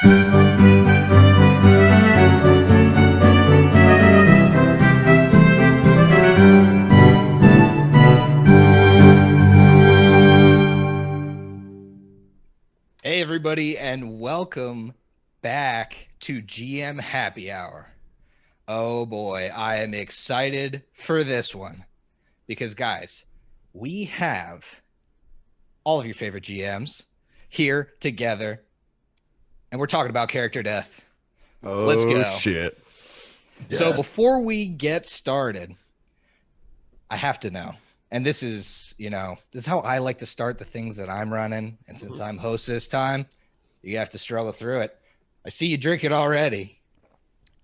Hey, everybody, and welcome back to GM Happy Hour. Oh boy, I am excited for this one because, guys, we have all of your favorite GMs here together, and we're talking about character death. Oh, let's go. Shit. So before we get started, I have to know, and this is how I like to start the things that I'm running. And since I'm host this time, you have to struggle through it. I see you drinking already.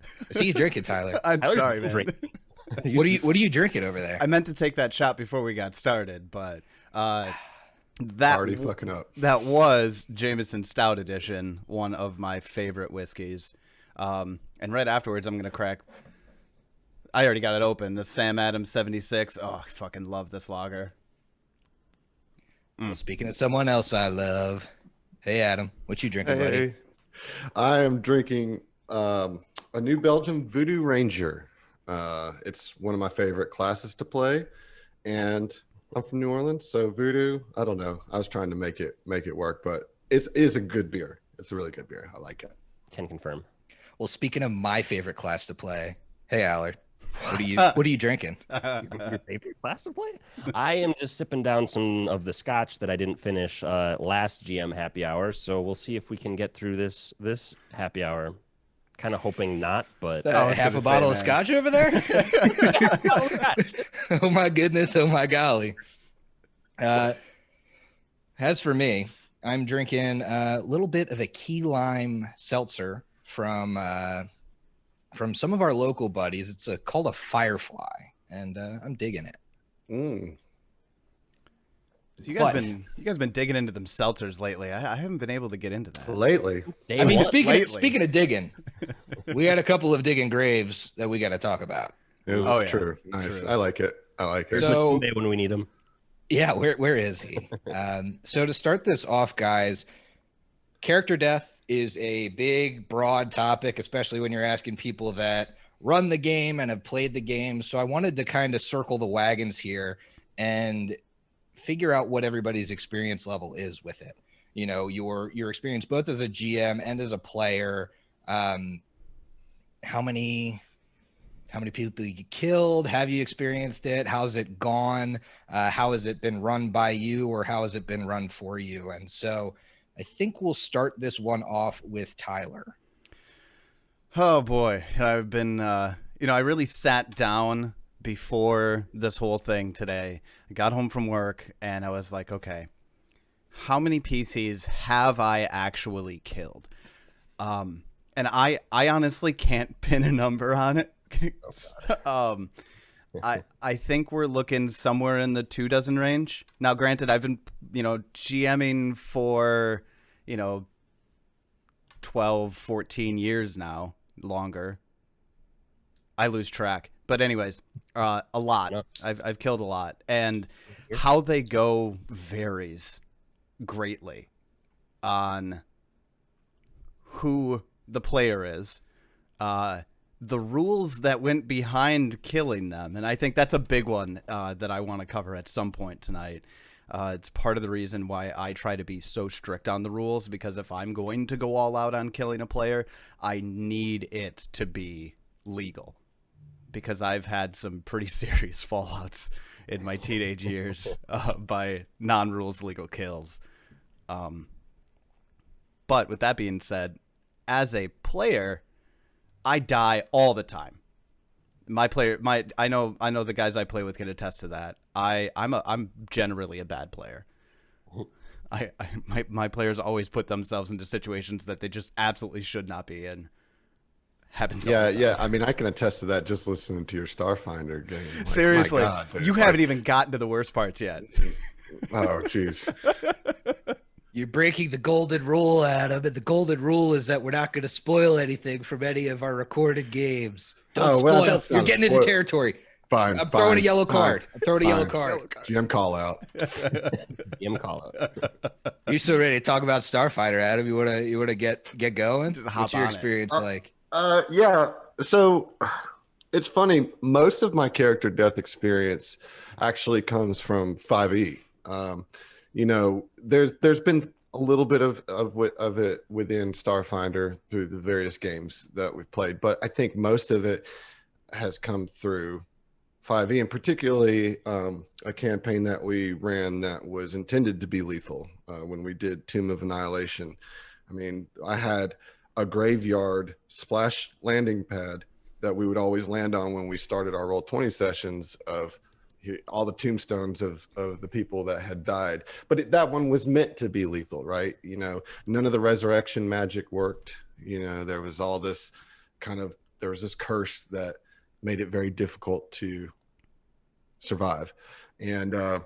I see you drinking, Tyler. I'm sorry, man. What are you drinking over there? I meant to take that shot before we got started, but that already fucking up. That was Jameson Stout Edition, one of my favorite whiskeys. And right afterwards, I'm gonna crack. I already got it open. The Sam Adams 76. Oh, I fucking love this lager. Well, speaking of someone else I love, hey Adam, what you drinking, buddy? I am drinking a New Belgium Voodoo Ranger. It's one of my favorite classes to play, and I'm from New Orleans, so Voodoo. I don't know. I was trying to make it work, but it is a good beer. It's a really good beer. I like it. Can confirm. Well, speaking of my favorite class to play, hey Allard, what are you drinking? Your favorite class to play? I am just sipping down some of the scotch that I didn't finish last GM happy hour, so we'll see if we can get through this happy hour. Kind of hoping not, but half a bottle of scotch over there. Oh my goodness! Oh my golly! As for me, I'm drinking a little bit of a key lime seltzer from some of our local buddies. It's called a Firefly, and I'm digging it. So you guys been digging into them seltzers lately. I haven't been able to get into that lately. I mean, speaking of digging, we had a couple of digging graves that we got to talk about. It was true. Nice. True. I like it. So when we need him. Yeah, where is he? So to start this off, guys, character death is a big, broad topic, especially when you're asking people that run the game and have played the game. So I wanted to kind of circle the wagons here and figure out what everybody's experience level is with it. You know, your experience both as a GM and as a player. How many people you killed? Have you experienced it? How's it gone? How has it been run by you, or how has it been run for you? And so I think we'll start this one off with Tyler. Oh boy, I've been I really sat down before this whole thing today. I got home from work and I was like, okay, how many PCs have I actually killed? And I honestly can't pin a number on it. I think we're looking somewhere in the 24 range. Now, granted, I've been, GMing for, 12, 14 years now, longer. I lose track. But anyways, a lot. I've killed a lot. And how they go varies greatly on who the player is, the rules that went behind killing them. And I think that's a big one that I want to cover at some point tonight. It's part of the reason why I try to be so strict on the rules, because if I'm going to go all out on killing a player, I need it to be legal. Because I've had some pretty serious fallouts in my teenage years by non-rules legal kills. But with that being said, as a player, I die all the time. I know the guys I play with can attest to that. I'm generally a bad player. My players always put themselves into situations that they just absolutely should not be in. Happens. Yeah. I mean, I can attest to that just listening to your Starfinder game. Like, seriously, God, you haven't even gotten to the worst parts yet. Oh, jeez. You're breaking the golden rule, Adam, and the golden rule is that we're not going to spoil anything from any of our recorded games. Don't spoil. You're getting into territory. Fine. I'm throwing a yellow fine, card. I'm throwing a yellow fine. card. GM call out. DM call out. You so ready to talk about Starfighter, Adam? You wanna get going? Just hop What's your on it. experience like? Yeah. So it's funny. Most of my character death experience actually comes from 5e. There's been a little bit of it within Starfinder through the various games that we've played, but I think most of it has come through 5e, and particularly a campaign that we ran that was intended to be lethal when we did Tomb of Annihilation. I mean, I had a graveyard splash landing pad that we would always land on when we started our Roll20 sessions of all the tombstones of the people that had died. But that one was meant to be lethal, right? None of the resurrection magic worked. There was all this there was this curse that made it very difficult to survive. And that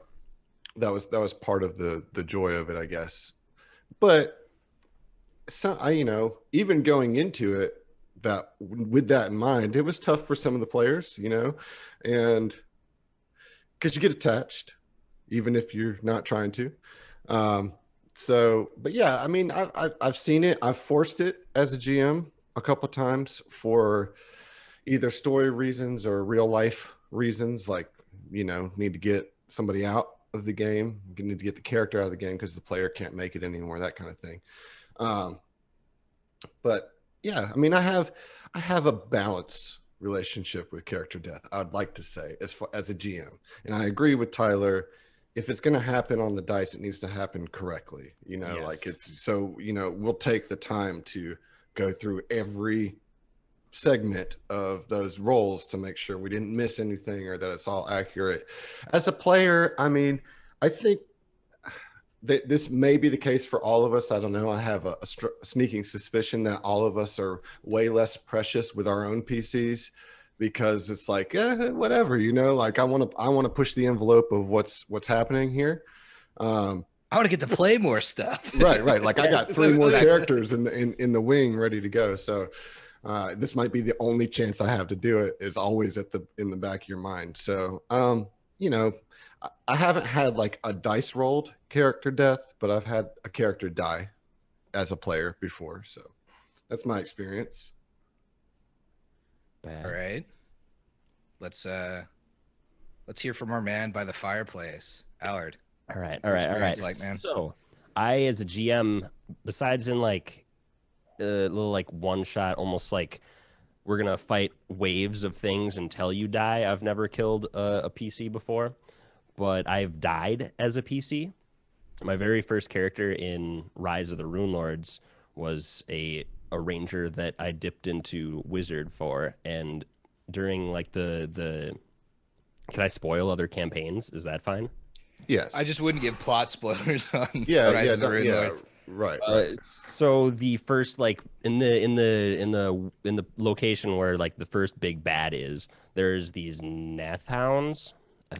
was part of the joy of it, I guess. But even going into it, that with that in mind, it was tough for some of the players, and because you get attached, even if you're not trying to. But yeah, I mean, I've seen it. I've forced it as a GM a couple times for either story reasons or real life reasons, like need to get somebody out of the game, need to get the character out of the game because the player can't make it anymore, that kind of thing. But yeah, I mean, I have a balanced relationship with character death, I'd like to say, as a GM. And I agree with Tyler. If it's going to happen on the dice, it needs to happen correctly. Yes. Like it's so, we'll take the time to go through every segment of those rolls to make sure we didn't miss anything or that it's all accurate. As a player, I mean, I think that this may be the case for all of us. I don't know. I have a sneaking suspicion that all of us are way less precious with our own PCs because it's like, whatever, like I want to push the envelope of what's happening here. I want to get to play more stuff. Right. Like I got 3 more characters in the wing ready to go. So this might be the only chance I have to do it, is always in the back of your mind. So, I haven't had like a dice rolled character death, but I've had a character die as a player before. So that's my experience. All right. Let's hear from our man by the fireplace, Allard. All right. Like, man. So I, as a GM, besides in like a little like one shot, almost like we're going to fight waves of things until you die. I've never killed a PC before, but I've died as a PC. My very first character in Rise of the Rune Lords was a ranger that I dipped into wizard for, and during like the can I spoil other campaigns? Is that fine? Yes. I just wouldn't give plot spoilers on Rise of the Rune Lords. Right. So the first, like in the location where like the first big bad is, there's these Neth hounds. The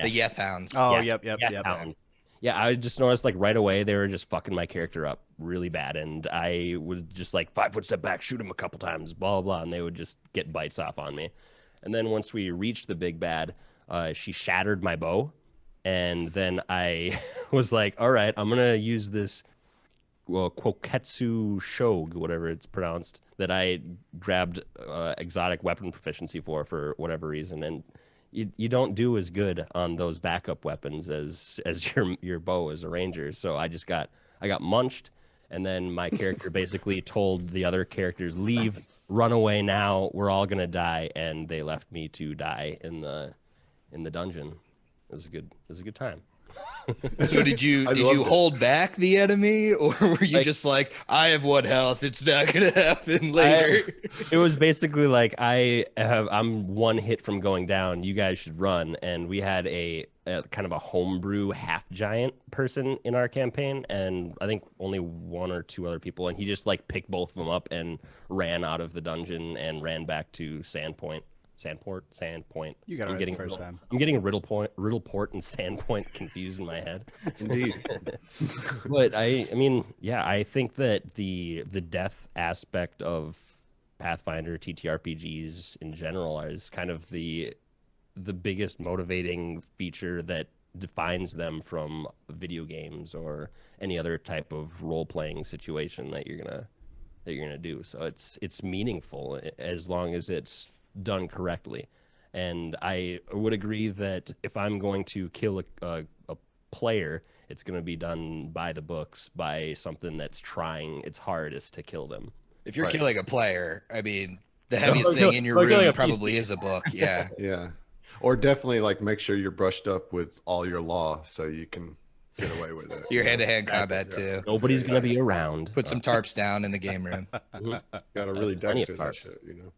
Yeth hounds. Oh, Yeah, yep. hounds. Yeah, I just noticed like right away they were just fucking my character up really bad, and I was just like 5 foot step back, shoot him a couple times, blah blah blah, and they would just get bites off on me. And then once we reached the big bad, she shattered my bow, and then I was like, all right, I'm gonna use this Koketsu Shog, whatever it's pronounced, that I grabbed exotic weapon proficiency for whatever reason, and you don't do as good on those backup weapons as your bow as a ranger. So I got munched, and then my character basically told the other characters, leave, run away now, we're all gonna die, and they left me to die in the dungeon. It was a good time. So did you hold back the enemy, or were you just like, I have 1 health, it's not gonna happen later? It was basically like I'm 1 hit from going down, you guys should run. And we had a kind of a homebrew half giant person in our campaign, and I think only 1 or 2 other people, and he just like picked both of them up and ran out of the dungeon and ran back to Sandport. You got it right the first time. I'm getting Riddleport and Sandpoint confused in my head. Indeed. But I mean, yeah, I think that the death aspect of Pathfinder TTRPGs in general is kind of the the biggest motivating feature that defines them from video games or any other type of role-playing situation that you're gonna do. So it's meaningful as long as it's done correctly. And I would agree that if I'm going to kill a player, it's going to be done by the books, by something that's trying its hardest to kill them. If you're Right. killing a player, I mean, the heaviest thing in your Or killing room a probably PC. is a book. Yeah. Yeah. Or definitely like make sure you're brushed up with all your law so you can get away with it. Your you know? hand-to-hand Exactly, combat too. Nobody's going to be around. Put some tarps down in the game room. Gotta really Plenty of Dexter that parts. shit, you know.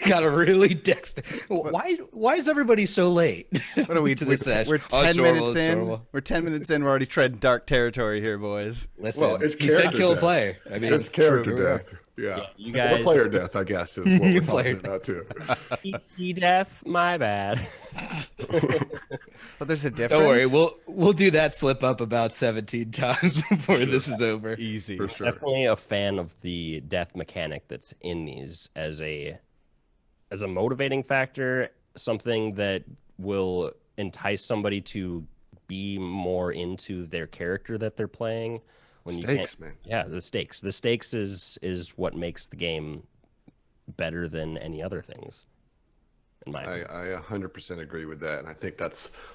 Got to really Dexter. Why is everybody so late? What are we? to We're, this session? we're Oh, 10 it's minutes normal, it's in. normal. We're 10 minutes in. We're already treading dark territory here, boys. Listen, Well, it's he said character kill a death. player. I mean, It's character true. death. Yeah. You Or guys, player death, I guess, is what we're Player talking about too. PC death, my bad. But there's a difference. Don't worry, we'll do that slip up about 17 times before this is over. Easy. For sure. Definitely a fan of the death mechanic that's in these as a motivating factor, something that will entice somebody to be more into their character that they're playing. When you can't, Stakes, man. yeah, the stakes. The stakes is what makes the game better than any other things. In my opinion. I 100% agree with that. And I think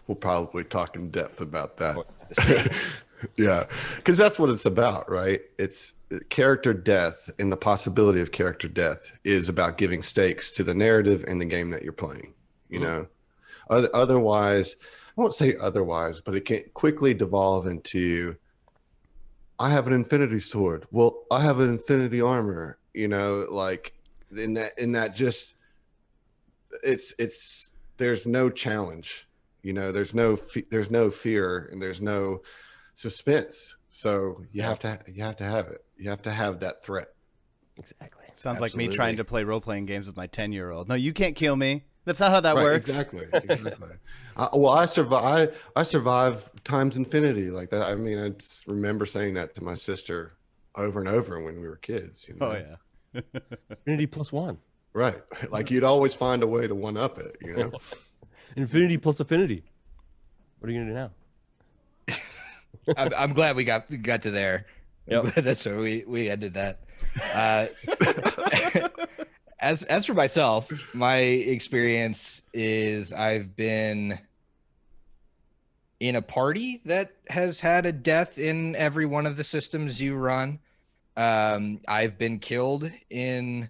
we'll probably talk in depth about that. Yeah. Because that's what it's about, right? It's character death, and the possibility of character death is about giving stakes to the narrative and the game that you're playing, you know? Otherwise, I won't say otherwise, but it can quickly devolve into, I have an infinity sword. Well, I have an infinity armor, you know, like in that just, there's no challenge, you know, there's no fear and there's no suspense. So you have to have it. You have to have that threat. Exactly. Sounds like me Absolutely. trying to play role-playing games with my 10-year-old. No, you can't kill me. That's not how that Right, works. exactly. Well, I survive times infinity like that. I mean, I just remember saying that to my sister over and over when we were kids, you know? Oh yeah. Infinity plus one. Right. Like you'd always find a way to one up it, you know? Infinity plus affinity. What are you gonna do now? I'm glad we got to there. Yep. That's where we ended that. As for myself, my experience is I've been in a party that has had a death in every one of the systems you run. I've been killed in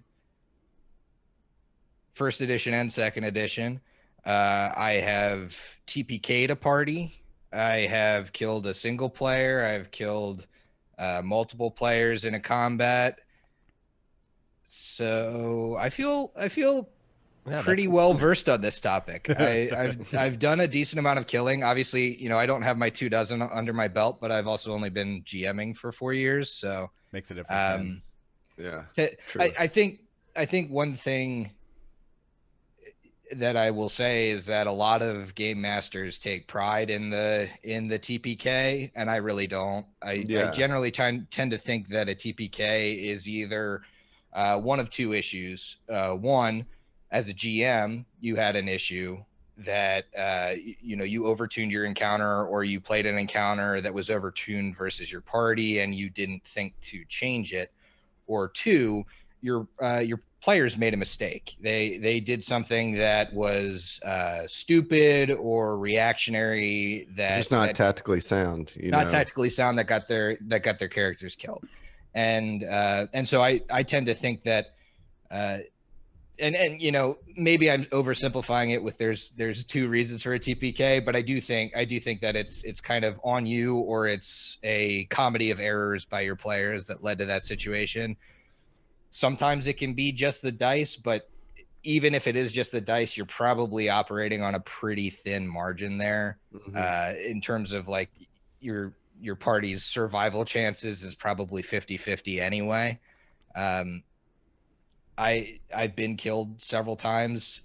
first edition and second edition. I have TPK'd a party. I have killed a single player. I've killed multiple players in a combat. So I feel Yeah, pretty that's- well versed on this topic. I've done a decent amount of killing. Obviously, you know, I don't have my 24 under my belt, but I've also only been GMing for 4 years. So Makes a difference. man. Yeah. True. I think one thing that I will say is that a lot of game masters take pride in the TPK, and I really don't. I generally tend to think that a TPK is either one of two issues. One, as a GM, you had an issue that you overtuned your encounter, or you played an encounter that was overtuned versus your party, and you didn't think to change it. Or two, your players made a mistake. They did something that was stupid or reactionary, that just not tactically sound, you not know? tactically sound, that got their characters killed. And so I tend to think that and you know, maybe I'm oversimplifying it with there's two reasons for a TPK, but I do think that it's kind of on you, or it's a comedy of errors by your players that led to that situation. Sometimes it can be just the dice, but even if it is just the dice, you're probably operating on a pretty thin margin there. In terms of like your party's survival chances is probably 50-50 anyway. I've been killed several times.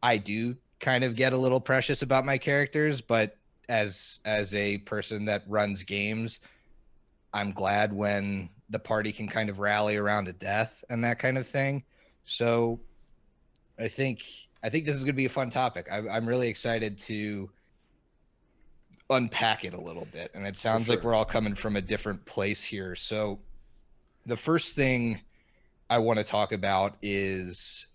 I do kind of get a little precious about my characters, but as a person that runs games, I'm glad when the party can kind of rally around a death and that kind of thing. So I think I think this is going to be a fun topic. I'm really excited to unpack it a little bit. And it sounds like we're all coming from a different place here. So the first thing I want to talk about is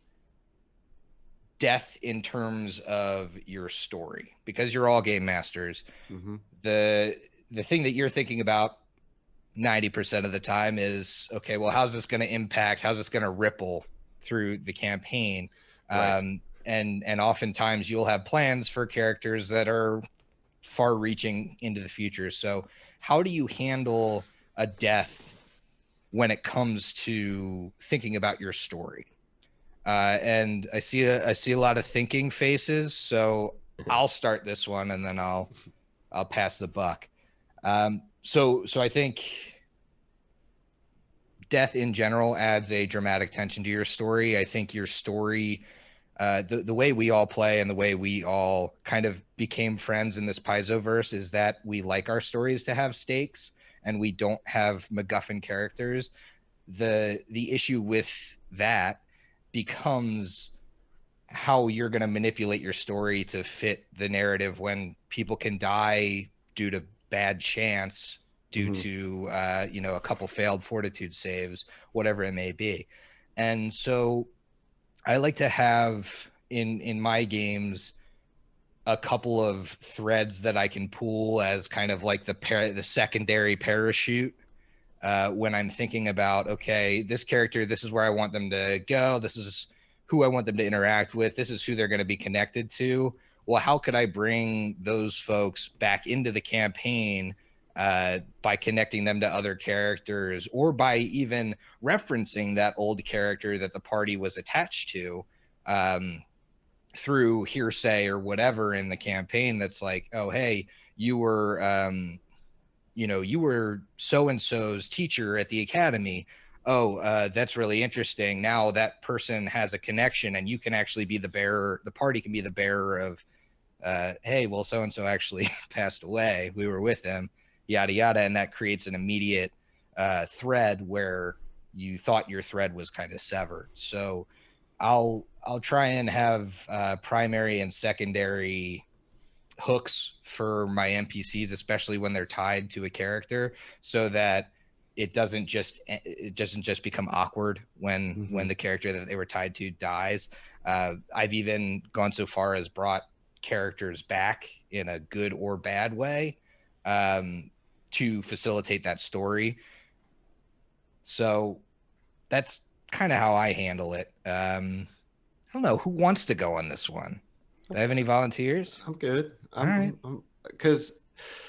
death in terms of your story, because you're all game masters. Mm-hmm. The thing that you're thinking about 90% of the time is, okay, well, how's this going to impact? How's this going to ripple through the campaign? Right. And oftentimes you'll have plans for characters that are far reaching into the future. So how do you handle a death when it comes to thinking about your story? And I see a lot of thinking faces. So I'll start this one and then I'll pass the buck. So I think death in general adds a dramatic tension to your story. I think your story, the way we all play and the way we all kind of became friends in this Paizoverse is that we like our stories to have stakes and we don't have MacGuffin characters. The issue with that becomes how you're going to manipulate your story to fit the narrative when people can die due to bad chance, due to a couple failed fortitude saves, whatever it may be. And so I like to have in my games a couple of threads that I can pull as kind of like the secondary parachute when I'm thinking about, okay, this character, this is where I want them to go, this is who I want them to interact with, this is who they're going to be connected to. Well, how could I bring those folks back into the campaign by connecting them to other characters, or by even referencing that old character that the party was attached to through hearsay or whatever in the campaign? That's like, oh, hey, you were so-and-so's teacher at the academy. Oh, that's really interesting. Now that person has a connection and you can actually be the bearer, the party can be the bearer of, hey, well, so-and-so actually passed away. We were with them, yada, yada. And that creates an immediate thread where you thought your thread was kind of severed. So I'll try and have primary and secondary hooks for my NPCs, especially when they're tied to a character, so that it doesn't just become awkward when the character that they were tied to dies. I've even gone so far as brought characters back in a good or bad way to facilitate that story. So that's kind of how I handle it. I don't know who wants to go on this one. Do I have any volunteers? I'm good. All right. Because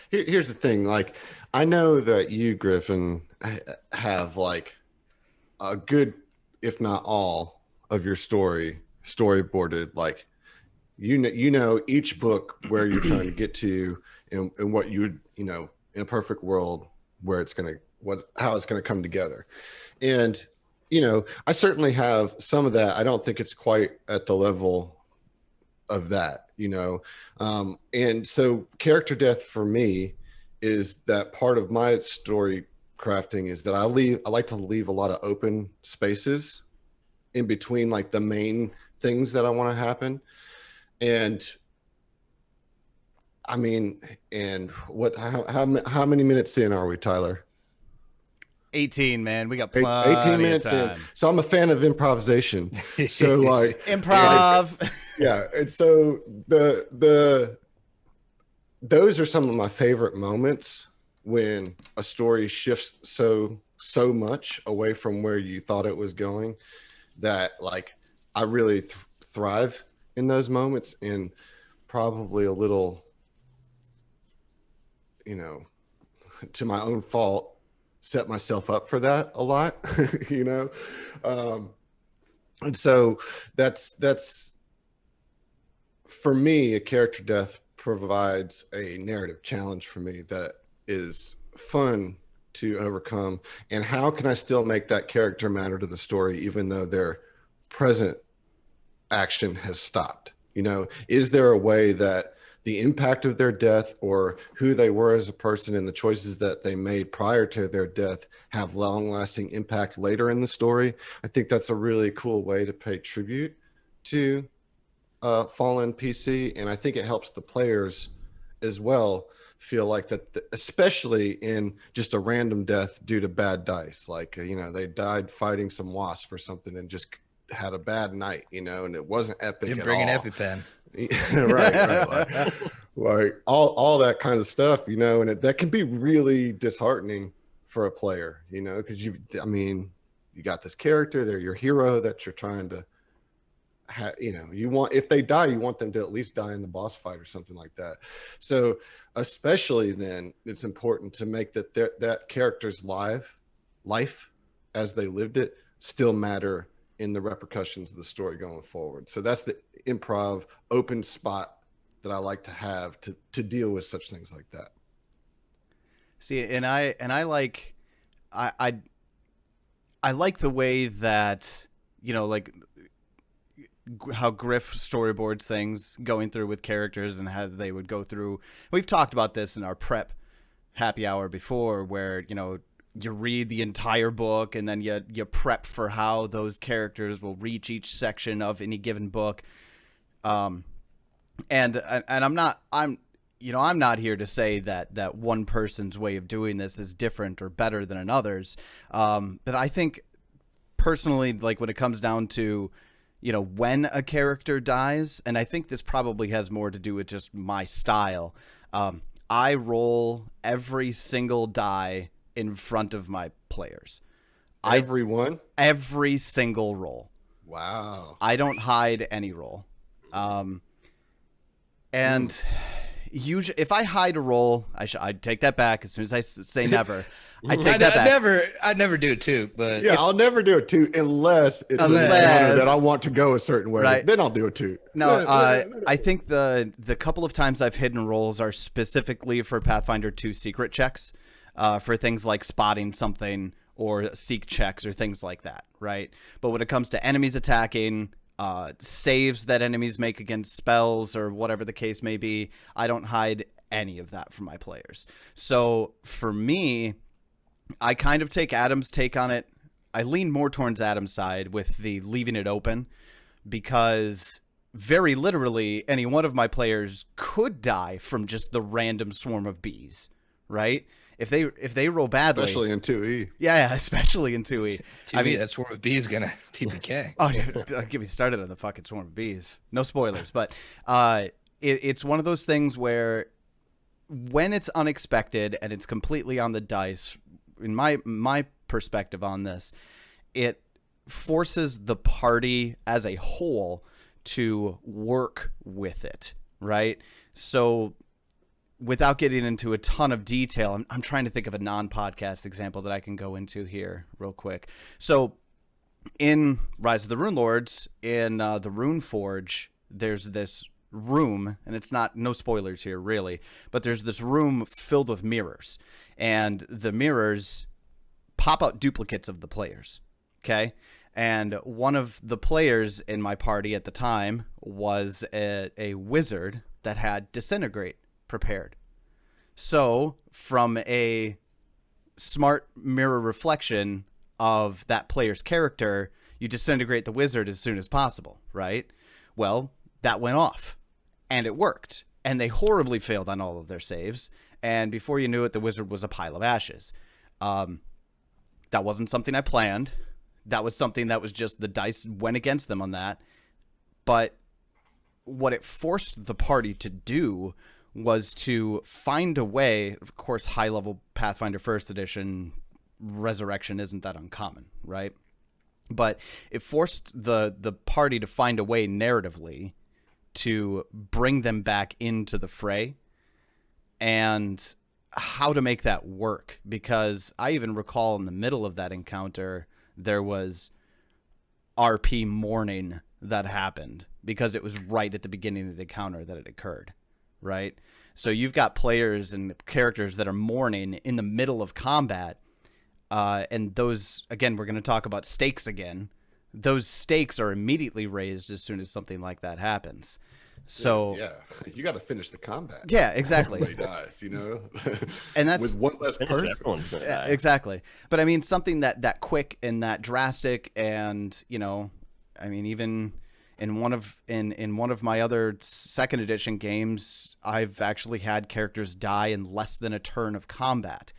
here's the thing. Like, I know that you, Griffin, have like a good, if not all, of your storyboarded. Like, you know each book where you're trying to get to, and what you would, in a perfect world, where it's how it's gonna come together. And I certainly have some of that. I don't think it's quite at the level of that, and so character death for me is that part of my story crafting, is that I like to leave a lot of open spaces in between, like the main things that I want to happen. And I mean, and how many minutes in are we, Tyler? 18, man. We got plenty 18 minutes of time. in. So I'm a fan of improvisation. So like improv. Yeah. And so those are some of my favorite moments, when a story shifts so much away from where you thought it was going, that like I really thrive in those moments, and probably a little, to my own fault, set myself up for that a lot, and so that's for me, a character death provides a narrative challenge for me that is fun to overcome. And how can I still make that character matter to the story, even though their present action has stopped? Is there a way that the impact of their death, or who they were as a person and the choices that they made prior to their death, have long-lasting impact later in the story? I think that's a really cool way to pay tribute to Fallen PC, and I think it helps the players as well feel like that, especially in just a random death due to bad dice. Like, they died fighting some wasp or something and just had a bad night, and it wasn't epic Didn't at bring all. an EpiPen. right. Like all that kind of stuff, and that can be really disheartening for a player, because you got this character, they're your hero that you're trying to you want, if they die, you want them to at least die in the boss fight or something like that. So especially then, it's important to make that character's life as they lived it still matter in the repercussions of the story going forward. So that's the improv open spot that I like to have to deal with such things like that. See, and I like the way that, like how Griff storyboards things going through with characters and how they would go through. We've talked about this in our prep happy hour before, where, you read the entire book and then you prep for how those characters will reach each section of any given book. And I'm not here to say that one person's way of doing this is different or better than another's. But I think personally, like when it comes down to, when a character dies, and I think this probably has more to do with just my style. I roll every single die in front of my players. Every single roll. Wow. I don't hide any roll. And usually, if I hide a roll, I'd take that back as soon as I say never. I take that back. I'd never do it too, but I'll never do it too unless it's an encounter that I want to go a certain way. Right. Then I'll do it too. No, I think the couple of times I've hidden rolls are specifically for Pathfinder 2 secret checks, for things like spotting something or seek checks or things like that, right? But when it comes to enemies attacking, saves that enemies make against spells or whatever the case may be, I don't hide any of that from my players. So for me, I kind of take Adam's take on it. I lean more towards Adam's side with the leaving it open, because very literally any one of my players could die from just the random swarm of bees, right? If they roll badly, especially in 2E. Yeah, especially in 2E. I mean, that swarm of bees gonna TPK. Oh, dude, don't get me started on the fucking swarm of bees. No spoilers, but it's one of those things where when it's unexpected and it's completely on the dice, in my perspective on this, it forces the party as a whole to work with it, right? So without getting into a ton of detail, I'm trying to think of a non-podcast example that I can go into here real quick. So in Rise of the Rune Lords, in the Rune Forge, there's this room, and it's no spoilers here really, but there's this room filled with mirrors, and the mirrors pop out duplicates of the players, okay? And one of the players in my party at the time was a wizard that had Disintegrate prepared. So from a smart mirror reflection of that player's character, you disintegrate the wizard as soon as possible, right? Well, that went off and it worked, and they horribly failed on all of their saves, and before you knew it, the wizard was a pile of ashes. That wasn't something I planned. That was something that was just the dice went against them on that. But what it forced the party to do was to find a way. Of course, high-level Pathfinder First Edition resurrection isn't that uncommon, right? But it forced the party to find a way narratively to bring them back into the fray and how to make that work. Because I even recall in the middle of that encounter, there was RP mourning that happened because it was right at the beginning of the encounter that it occurred, right? So you've got players and characters that are mourning in the middle of combat, and those, again, we're going to talk about stakes again. Those stakes are immediately raised as soon as something like that happens. So yeah, you got to finish the combat. Yeah, exactly. Everybody dies, you know, and that's with one less person. Yeah, exactly. But I mean, something that quick and that drastic, and you know, I mean, even In one of my other second edition games, I've actually had characters die in less than a turn of combat.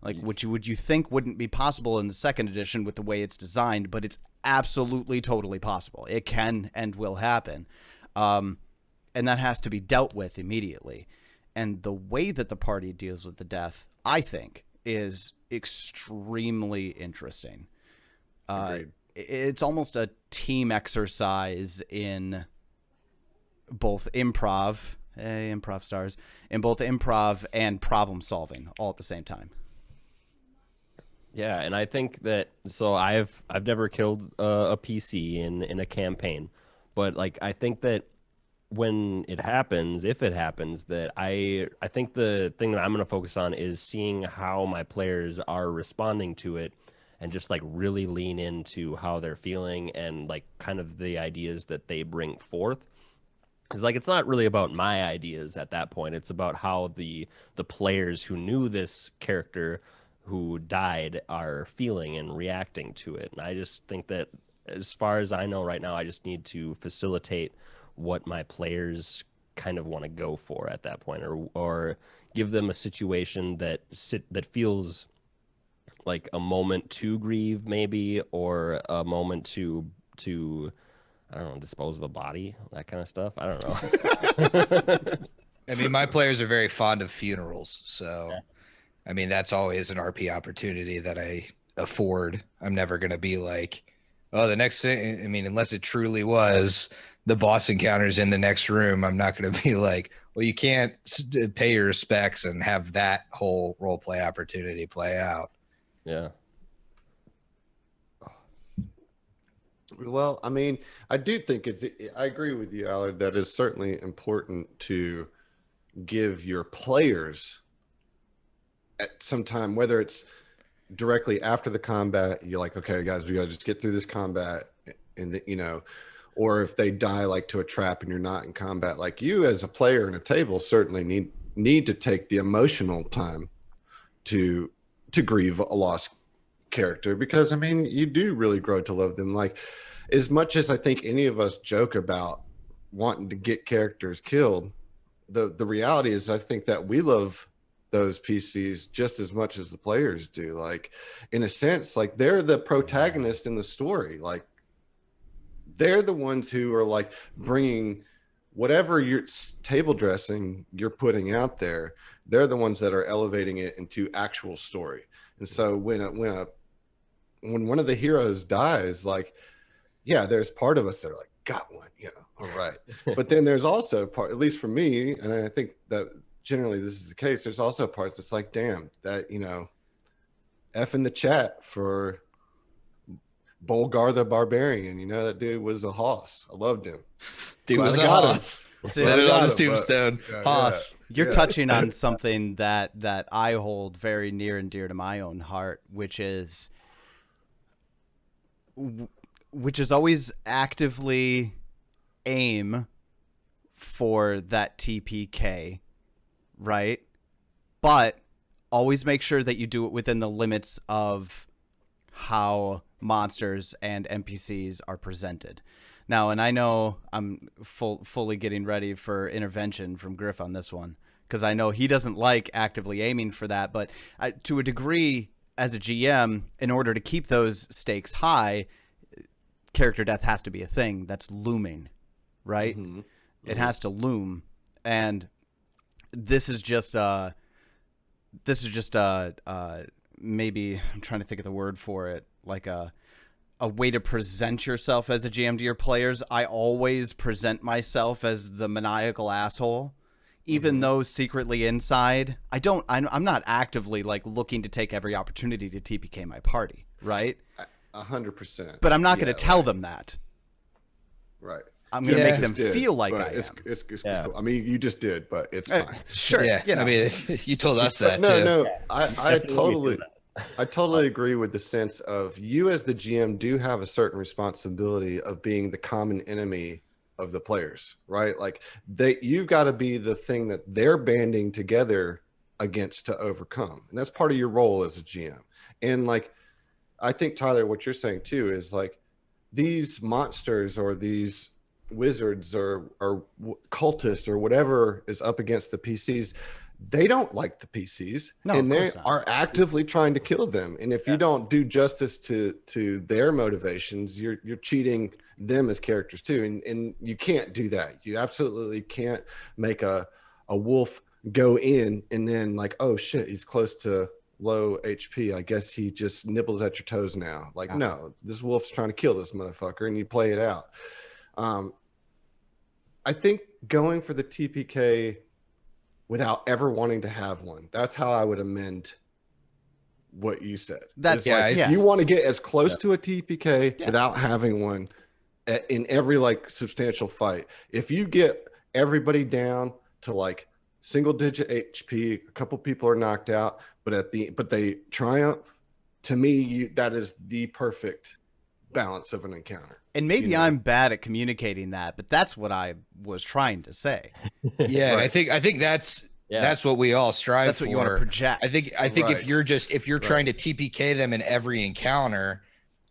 Like, which would you think wouldn't be possible in the second edition with the way it's designed, but it's absolutely totally possible. It can and will happen. And that has to be dealt with immediately. And the way that the party deals with the death, I think, is extremely interesting. It's almost a team exercise in both improv stars, in both improv and problem solving all at the same time. Yeah, and I think that I've never killed a PC in a campaign, but like I think that when it happens, if it happens, that I think the thing that I'm going to focus on is seeing how my players are responding to it, and just like really lean into how they're feeling and like kind of the ideas that they bring forth. It's like it's not really about my ideas at that point. It's about how the players who knew this character who died are feeling and reacting to it. And I just think that as far as I know right now, I just need to facilitate what my players kind of want to go for at that point, or give them a situation that feels like a moment to grieve maybe, or a moment to I don't know, dispose of a body, that kind of stuff. I don't know. I mean, my players are very fond of funerals, so I mean, that's always an RP opportunity that I afford. I'm never going to be like, oh, the next thing, I mean, unless it truly was the boss encounters in the next room, I'm not going to be like, well, you can't pay your respects and have that whole role play opportunity play out. Yeah. Well, I mean, I do think I agree with you, Allard, that it's certainly important to give your players at some time, whether it's directly after the combat, you're like, okay, guys, we got to just get through this combat, and or if they die like to a trap and you're not in combat, like you as a player in a table certainly need to take the emotional time to grieve a lost character, because I mean, you do really grow to love them. Like, as much as I think any of us joke about wanting to get characters killed, the reality is I think that we love those PCs just as much as the players do. Like, in a sense, like they're the protagonist in the story. Like, they're the ones who are like bringing whatever your table dressing you're putting out there. They're the ones that are elevating it into actual story. And so when one of the heroes dies, like, yeah, there's part of us that are like, got one, all right. But then there's also part, at least for me, and I think that generally this is the case, there's also parts that's like, damn, that, F in the chat for Bolgar the Barbarian. That dude was a hoss. I loved him. Dude was a hoss. Said it on his tombstone. Hoss. You're touching on something that I hold very near and dear to my own heart, which is always actively aim for that TPK, right? But always make sure that you do it within the limits of how monsters and NPCs are presented. Now, and I know I'm fully getting ready for intervention from Griff on this one, because I know he doesn't like actively aiming for that. But to a degree, as a GM, in order to keep those stakes high, character death has to be a thing that's looming, right? Mm-hmm. It has to loom. And this is just maybe, I'm trying to think of the word for it, like a way to present yourself as a GM to your players. I always present myself as the maniacal asshole, even though secretly inside, I'm not actively like looking to take every opportunity to TPK my party, right? 100%. But I'm not going to tell them that. Right. I'm going to make them feel like I am. It's cool. I mean, you just did, but it's fine. Sure. Yeah. I mean, you told us that too. No, I totally agree with the sense of you as the GM do have a certain responsibility of being the common enemy of the players, right? Like you've got to be the thing that they're banding together against to overcome. And that's part of your role as a GM. And like, I think, Tyler, what you're saying too is like these monsters or these wizards or cultists or whatever is up against the PCs, they don't like the PCs, No, and of they course not. are actively trying to kill them. And if you don't do justice to their motivations, you're cheating them as characters too. And you can't do that. You absolutely can't make a wolf go in and then like, oh shit, he's close to low HP. I guess he just nibbles at your toes now. Like, no, this wolf's trying to kill this motherfucker, and you play it out. I think going for the TPK without ever wanting to have one, that's how I would amend what you said. That's if you want to get as close to a TPK without having one in every like substantial fight, if you get everybody down to like single digit HP, a couple people are knocked out, but they triumph, to me, that is the perfect balance of an encounter. And maybe I'm bad at communicating that, but that's what I was trying to say. Yeah, right. And I think that's what we all strive for. That's what you want to project. I think right. if you're trying to TPK them in every encounter,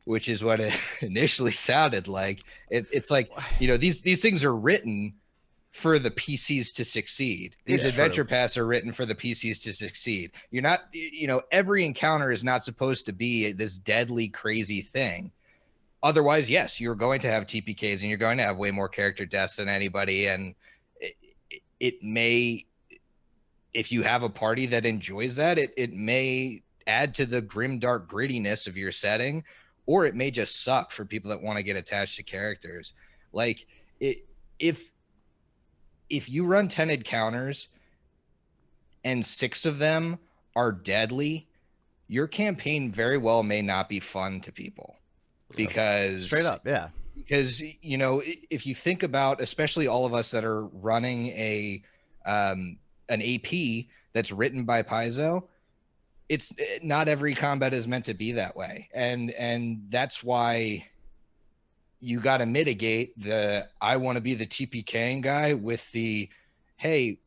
which is what it initially sounded like, it's like, these things are written for the PCs to succeed. These adventure paths are written for the PCs to succeed. You're not, every encounter is not supposed to be this deadly, crazy thing. Otherwise, yes, you're going to have TPKs and you're going to have way more character deaths than anybody. And it may, if you have a party that enjoys that, it may add to the grim, dark grittiness of your setting, or it may just suck for people that want to get attached to characters. Like if you run 10 encounters and 6 of them are deadly, your campaign very well may not be fun to people. Because straight up, because if you think about, especially all of us that are running an AP that's written by Paizo, it's not every combat is meant to be that way, and that's why you got to mitigate I want to be the TPKing guy with the, hey,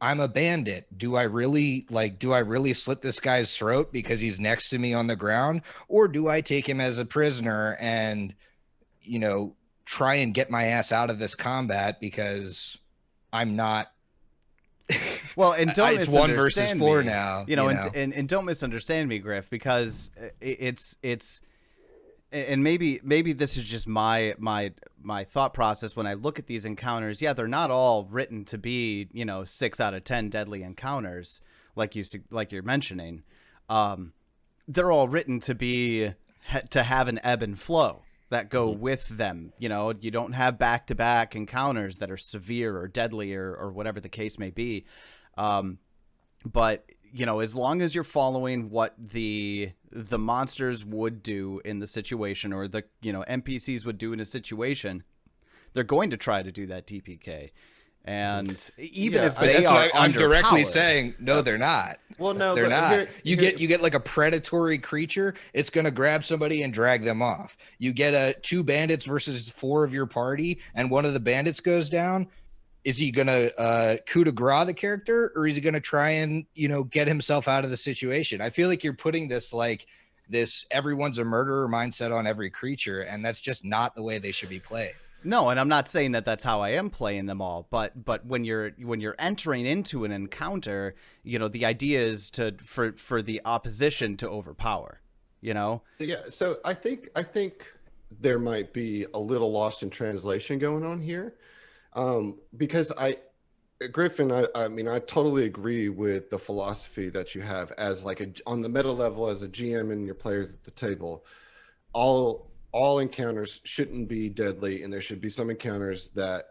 I'm a bandit. Do I really slit this guy's throat because he's next to me on the ground? Or do I take him as a prisoner and, try and get my ass out of this combat because I'm not. Well, and don't it's misunderstand 1 versus 4 now. And don't misunderstand me, Griff, because it's and maybe this is just my thought process when I look at these encounters. Yeah, they're not all written to be 6 out of 10 deadly encounters like you're mentioning. They're all written to have an ebb and flow that go with them. You don't have back-to-back encounters that are severe or deadly or whatever the case may be. But as long as you're following what the monsters would do in the situation, or the NPCs would do in a situation, they're going to try to do that TPK. And even if they are, I'm directly saying no, they're not. Well, no, they're but not. You get like a predatory creature, it's going to grab somebody and drag them off. You get 2 bandits versus 4 of your party, and one of the bandits goes down. Is he going to coup de grace the character, or is he going to try and, get himself out of the situation? I feel like you're putting this everyone's a murderer mindset on every creature, and that's just not the way they should be played. No, and I'm not saying that that's how I am playing them all, but when you're entering into an encounter, the idea is for the opposition to overpower, Yeah, so I think there might be a little lost in translation going on here. Because Griffin, I mean, I totally agree with the philosophy that you have as on the meta level as a GM and your players at the table. All encounters shouldn't be deadly, and there should be some encounters that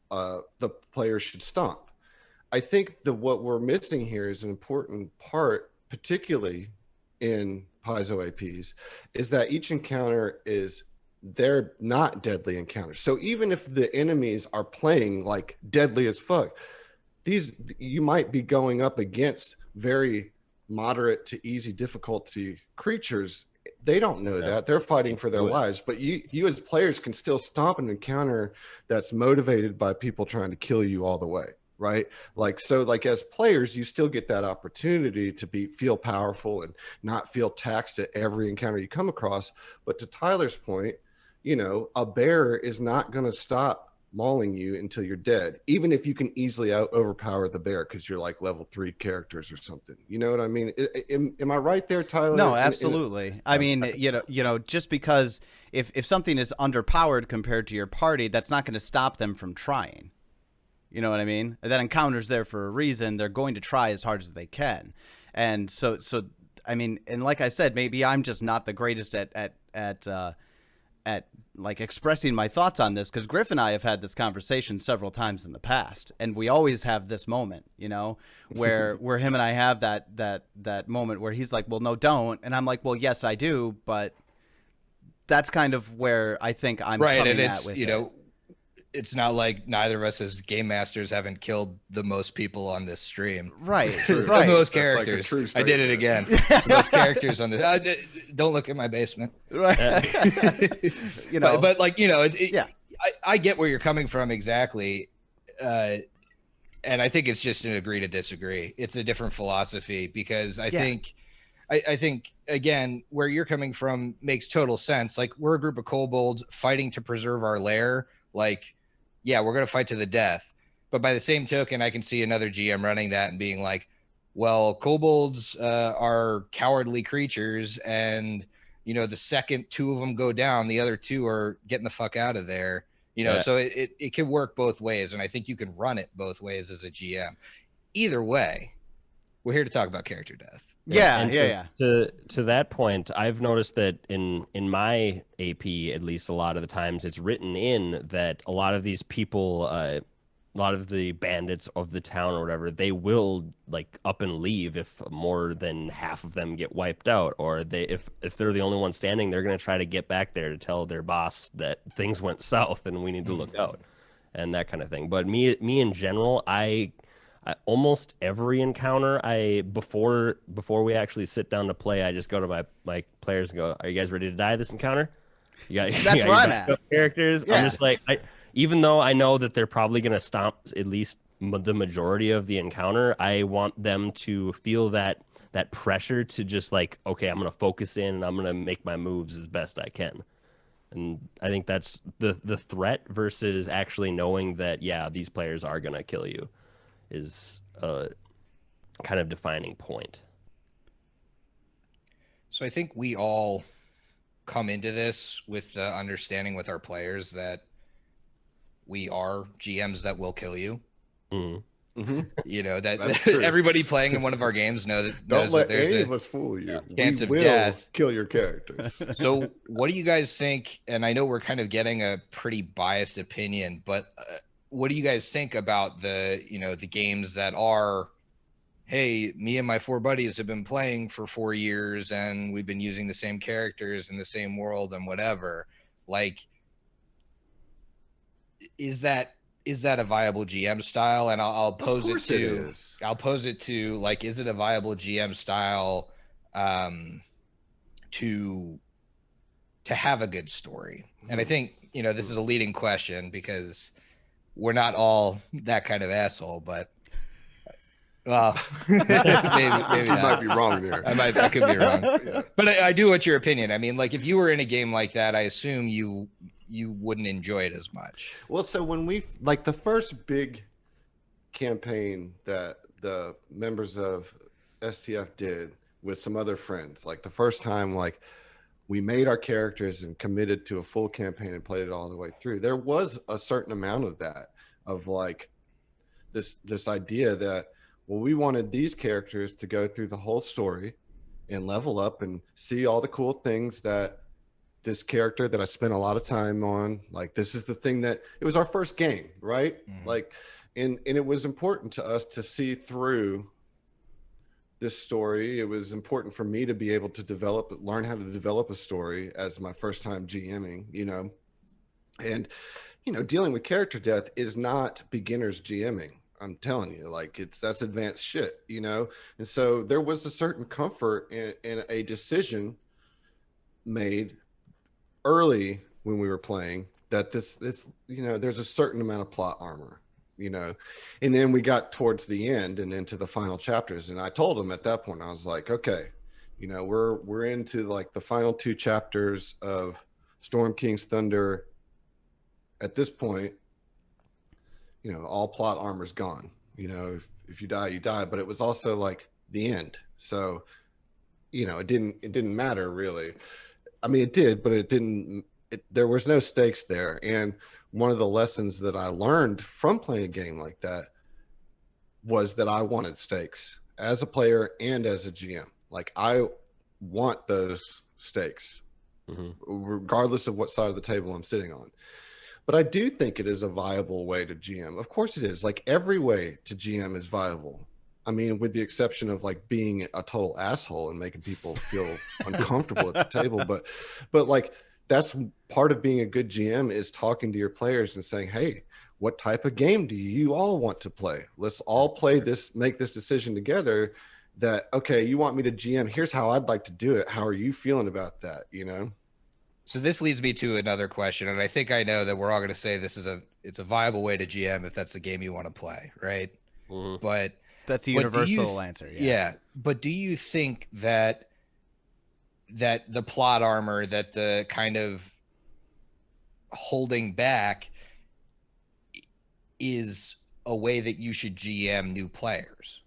the players should stomp. I think what we're missing here is an important part, particularly in Paizo APs, is that each encounter they're not deadly encounters. So even if the enemies are playing like deadly as fuck, you might be going up against very moderate to easy difficulty creatures. They don't know that. They're fighting for their lives. But you as players can still stomp an encounter that's motivated by people trying to kill you all the way, right? As players, you still get that opportunity to feel powerful and not feel taxed at every encounter you come across. But to Tyler's point, a bear is not going to stop mauling you until you're dead, even if you can easily overpower the bear because you're like level 3 characters or something. You know what I mean? Am I right there, Tyler? No, absolutely. I mean, just because if something is underpowered compared to your party, that's not going to stop them from trying. You know what I mean? That encounter's there for a reason. They're going to try as hard as they can. And so I mean, and like I said, maybe I'm just not the greatest at like expressing my thoughts on this, because Griff and I have had this conversation several times in the past, and we always have this moment, where him and I have that moment where he's like, well, no, don't, and I'm like, well, yes, I do, but that's kind of where I think I'm right, coming and it's at with it's not like neither of us as game masters haven't killed the most people on this stream. Right, The right. most That's like a characters. true I did it again. The most characters on this. Don't look at my basement. Right. But like, yeah. I get where you're coming from exactly. And I think it's just an agree to disagree. It's a different philosophy, because I think again, where you're coming from makes total sense. Like, we're a group of kobolds fighting to preserve our lair. Like, yeah, we're going to fight to the death. But by the same token, I can see another GM running that and being like, well, kobolds are cowardly creatures. And, the second 2 of them go down, the other 2 are getting the fuck out of there. So it can work both ways. And I think you can run it both ways as a GM. Either way, we're here to talk about character death. Yeah. To that point, I've noticed that in my AP, at least a lot of the times, it's written in that a lot of these people, a lot of the bandits of the town or whatever, they will like up and leave if more than half of them get wiped out, or if they're the only one standing, they're going to try to get back there to tell their boss that things went south and we need to look out, and that kind of thing. But me in general, I almost every encounter, before we actually sit down to play, I just go to my players and go, "Are you guys ready to die this encounter?" That's where I'm at. Characters. Yeah. I'm just like, even though I know that they're probably going to stomp at least the majority of the encounter, I want them to feel that pressure to just like, okay, I'm going to focus in and I'm going to make my moves as best I can. And I think that's the threat versus actually knowing that, yeah, these players are going to kill you, is a kind of defining point. So I think we all come into this with the understanding with our players that we are GMs that will kill you. Mm-hmm. That everybody playing in one of our games knows Don't let that there's any of us fool you. Chance we of will death. Kill your characters. So what do you guys think? And I know we're kind of getting a pretty biased opinion, but what do you guys think about the games that are, hey, me and my 4 buddies have been playing for 4 years and we've been using the same characters in the same world and whatever? Like, is that a viable GM style? And I'll pose it to like, is it a viable GM style to have a good story? And I think, this is a leading question because we're not all that kind of asshole, but well, maybe You might be wrong there. I could be wrong. Yeah. But I do want your opinion. I mean, like, if you were in a game like that, I assume you wouldn't enjoy it as much. Well, so when the first big campaign that the members of STF did with some other friends, like the first time, like, we made our characters and committed to a full campaign and played it all the way through, there was a certain amount of that, of like this idea that, well, we wanted these characters to go through the whole story and level up and see all the cool things that this character that I spent a lot of time on, like, this is the thing that, it was our first game, right? Mm-hmm. Like, and it was important to us to see through this story. It was important for me to be able to learn how to develop a story as my first time GMing, and, dealing with character death is not beginner's GMing. I'm telling you, like, that's advanced shit, and so there was a certain comfort in a decision made early when we were playing that this, there's a certain amount of plot armor, and then we got towards the end and into the final chapters, and I told them at that point, I was like, okay, we're into like the final 2 chapters of Storm King's Thunder at this point, all plot armor's gone. If you die, you die. But it was also like the end. So, it didn't matter really. I mean, it did, but it didn't. There was no stakes there. And one of the lessons that I learned from playing a game like that was that I wanted stakes as a player and as a GM. Like, I want those stakes, regardless of what side of the table I'm sitting on. But I do think it is a viable way to GM. Of course it is. Like, every way to GM is viable. I mean, with the exception of like being a total asshole and making people feel uncomfortable at the table. But like, that's part of being a good GM, is talking to your players and saying, hey, what type of game do you all want to play? Let's all play this, make this decision together that, okay, you want me to GM, here's how I'd like to do it. How are you feeling about that? So this leads me to another question, and I think I know that we're all going to say it's a viable way to GM if that's the game you want to play, right? But that's a universal answer. Yeah. But do you think that the plot armor, that the kind of holding back is a way that you should GM new players?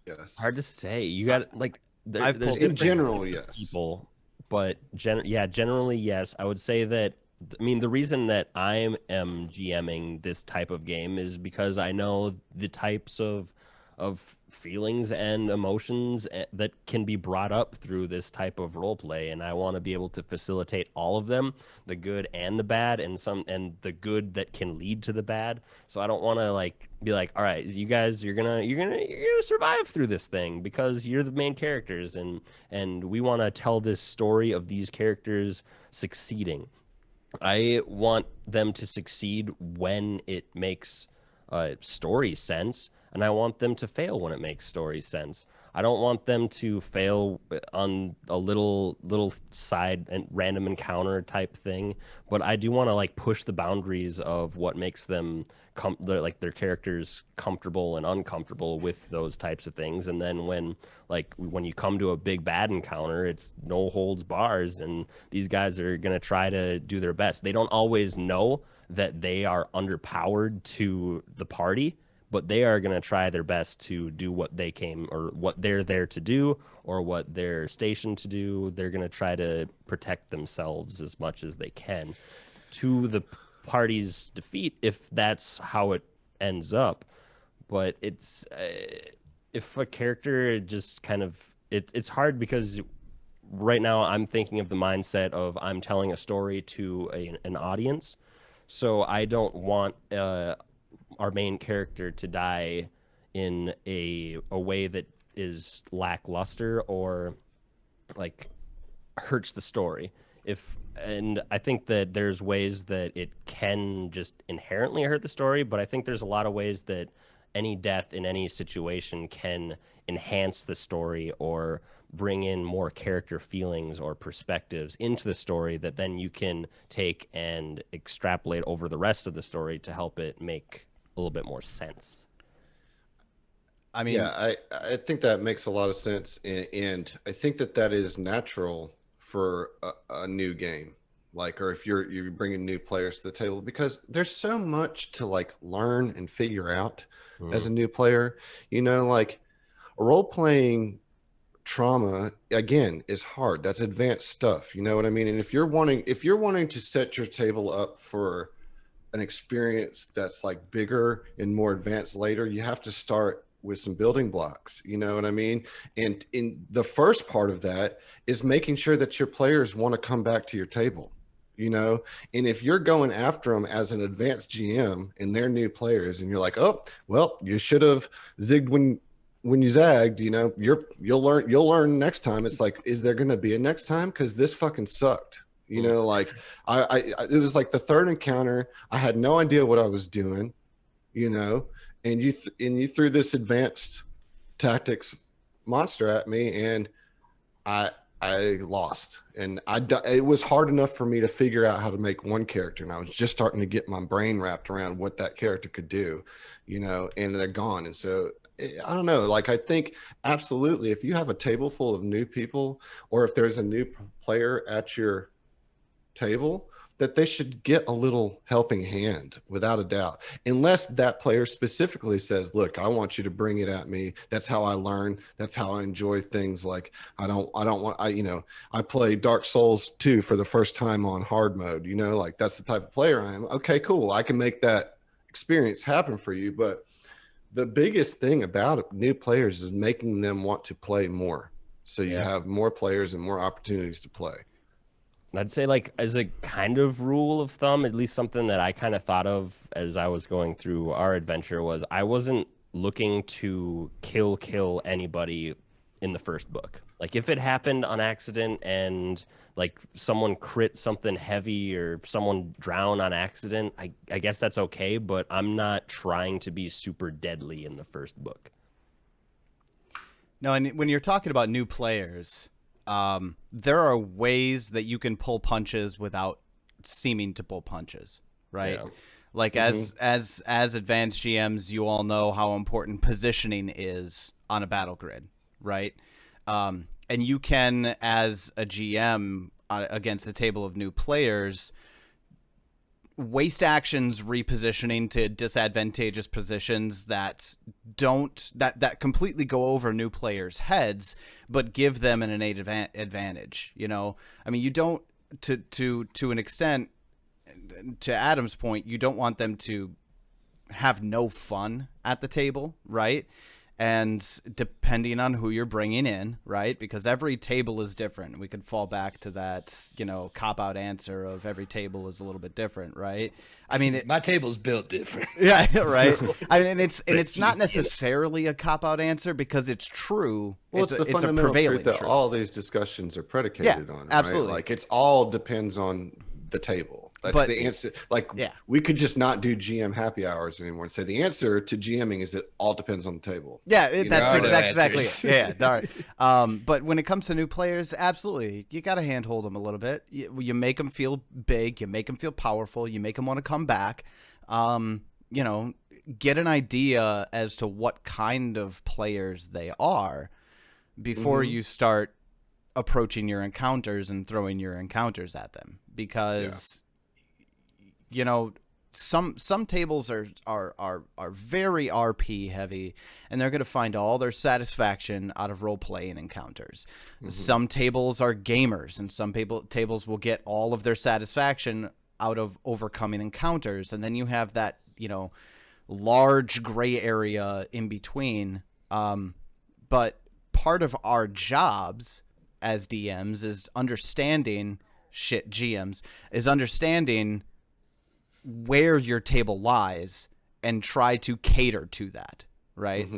Yes. Hard to say. You got like there's in general, yes. People, but generally yes. I would say that. I mean, the reason that I am GMing this type of game is because I know the types of feelings and emotions that can be brought up through this type of role play, and I want to be able to facilitate all of them, the good and the bad, and the good that can lead to the bad. So I don't want to like be like, all right, you guys, you're gonna survive through this thing because you're the main characters, and we want to tell this story of these characters succeeding. I want them to succeed when it makes story sense, and I want them to fail when it makes story sense. I don't want them to fail on a little side and random encounter type thing, but I do want to like push the boundaries of what makes them their characters comfortable and uncomfortable with those types of things. And then when you come to a big bad encounter, it's no holds bars, and these guys are going to try to do their best. They don't always know that they are underpowered to the party, but they are going to try their best to do what they came, or what they're there to do, or what they're stationed to do. They're going to try to protect themselves as much as they can to the party's defeat, if that's how it ends up. But it's if a character just kind of it's hard, because right now I'm thinking of the mindset of I'm telling a story to an audience, so I don't want our main character to die in a way that is lackluster or like hurts the story. And I think that there's ways that it can just inherently hurt the story, but I think there's a lot of ways that any death in any situation can enhance the story or bring in more character feelings or perspectives into the story that then you can take and extrapolate over the rest of the story to help it make a little bit more sense. I mean, yeah, I think that makes a lot of sense, and I think that is natural for a new game, like, or if you're bringing new players to the table, because there's so much to like learn and figure out as a new player. Like, role-playing trauma, again, is hard. That's advanced stuff, you know what I mean? And if you're wanting to set your table up for an experience that's like bigger and more advanced later, you have to start with some building blocks, you know what I mean? And in the first part of that is making sure that your players want to come back to your table, and if you're going after them as an advanced GM and they're new players, and you're like, oh, well, you should have zigged when you zagged, you'll learn next time. It's like, is there going to be a next time? Because this fucking sucked. Like I it was like the third encounter, I had no idea what I was doing, and you threw this advanced tactics monster at me, and I lost, and it was hard enough for me to figure out how to make one character, and I was just starting to get my brain wrapped around what that character could do, and they're gone. And so I don't know, like, I think absolutely, if you have a table full of new people, or if there's a new player at your table, that they should get a little helping hand, without a doubt, unless that player specifically says, look, I want you to bring it at me. That's how I learn. That's how I enjoy things. Like I don't want, I play Dark Souls 2 for the first time on hard mode, like that's the type of player I am. Okay, cool. I can make that experience happen for you. But the biggest thing about new players is making them want to play more. So you have more players and more opportunities to play. I'd say, like, as a kind of rule of thumb, at least something that I kind of thought of as I was going through our adventure was I wasn't looking to kill anybody in the first book. Like, if it happened on accident and, like, someone crit something heavy or someone drown on accident, I guess that's okay, but I'm not trying to be super deadly in the first book. No, and when you're talking about new players, there are ways that you can pull punches without seeming to pull punches, right? Yeah. Like as advanced GMs, you all know how important positioning is on a battle grid, right? And you can, as a GM against a table of new players, waste actions repositioning to disadvantageous positions that completely go over new players' heads, but give them an innate advantage. I mean, you don't, to an extent, to Adam's point, you don't want them to have no fun at the table, right? And depending on who you're bringing in, right? Because every table is different. We could fall back to that, cop-out answer of every table is a little bit different, right? I mean, my table's built different. Yeah, right. I mean, it's not necessarily a cop-out answer because it's true. Well, it's the fundamental truth that truth. all these discussions are predicated on. Right? Absolutely. Like it's all depends on the table. That's the answer. Like we could just not do GM happy hours anymore and say the answer to GMing is it all depends on the table. Yeah, that's exactly it. Yeah, darn. But when it comes to new players, absolutely, you got to handhold them a little bit. You make them feel big. You make them feel powerful. You make them want to come back. Get an idea as to what kind of players they are before you start approaching your encounters and throwing your encounters at them, because some tables are very RP heavy, and they're going to find all their satisfaction out of role playing encounters. Some tables are gamers, and some tables will get all of their satisfaction out of overcoming encounters, and then you have that large gray area in between. But part of our jobs as DMs is understanding GMs is understanding where your table lies and try to cater to that, right?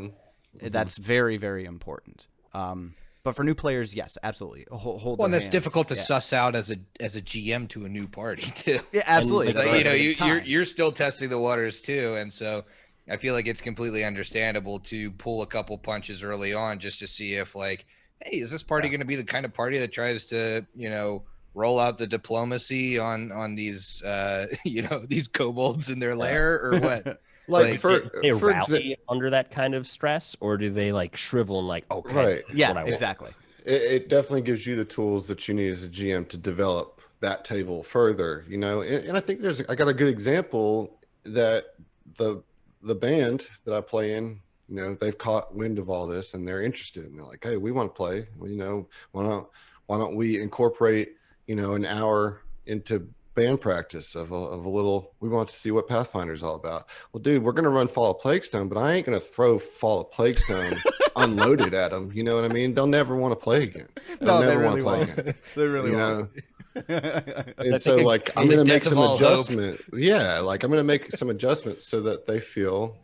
That's very, very important. But for new players, yes, absolutely. Hold well, and that's hands. difficult to suss out as a GM to a new party too. Yeah, absolutely. You're still testing the waters too, and so I feel like it's completely understandable to pull a couple punches early on just to see if, like, hey, is this party going to be the kind of party that tries to roll out the diplomacy on these these kobolds in their lair, or what? Like they rally under that kind of stress, or do they like shrivel and like, okay, right? Yeah, exactly. It definitely gives you the tools that you need as a GM to develop that table further, and I think I got a good example that the band that I play in, they've caught wind of all this and they're interested, and they're like, hey, we want to play. Well, why don't we incorporate an hour into band practice of a little, we want to see what Pathfinder's all about. Well, dude, we're going to run Fall of Plaguestone, but I ain't going to throw Fall of Plaguestone unloaded at them. You know what I mean? They'll never want to play again. They'll never want to play again. They really won't. And so like, I'm going to make some adjustment. Yeah. Like I'm going to make some adjustments so that they feel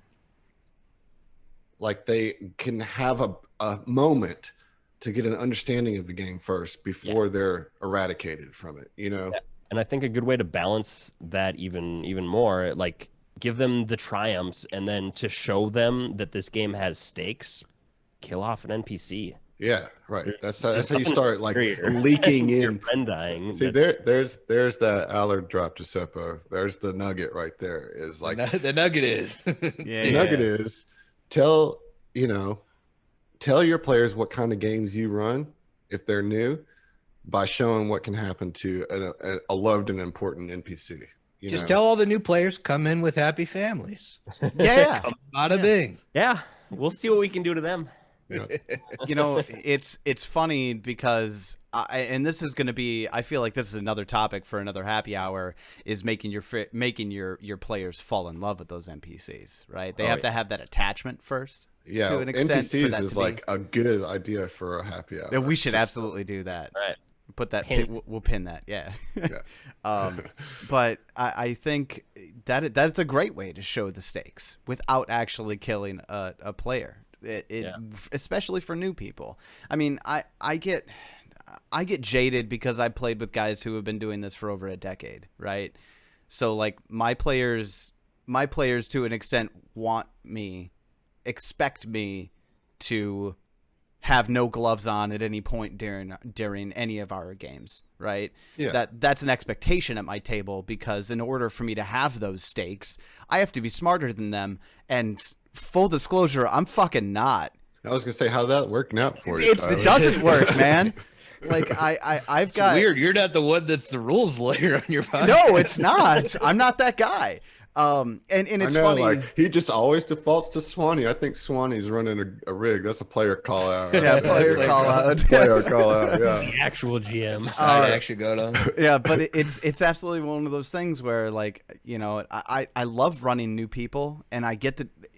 like they can have a moment to get an understanding of the game first before they're eradicated from it, Yeah. And I think a good way to balance that even more, like give them the triumphs, and then to show them that this game has stakes, kill off an NPC. Yeah, right. That's how you start, like leaking in. Your friend dying. See, there's that Allard drop to Seppo. There's the nugget right there. Is like the nugget is. The nugget is tell your players what kind of games you run if they're new, by showing what can happen to a loved and important NPC. Just tell all the new players, come in with happy families. Yeah. Bada bing. Yeah, we'll see what we can do to them. Yeah. You know, it's funny because and this is going to be, I feel like this is another topic for another happy hour, is making your players fall in love with those NPCs, right? They have to have that attachment first. Yeah, to an extent for NPCs that is to be- like a good idea for a happy hour. Yeah, we should absolutely do that. Right. Put that. Pin. We'll pin that. Yeah. Yeah. But I think that's a great way to show the stakes without actually killing a player. Especially for new people. I mean, I get jaded because I played with guys who have been doing this for over a decade, right? So like my players to an extent expect me to have no gloves on at any point during any of our games, right? Yeah. That's an expectation at my table, because in order for me to have those stakes, I have to be smarter than them. And full disclosure, I'm fucking not. I was gonna say, how's that working out for you? It doesn't work, man. Like I've It's got weird. You're not the one that's the rules lawyer on your podcast. No, it's not. I'm not that guy. And it's I know, funny. like he just always defaults to Swanee. I think Swanee's running a rig. That's a player call out. Yeah, player call out. Player call out. Yeah. The actual GM. Side action going on. Yeah, but it's absolutely one of those things where, like, you know, I love running new people, and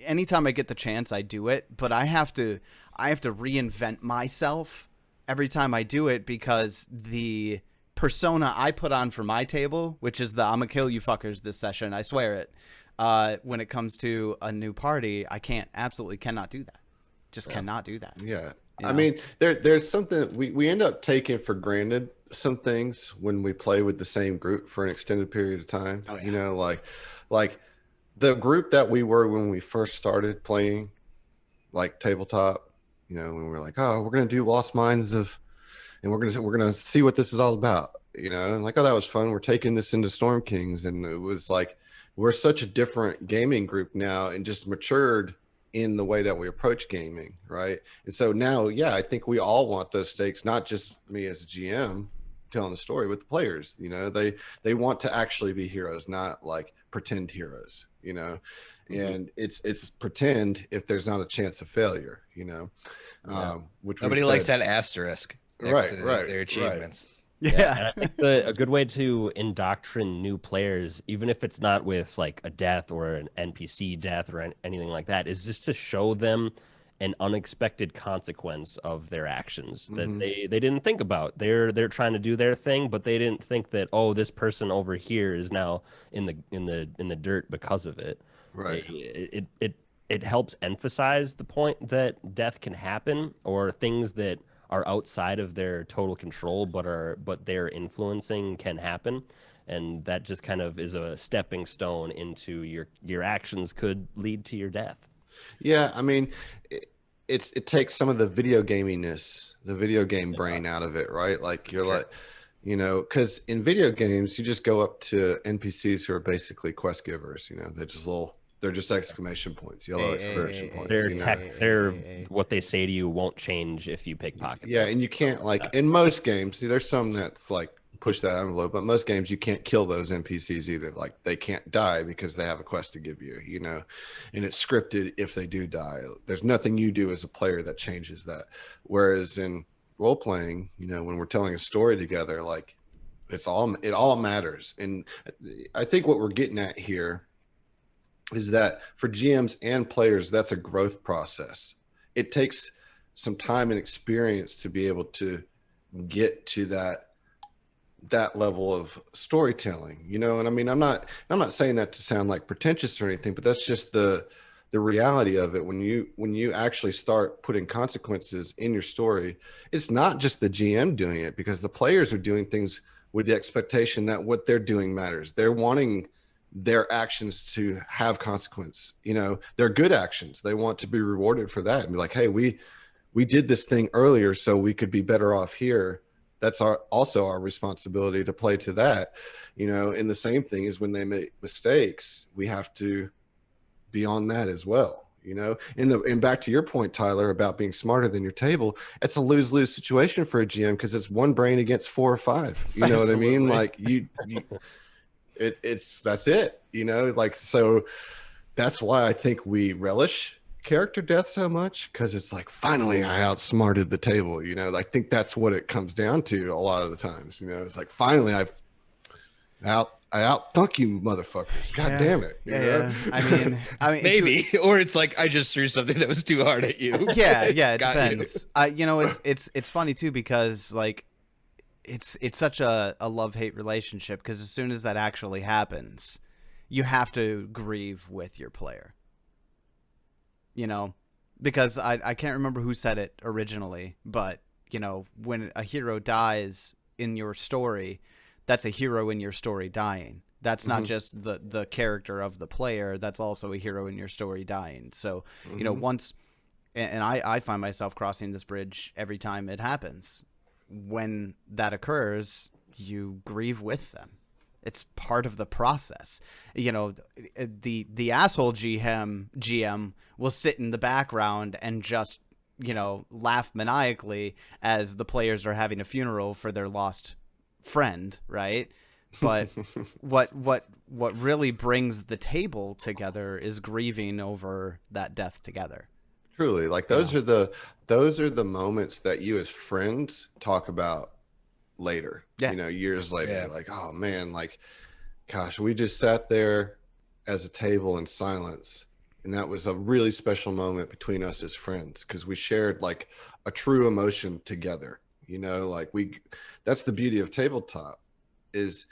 anytime I get the chance, I do it. But I have to reinvent myself every time I do it, because the persona I put on for my table, which is the I'm gonna kill you fuckers this session, I swear it, when it comes to a new party, I absolutely cannot do that. Just cannot do that. Yeah. You I know? mean, there's something we end up taking for granted, some things when we play with the same group for an extended period of time. Oh, yeah. You know, like the group that we were when we first started playing, like tabletop, you know, when we were like, oh, we're gonna do Lost Mines and we're gonna see what this is all about, you know, and like, oh, that was fun. We're taking this into Storm Kings, and it was like, we're such a different gaming group now, and just matured in the way that we approach gaming, right? And so now, yeah, I think we all want those stakes, not just me as a GM telling the story, but the players. You know, they want to actually be heroes, not like pretend heroes, you know. And it's pretend if there's not a chance of failure, you know. Which Nobody likes that asterisk next to their achievements. Yeah. And I think a good way to indoctrinate new players, even if it's not with like a death or an NPC death or anything like that, is just to show them an unexpected consequence of their actions that they didn't think about. They're trying to do their thing, but they didn't think that, oh, this person over here is now in the dirt because of it. Right. It helps emphasize the point that death can happen, or things that are outside of their total control but they're influencing can happen, and that just kind of is a stepping stone into your actions could lead to your death. Yeah, I mean, it takes some of the video gaminess, the video game brain out of it, right? Like you're like, you know, because in video games you just go up to NPCs who are basically quest givers. You know, they're just exclamation points, yellow exclamation points. They're what they say to you won't change if you pickpocket. Yeah, and you can't, like, in most games, see, there's some that's like push that envelope, but most games you can't kill those NPCs either. Like, they can't die because they have a quest to give you, you know, and it's scripted if they do die. There's nothing you do as a player that changes that. Whereas in role playing, you know, when we're telling a story together, like, it all matters. And I think what we're getting at here is that for GMs and players, that's a growth process. It takes some time and experience to be able to get to that level of storytelling, you know. And I mean, I'm not saying that to sound like pretentious or anything, but that's just the reality of it. When you actually start putting consequences in your story, it's not just the GM doing it, because the players are doing things with the expectation that what they're doing matters. They're wanting their actions to have consequence. You know, they're good actions. They want to be rewarded for that and be like, hey, we did this thing earlier so we could be better off here. That's also our responsibility to play to that, you know. And the same thing is when they make mistakes, we have to be on that as well, you know. And back to your point, Tyler, about being smarter than your table, it's a lose-lose situation for a GM because it's one brain against 4 or 5. You know what I mean? Like that's it, you know, like, so that's why I think we relish character death so much, because it's like, finally I outsmarted the table, you know. I think that's what it comes down to a lot of the times, you know. It's like, finally I outthunk you motherfuckers. God damn it. You know? I mean maybe, or it's like, I just threw something that was too hard at you. Yeah, it Got depends. You know, it's funny too, because like it's such a love-hate relationship, because as soon as that actually happens, you have to grieve with your player. You know, because I can't remember who said it originally, but you know, when a hero dies in your story, that's a hero in your story dying. That's not just the character of the player. That's also a hero in your story dying. So, you know, once, and I find myself crossing this bridge every time it happens. When that occurs, you grieve with them. It's part of the process. You know, the asshole GM will sit in the background and just, you know, laugh maniacally as the players are having a funeral for their lost friend, right? But what really brings the table together is grieving over that death together. Truly, like those are the moments that you as friends talk about later. Yeah. You know, years later. Yeah. Like, oh man, like, gosh, we just sat there as a table in silence, and that was a really special moment between us as friends, because we shared like a true emotion together. You know, like that's the beauty of tabletop is,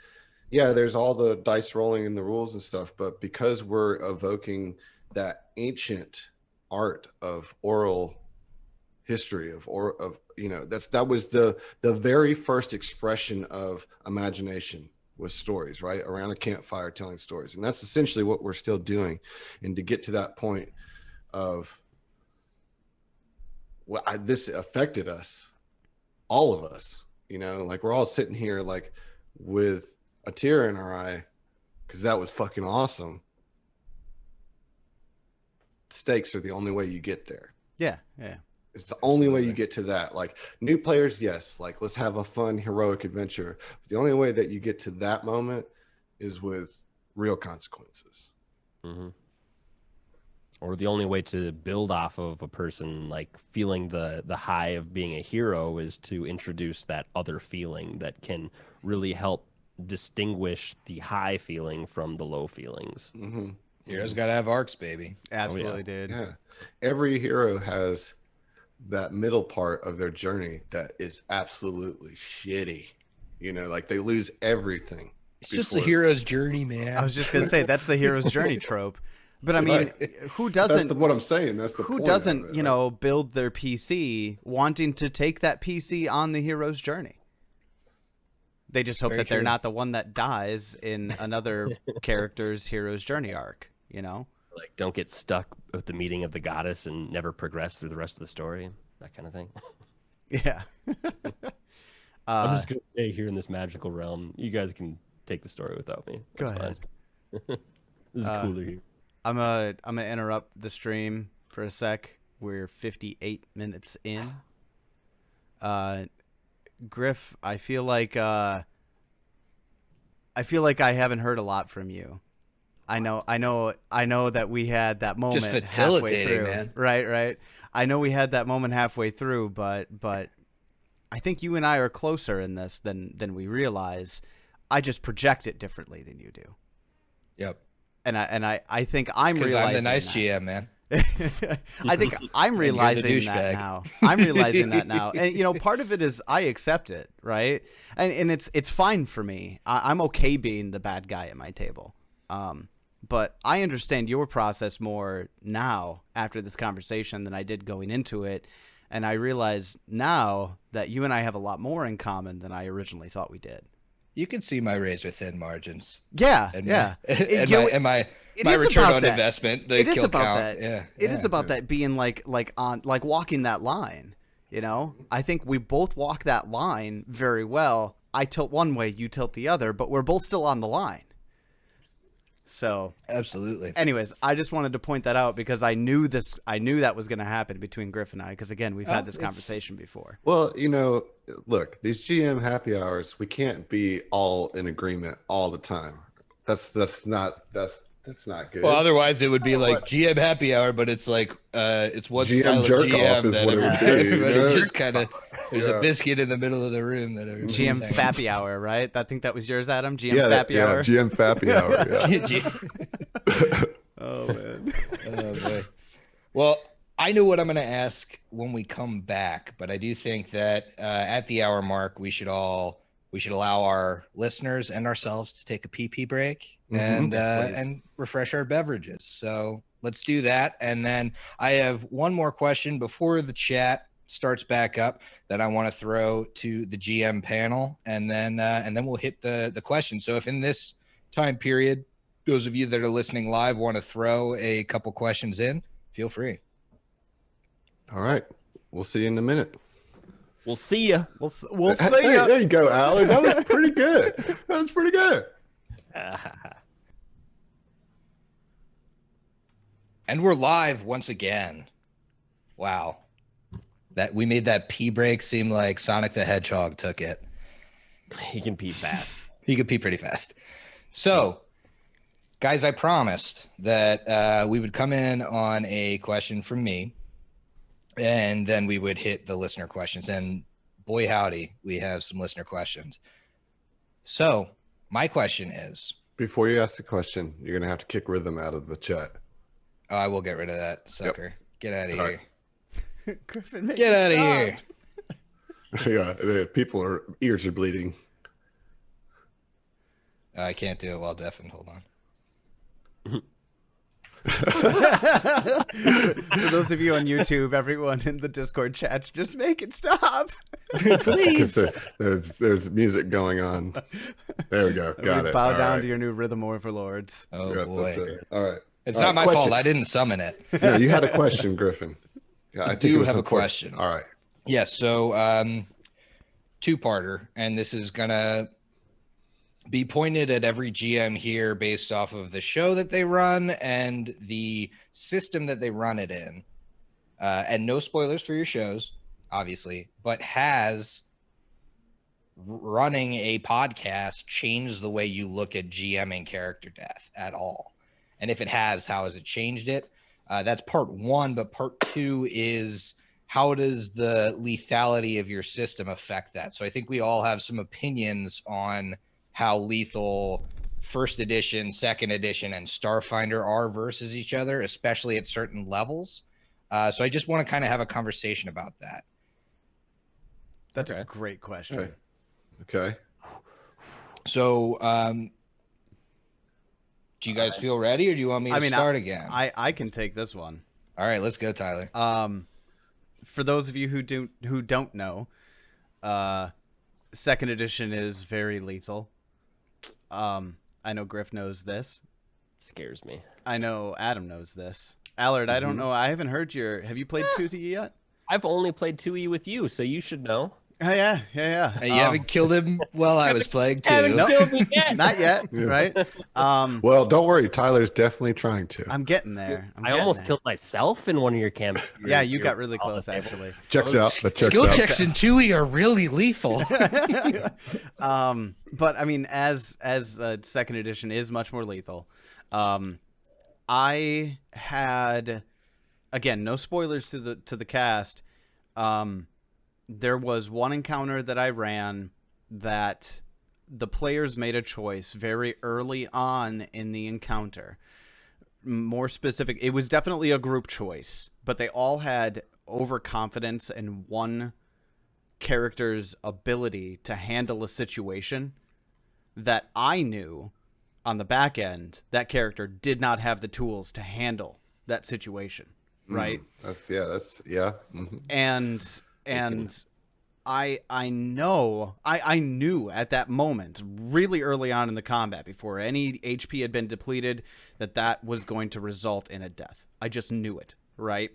yeah, there's all the dice rolling and the rules and stuff, but because we're evoking that ancient art of oral history of you know, that was the very first expression of imagination, was stories, right, around a campfire telling stories. And that's essentially what we're still doing. And to get to that point of this affected us, all of us, you know, like we're all sitting here like with a tear in our eye because that was fucking awesome. Stakes are the only way you get there. Yeah. It's the only way you get to that. Like, new players, yes, like let's have a fun heroic adventure. But the only way that you get to that moment is with real consequences. Or the only way to build off of a person like feeling the high of being a hero is to introduce that other feeling that can really help distinguish the high feeling from the low feelings. Heroes gotta have arcs, baby. Absolutely, dude. Yeah, every hero has that middle part of their journey that is absolutely shitty. You know, like they lose everything. It's just a hero's journey, man. I was just gonna say that's the hero's journey trope. But I mean, who doesn't? That's what I'm saying. That's the who point doesn't, of it, you know, build their PC wanting to take that PC on the hero's journey. They just hope Very that they're true. not the one that dies in another character's hero's journey arc. You know, Like, don't get stuck with the meeting of the goddess and never progress through the rest of the story. That kind of thing. yeah. I'm just gonna stay here in this magical realm. You guys can take the story without me. Go That's ahead. fine. This is cooler here. I'm gonna interrupt the stream for a sec. We're 58 minutes in. Griff, I feel like I haven't heard a lot from you. I know that we had that moment Just halfway facilitating, through. man. Right. I know we had that moment halfway through, but I think you and I are closer in this than we realize. I just project it differently than you do. Yep. And I think I'm Because realizing I'm the nice that. GM, man. I think I'm realizing that douchebag. now. I'm realizing that now. And, you know, part of it is I accept it, right? And it's fine for me. I'm okay being the bad guy at my table. But I understand your process more now after this conversation than I did going into it. And I realize now that you and I have a lot more in common than I originally thought we did. You can see my razor thin margins. Yeah, And yeah. my It my is return about on that. investment, the It is kill about count. that. Yeah. It is about that being like walking that line, you know? I think we both walk that line very well. I tilt one way, you tilt the other, but we're both still on the line. So Absolutely. anyways, I just wanted to point that out because I knew that was going to happen between Griff and I, because again, we've had this conversation before. Well, look, these GM happy hours, we can't be all in agreement all the time. That's not good. Well, otherwise it would be like GM happy hour, but it's like it's one GM style of jerk GM off is that what it would be, everybody you know? just kind of there's a biscuit in the middle of the room that everybody's GM saying. Fappy Hour, right? I think that was yours, Adam. GM yeah, Fappy Hour. GM Fappy Hour. Yeah. Oh man. Oh, boy. Well, I know what I'm going to ask when we come back, but I do think that at the hour mark, we should allow our listeners and ourselves to take a pee break and refresh our beverages. So let's do that. And then I have one more question before the chat starts back up that I want to throw to the GM panel, and then we'll hit the question. So if in this time period, those of you that are listening live want to throw a couple questions in, feel free. All right. We'll see you in a minute. We'll see ya. We'll see Hey, ya. there you go, Alan. That was pretty good. That was pretty good. And we're live once again. Wow. That we made that pee break seem like Sonic the Hedgehog took it. He can pee fast. He could pee pretty fast. So, guys, I promised that we would come in on a question from me, and then we would hit the listener questions. And boy, howdy, we have some listener questions. So my question is, Before you ask the question, you're going to have to kick Rhythm out of the chat. oh, I will get rid of that sucker. Get out of Sorry. here. Griffin, make Get it out of stop. here. Yeah, the ears are bleeding. I can't do it while deafened. Hold on. For those of you on YouTube, everyone in the Discord chats, just make it stop. Please. There's music going on. There we go. Got it. Bow All down right. to your new rhythm overlords. Oh, Yeah, boy. that's it. All right. It's All not right, my question. fault. I didn't summon it. No, you had a question, Griffin. Yeah, I do it was have a important. question. All right. Yes. So, two-parter, and this is going to be pointed at every GM here based off of the show that they run and the system that they run it in. And no spoilers for your shows, obviously, but has running a podcast changed the way you look at GMing character death at all? And if it has, how has it changed it? That's part one, but part two is how does the lethality of your system affect that? So I think we all have some opinions on how lethal first edition, second edition, and Starfinder are versus each other, especially at certain levels. So I just want to kind of have a conversation about that. That's a great question. Okay. So do you guys feel ready, or do you want me to start again? I can take this one. All right, let's go, Tyler. For those of you who don't know, second edition is very lethal. I know Griff knows this. Scares me. I know Adam knows this. Allard, I don't know. I haven't heard have you played 2E yet? I've only played 2E with you, so you should know. Oh, yeah. Hey, you haven't killed him while I was playing too. Haven't killed me yet. Not yet, right? Well, don't worry. Tyler's definitely trying to. I'm getting there. I almost killed myself in one of your camps. Yeah, you got really close, actually. Checks out. That checks Skill out. checks in 2E are really lethal. But I mean, as second edition is much more lethal. I had, again, no spoilers to the cast. There was one encounter that I ran that the players made a choice very early on in the encounter. More specific, it was definitely a group choice, but they all had overconfidence in one character's ability to handle a situation that I knew on the back end that character did not have the tools to handle that situation, right? That's mm-hmm. And I knew at that moment, really early on in the combat, before any HP had been depleted, that was going to result in a death. I just knew it, right?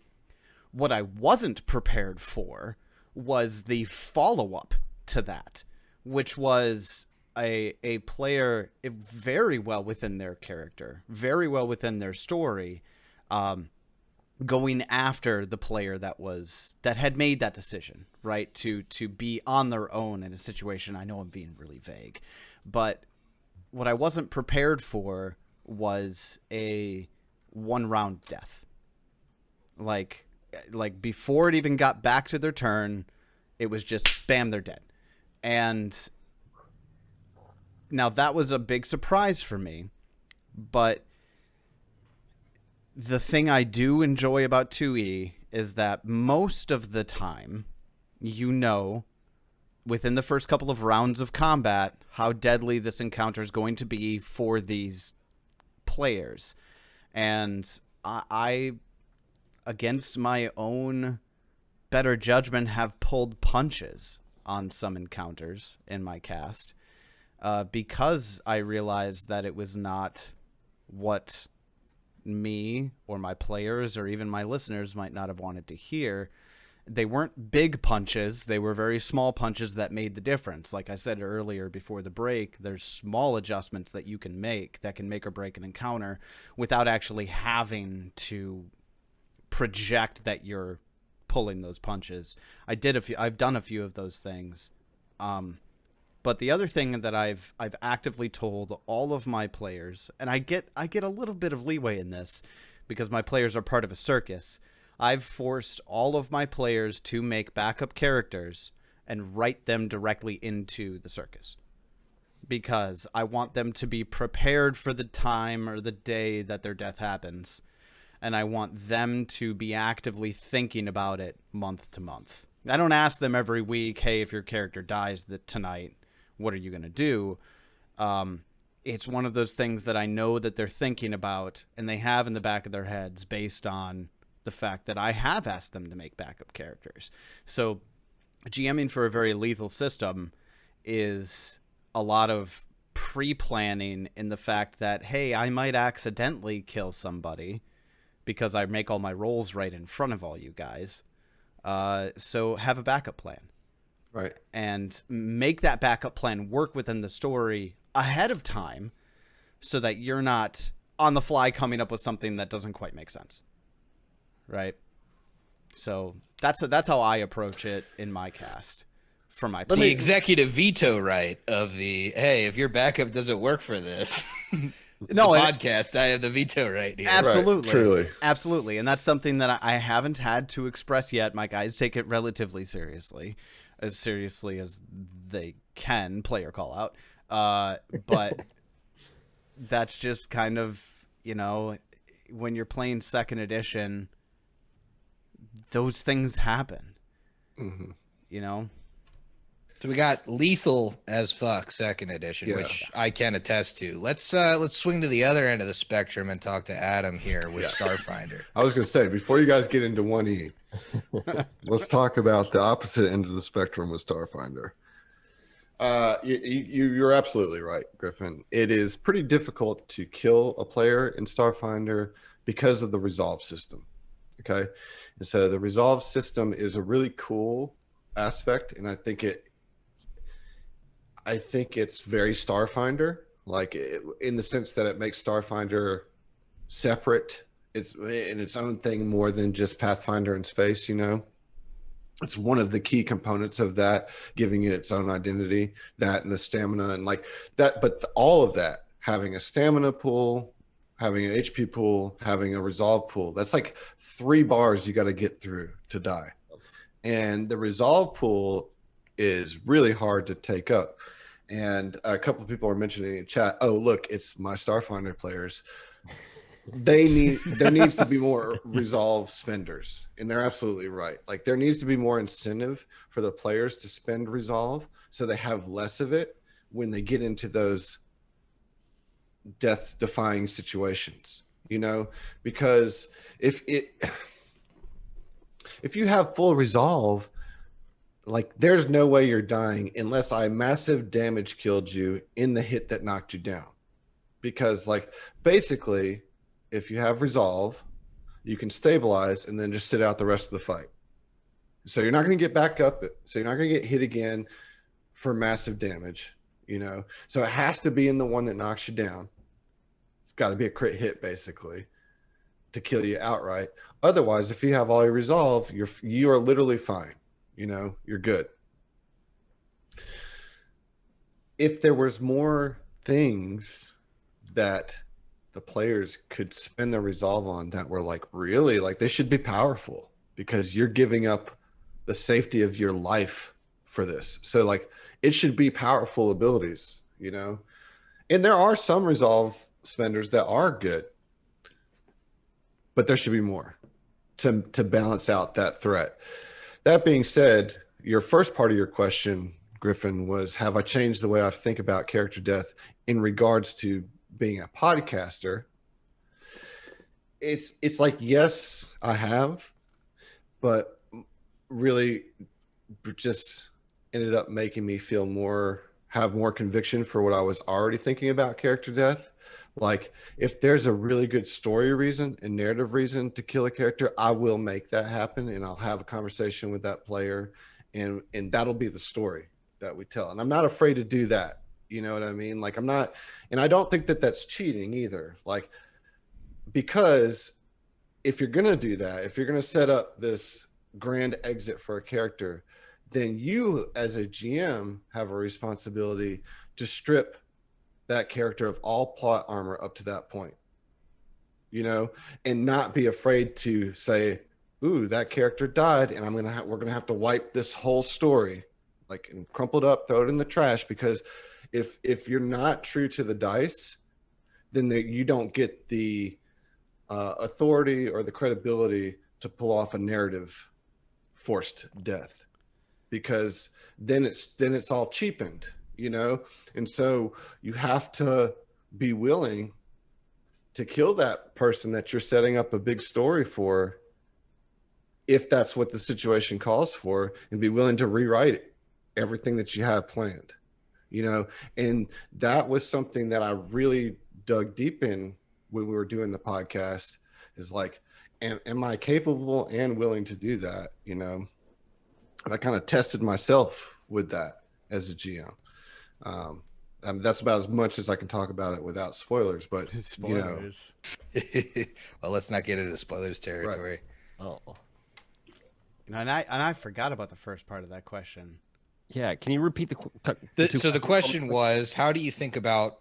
What I wasn't prepared for was the follow-up to that, which was a player very well within their character, very well within their story, going after the player that had made that decision, right? To be on their own in a situation. I know I'm being really vague, but what I wasn't prepared for was a 1-round death. Like before it even got back to their turn, it was just bam, they're dead. And now that was a big surprise for me, but the thing I do enjoy about 2E is that most of the time, within the first couple of rounds of combat, how deadly this encounter is going to be for these players. And I, against my own better judgment, have pulled punches on some encounters in my cast because I realized that it was not what me or my players or even my listeners might not have wanted to hear. They weren't big punches. They were very small punches that made the difference. Like I said earlier before the break, there's small adjustments that you can make that can make or break an encounter without actually having to project that you're pulling those punches. I've done a few of those things. But the other thing that I've actively told all of my players, and I get a little bit of leeway in this because my players are part of a circus. I've forced all of my players to make backup characters and write them directly into the circus because I want them to be prepared for the time or the day that their death happens. And I want them to be actively thinking about it month to month. I don't ask them every week, hey, if your character dies tonight, what are you going to do? It's one of those things that I know that they're thinking about and they have in the back of their heads based on the fact that I have asked them to make backup characters. So GMing for a very lethal system is a lot of pre-planning in the fact that, hey, I might accidentally kill somebody because I make all my rolls right in front of all you guys. So have a backup plan. Right. And make that backup plan work within the story ahead of time so that you're not on the fly coming up with something that doesn't quite make sense. Right. So that's how I approach it in my cast for my the executive veto right of the, hey, if your backup doesn't work for this podcast, I have the veto right here. Absolutely. Right, truly. Absolutely. And that's something that I haven't had to express yet. My guys take it relatively seriously as they can, player call out. But that's just kind of, when you're playing second edition, those things happen. Mm-hmm. So we got lethal as fuck second edition, which I can attest to. Let's swing to the other end of the spectrum and talk to Adam here with Starfinder. I was going to say, before you guys get into 1E, let's talk about the opposite end of the spectrum with Starfinder. You're absolutely right, Griffin. It is pretty difficult to kill a player in Starfinder because of the resolve system. Okay. And so the resolve system is a really cool aspect. And I think it's very Starfinder, in the sense that it makes Starfinder separate. It's in its own thing more than just Pathfinder in space, It's one of the key components of that, giving it its own identity, that and the stamina and that. But all of that, having a stamina pool, having an HP pool, having a resolve pool, that's like 3 bars you got to get through to die. And the resolve pool is really hard to take up. And a couple of people are mentioning in chat, oh, look, it's my Starfinder players. There needs to be more resolve spenders. And they're absolutely right. There needs to be more incentive for the players to spend resolve so they have less of it when they get into those death-defying situations, because if you have full resolve, there's no way you're dying unless I massive damage killed you in the hit that knocked you down. Because basically, if you have resolve, you can stabilize and then just sit out the rest of the fight. So you're not going to get back up. So you're not going to get hit again for massive damage. you know? So it has to be in the one that knocks you down. It's got to be a crit hit, basically, to kill you outright. Otherwise, if you have all your resolve, you are literally fine. You know, you're good. If there was more things that the players could spend their resolve on that were like really like they should be powerful, because you're giving up the safety of your life for this. So like it should be powerful abilities, you know? And there are some resolve spenders that are good, but there should be more to balance out that threat. That being said, your first part of your question, Griffin, was have I changed the way I think about character death in regards to being a podcaster? It's like, yes, I have, but really just ended up making me have more conviction for what I was already thinking about character death. Like if there's a really good story reason and narrative reason to kill a character, I will make that happen, and I'll have a conversation with that player, and that'll be the story that we tell. And I'm not afraid to do that. You know what I mean? Like I'm not, and I don't think that that's cheating either. Like, because if you're going to do that, if you're going to set up this grand exit for a character, then you as a GM have a responsibility to strip that character of all plot armor up to that point, you know, and not be afraid to say, ooh, that character died, and we're going to have to wipe this whole story, like, and crumple it up, throw it in the trash, because if you're not true to the dice, then you don't get the authority or the credibility to pull off a narrative forced death, because then it's all cheapened, you know? And so you have to be willing to kill that person that you're setting up a big story for, if that's what the situation calls for, and be willing to rewrite everything that you have planned, you know? And that was something that I really dug deep in when we were doing the podcast, is like, am I capable and willing to do that, you know? And I kind of tested myself with that as a GM. I mean, that's about as much as I can talk about it without spoilers, but Spoilers. Well, let's not get into spoilers territory. Oh, You know, and I forgot about the first part of that question. yeah. Can you repeat So the question was, how do you think about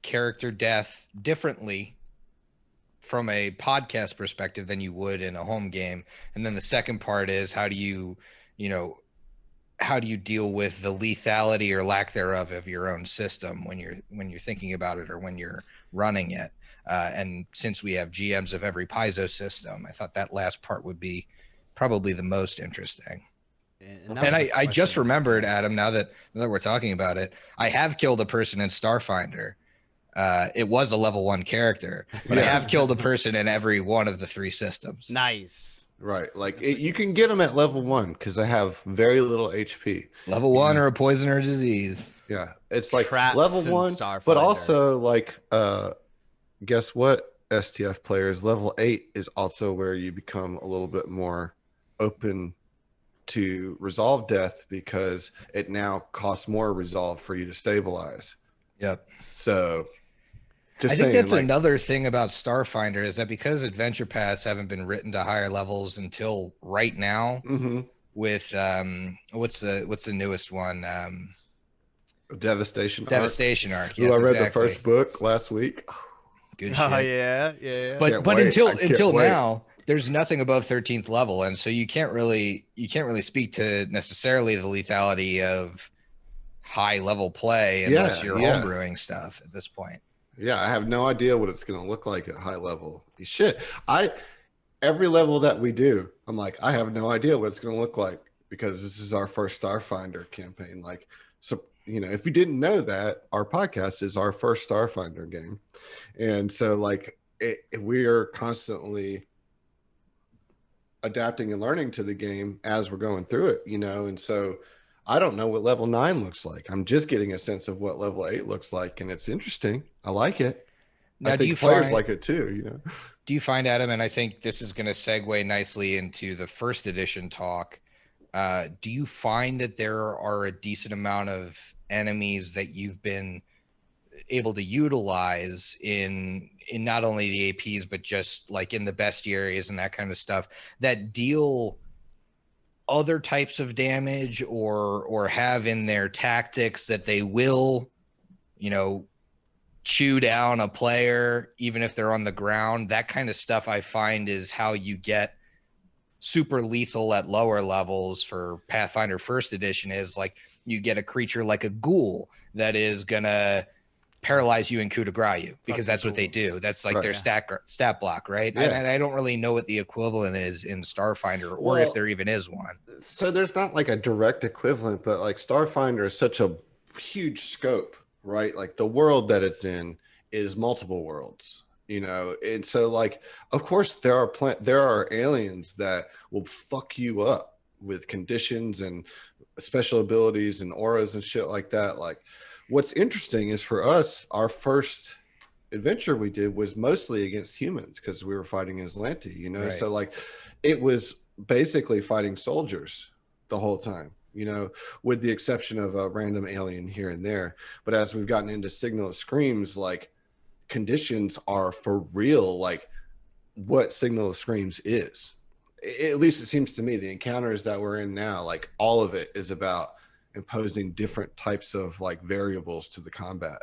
character death differently from a podcast perspective than you would in a home game? And then the second part is, how do you deal with the lethality or lack thereof of your own system when you're thinking about it or when you're running it? And since we have GMs of every Paizo system, I thought that last part would be probably the most interesting. And I just remembered, Adam, now that we're talking about it, I have killed a person in Starfinder. It was a level 1 character, but I have killed a person in every one of the 3 systems. Nice. Right. Like you can get them at level 1 because they have very little HP. Level 1 or a poison or a disease. Yeah. It's like Traps level in 1, Starfinder. but also like, guess what? STF players, level 8 is also where you become a little bit more open to resolve death, because it now costs more resolve for you to stabilize. Yep. So I think that's another thing about Starfinder, is that because adventure paths haven't been written to higher levels until right now, with what's the newest one? Devastation Arc. Yes, I read the first book last week. Good shit. Oh yeah. But until now, there's nothing above 13th level, and so you can't really speak to necessarily the lethality of high level play unless you're homebrewing stuff at this point. Yeah, I have no idea what it's going to look like at high level. Shit, every level that we do, I'm like, I have no idea what it's going to look like, because this is our first Starfinder campaign. Like, so, you know, if you didn't know that, our podcast is our first Starfinder game. And so like we are constantly adapting and learning to the game as we're going through it, you know? And so I don't know what level 9 looks like. I'm just getting a sense of what level 8 looks like, and it's interesting. I like it. Now, I think players like it too, you know? Do you find, Adam, and I think this is going to segue nicely into the first edition talk, do you find that there are a decent amount of enemies that you've been able to utilize in not only the APs, but just like in the bestie areas and that kind of stuff that deal other types of damage or have in their tactics that they will, chew down a player even if they're on the ground. That kind of stuff I find is how you get super lethal at lower levels for Pathfinder First Edition. Is like you get a creature like a ghoul that is gonna paralyze you and coup de grace you, because that's what they do. That's like their stat block, right? Yeah. And I don't really know what the equivalent is in Starfinder, or if there even is one. So there's not like a direct equivalent, but like Starfinder is such a huge scope, right? Like the world that it's in is multiple worlds, and so like, of course there are aliens that will fuck you up with conditions and special abilities and auras and shit like that. Like, what's interesting is for us, our first adventure we did was mostly against humans because we were fighting Aslanti, Right. So like it was basically fighting soldiers the whole time, with the exception of a random alien here and there. But as we've gotten into Signal of Screams, like conditions are for real, like what Signal of Screams is. At least it seems to me, the encounters that we're in now, like all of it is about imposing different types of like variables to the combat,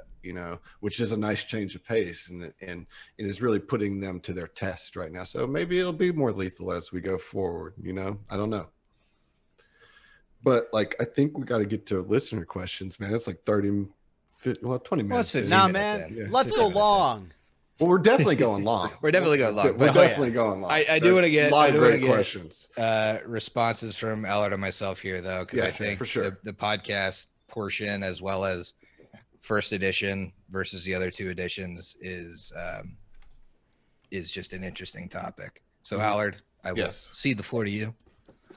which is a nice change of pace, and it is really putting them to their test right now. So maybe it'll be more lethal as we go forward, I don't know. But like, I think we got to get to listener questions, man. It's like 20 minutes. Well, it's 15 Nah, minutes man, in. let's go long. Well, we're definitely going long. We're definitely going long. We're But definitely going long. I do want to get a lot I of do wanna great get, questions. Responses from Allard and myself here, though, because I think for sure. the podcast portion, as well as First Edition versus the other two editions, is just an interesting topic. So, Allard, I will cede the floor to you.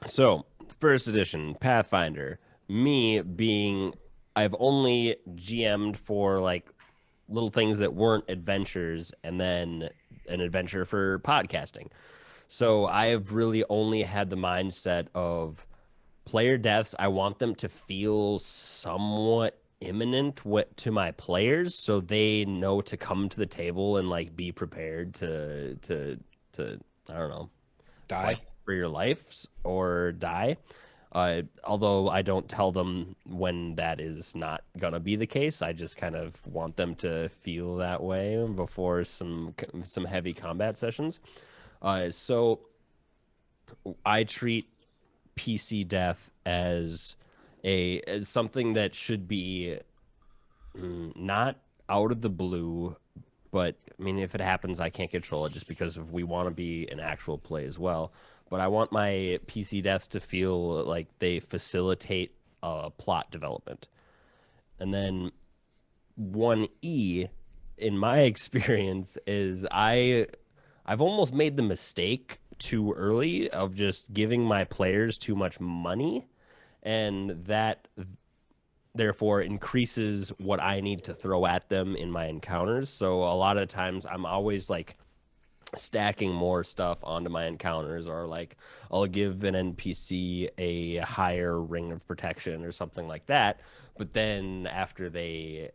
So, First Edition, Pathfinder, me being, I've only GM'd for like little things that weren't adventures, and then an adventure for podcasting. So I've really only had the mindset of player deaths. I want them to feel somewhat imminent to my players, so they know to come to the table and like be prepared to I don't know, Die fight for your lives or die. Although I don't tell them when that is not going to be the case. I just kind of want them to feel that way before some heavy combat sessions. So I treat PC death as something that should be not out of the blue, but I mean, if it happens, I can't control it just because we want to be an actual play as well. But I want my PC deaths to feel like they facilitate plot development. And then 1E, in my experience, is I've almost made the mistake too early of just giving my players too much money, and that therefore increases what I need to throw at them in my encounters. So a lot of the times I'm always like stacking more stuff onto my encounters, or like I'll give an NPC a higher ring of protection or something like that, but then after they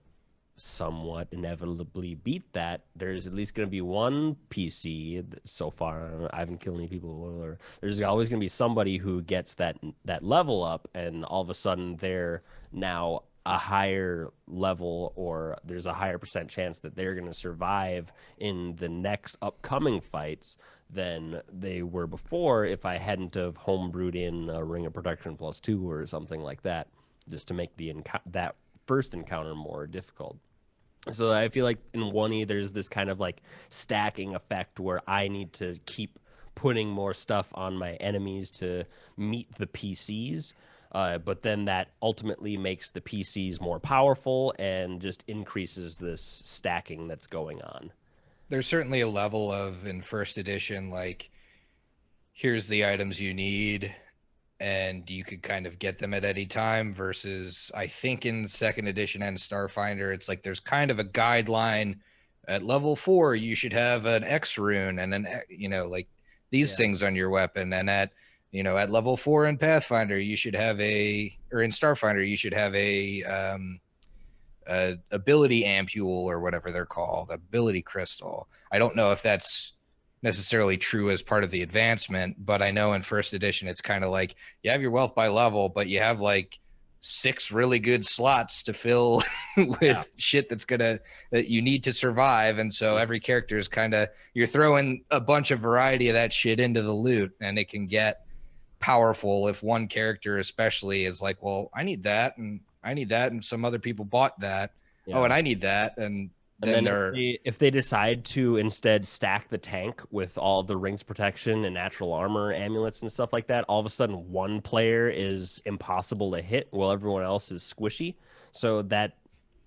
somewhat inevitably beat that, there's at least going to be one PC so far, I haven't killed any people, or there's always going to be somebody who gets that level up, and all of a sudden they're now a higher level, or there's a higher % chance that they're going to survive in the next upcoming fights than they were before if I hadn't have homebrewed in a Ring of Protection +2 or something like that, just to make that first encounter more difficult. So I feel like in 1E there's this kind of like stacking effect where I need to keep putting more stuff on my enemies to meet the PCs. But then that ultimately makes the PCs more powerful and just increases this stacking that's going on. There's certainly a level of, in First Edition, like, here's the items you need, and you could kind of get them at any time, versus I think in Second Edition and Starfinder, it's like there's kind of a guideline. At level 4, you should have an X rune and an, like these things on your weapon, and at level 4 in Pathfinder, you should have or in Starfinder, you should have a ability ampule or whatever they're called, ability crystal. I don't know if that's necessarily true as part of the advancement, but I know in first edition it's kind of like you have your wealth by level, but you have like 6 really good slots to fill with shit that you need to survive. And so every character is kind of, you're throwing a bunch of variety of that shit into the loot, and it can get powerful if one character especially is like, well, I need that and I need that, and some other people bought that. Oh, and I need that. And then if they decide to instead stack the tank with all the rings protection and natural armor, amulets and stuff like that, all of a sudden one player is impossible to hit while everyone else is squishy. So that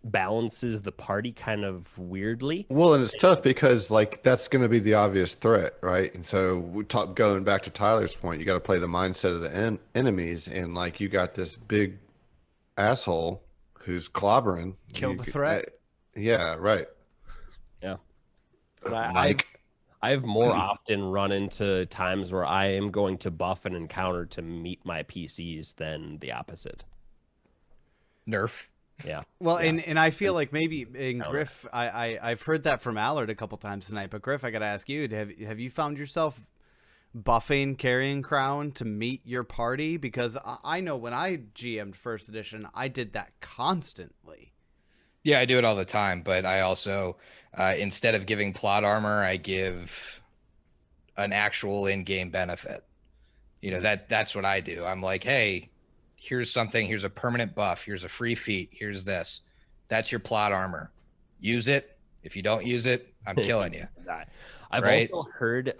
balances the party kind of weirdly. Well, and it's tough because like that's going to be the obvious threat, right? And so going back to Tyler's point, you got to play the mindset of the enemies, and like you got this big asshole who's clobbering. Kill the threat. Yeah, right. Yeah. Mike. I've more often run into times where I am going to buff an encounter to meet my PCs than the opposite. Nerf. Yeah. Well, yeah. And I feel like maybe in Griff, I've heard that from Allard a couple times tonight, but Griff, I got to ask you, have you found yourself buffing Carrying Crown to meet your party? Because I know when I GM'd first edition, I did that constantly. Yeah, I do it all the time, but I also, instead of giving plot armor, I give an actual in-game benefit. You know, that's what I do. I'm like, hey, here's something, here's a permanent buff, here's a free feat, here's this. That's your plot armor. Use it. If you don't use it, I'm killing you. I've also heard,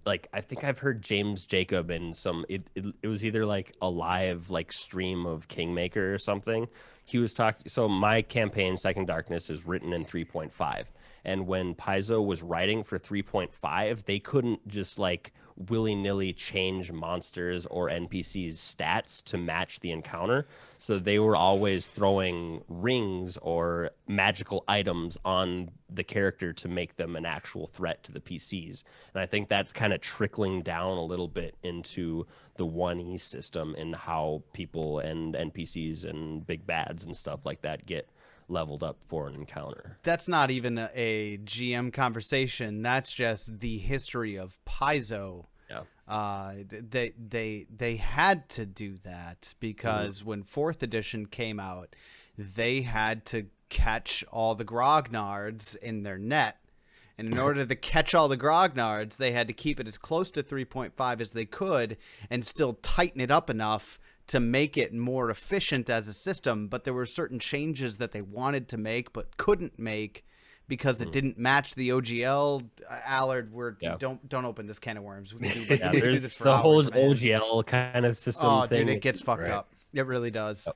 like, I think I've heard James Jacob in some, it was either like a live like stream of Kingmaker or something. He was talking, so my campaign, Second Darkness, is written in 3.5. And when Paizo was writing for 3.5, they couldn't just like willy-nilly change monsters or NPCs stats to match the encounter. So they were always throwing rings or magical items on the character to make them an actual threat to the PCs. And I think that's kind of trickling down a little bit into the 1E system and how people and NPCs and big bads and stuff like that get leveled up for an encounter. That's not even a GM conversation. That's just the history of Paizo. Yeah. They had to do that because when 4th edition came out, they had to catch all the grognards in their net. And in order to catch all the grognards, they had to keep it as close to 3.5 as they could and still tighten it up enough to make it more efficient as a system. But there were certain changes that they wanted to make but couldn't make because it didn't match the OGL. Allard, don't open this can of worms. We can do this for the hours, whole man. OGL kind of system thing. Dude, it gets fucked up. It really does.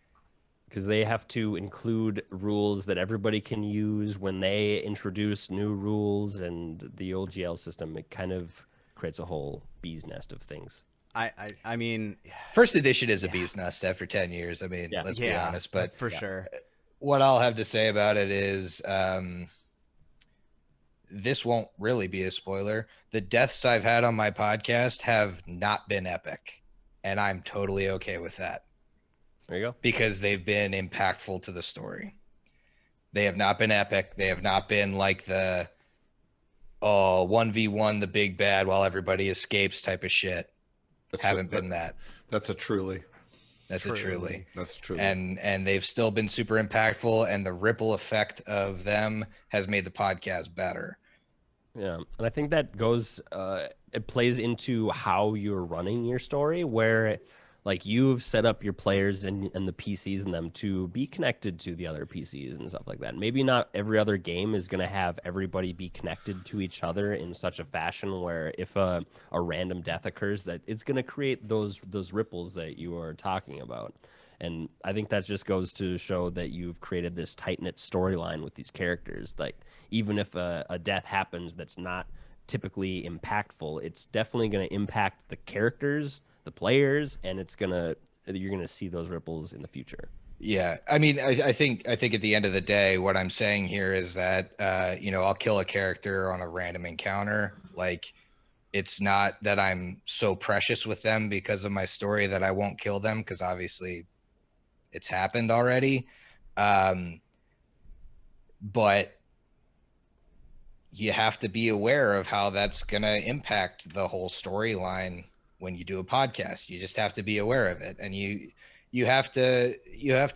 Because they have to include rules that everybody can use when they introduce new rules, and the OGL system, it kind of creates a whole bee's nest of things. I mean, first edition is a bee's nest after 10 years. I mean, let's be honest, but for sure. What I'll have to say about it is, this won't really be a spoiler. The deaths I've had on my podcast have not been epic, and I'm totally okay with that. There you go. Because they've been impactful to the story. They have not been epic. They have not been like the 1v1 the big bad while everybody escapes type of shit. Haven't been that. That's a truly. That's a truly. That's true. And they've still been super impactful, and the ripple effect of them has made the podcast better. Yeah, and I think that goes, it plays into how you're running your story, where like you've set up your players and the PCs in them to be connected to the other PCs and stuff like that. Maybe not every other game is going to have everybody be connected to each other in such a fashion where if a random death occurs, that it's going to create those ripples that you are talking about. And I think that just goes to show that you've created this tight-knit storyline with these characters. Like, even if a death happens that's not typically impactful, it's definitely going to impact the characters, the players, and you're gonna see those ripples in the future. Yeah, I mean, I think at the end of the day, what I'm saying here is that I'll kill a character on a random encounter. Like, it's not that I'm so precious with them because of my story that I won't kill them, because obviously it's happened already. but you have to be aware of how that's going to impact the whole storyline when you do a podcast. You just have to be aware of it, and you have to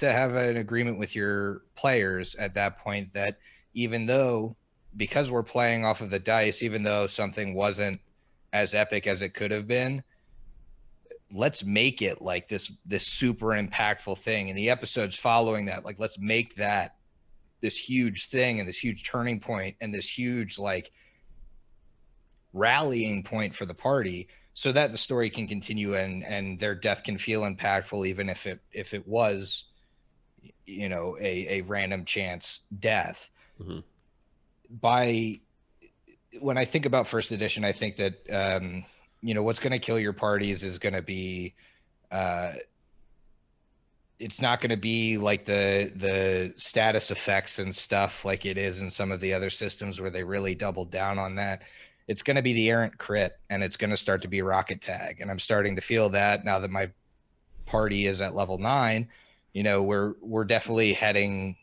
have an agreement with your players at that point that even though, because we're playing off of the dice, even though something wasn't as epic as it could have been, let's make it like this super impactful thing. And the episodes following that, like, let's make that this huge thing and this huge turning point and this huge like rallying point for the party, so that the story can continue and their death can feel impactful, even if it was, you know, a random chance death. Mm-hmm. When I think about first edition, I think that you know, what's going to kill your parties is going to be it's not going to be like the status effects and stuff like it is in some of the other systems where they really doubled down on that. It's going to be the errant crit, and it's going to start to be rocket tag. And I'm starting to feel that now that my party is at level 9. You know, we're definitely heading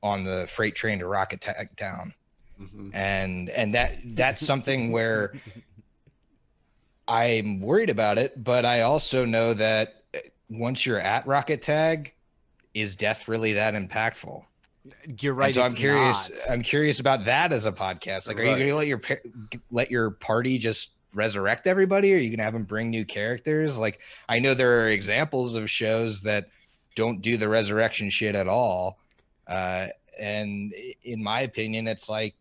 on the freight train to rocket tag down. Mm-hmm. And that's something where I'm worried about it, but I also know that once you're at rocket tag, is death really that impactful? You're right. And so I'm curious about that as a podcast. Like, are you going to let your party just resurrect everybody? Or are you going to have them bring new characters? Like, I know there are examples of shows that don't do the resurrection shit at all. And in my opinion, it's like,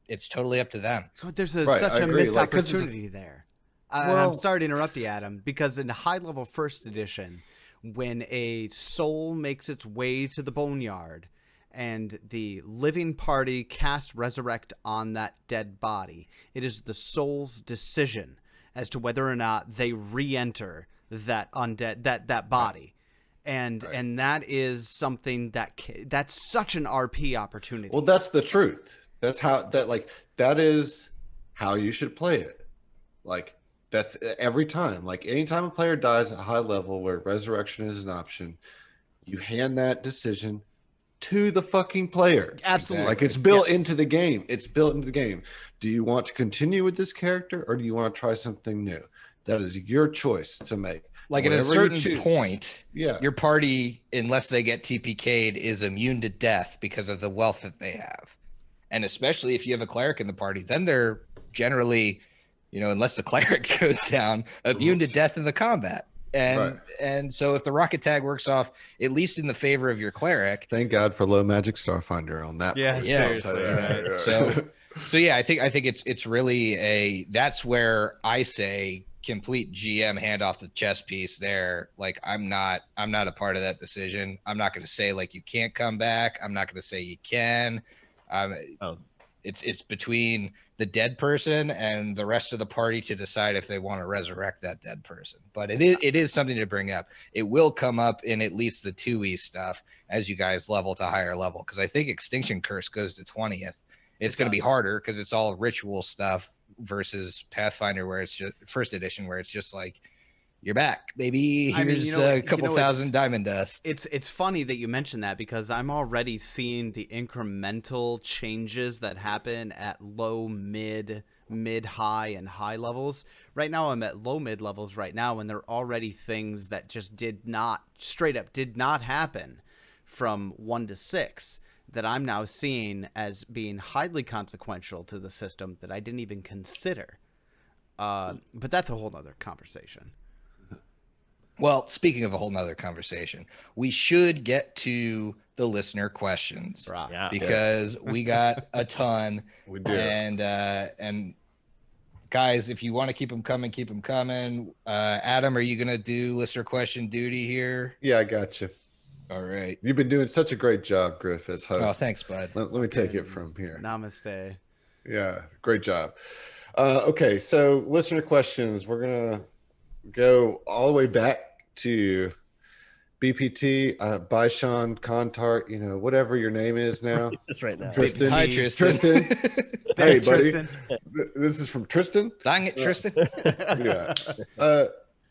it's totally up to them. There's such a missed opportunity there. I'm sorry to interrupt you, Adam, because in high level first edition, when a soul makes its way to the boneyard and the living party cast resurrect on that dead body, it is the soul's decision as to whether or not they re-enter that undead that body. And that is something that's such an RP opportunity. Well, that's the truth. That's how that is how you should play it. Like, that's every time. Like, anytime a player dies at high level where resurrection is an option, you hand that decision to the fucking player. Absolutely. Like, it's built into the game. It's built into the game. Do you want to continue with this character, or do you want to try something new? That is your choice to make. Like, at a certain point, yeah, your party, unless they get TPK'd, is immune to death because of the wealth that they have. And especially if you have a cleric in the party, then they're generally, you know, unless the cleric goes down, immune to death in the combat. And so if the rocket tag works off, at least in the favor of your cleric. Thank God for low magic Starfinder on that. Yeah, seriously. So yeah, I think it's really that's where I say complete GM hand off the chess piece there. Like, I'm not a part of that decision. I'm not going to say like you can't come back. I'm not going to say you can. It's between the dead person and the rest of the party to decide if they want to resurrect that dead person. But it is something to bring up. It will come up in at least the 2E stuff as you guys level to higher level, because I think Extinction Curse goes to 20th. It's going to be harder because it's all ritual stuff versus Pathfinder, where it's just first edition, where it's just like, you're back, baby. Here's a couple thousand diamond dust. It's funny that you mentioned that, because I'm already seeing the incremental changes that happen at low, mid, high, and high levels. Right now, I'm at low, mid levels right now, and there are already things that just did not happen from 1 to 6 that I'm now seeing as being highly consequential to the system that I didn't even consider. But that's a whole other conversation. Well, speaking of a whole nother conversation, we should get to the listener questions, because we got a ton. We do. And guys, if you want to keep them coming, keep them coming. Adam, are you going to do listener question duty here? Yeah, I got you. All right. You've been doing such a great job, Griff, as host. Oh, thanks, bud. Let me take it from here. Namaste. Yeah, great job. Okay, so listener questions. We're going to go all the way back to BPT, Baishan, Contart, you know, whatever your name is now. That's right now. Tristan. Hi, Tristan. Hey, buddy. Tristan. This is from Tristan. Dang it, Tristan. Yeah.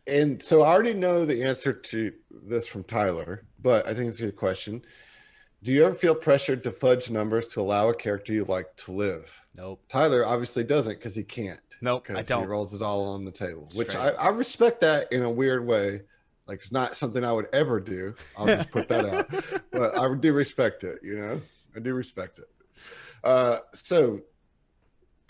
And so I already know the answer to this from Tyler, but I think it's a good question. Do you ever feel pressured to fudge numbers to allow a character you like to live? Nope. Tyler obviously doesn't because he can't. Nope, I Because don't. he rolls it all on the table, which Straight I respect that in a weird way. Like, it's not something I would ever do. I'll just put that out. But I do respect it, you know? I do respect it. So,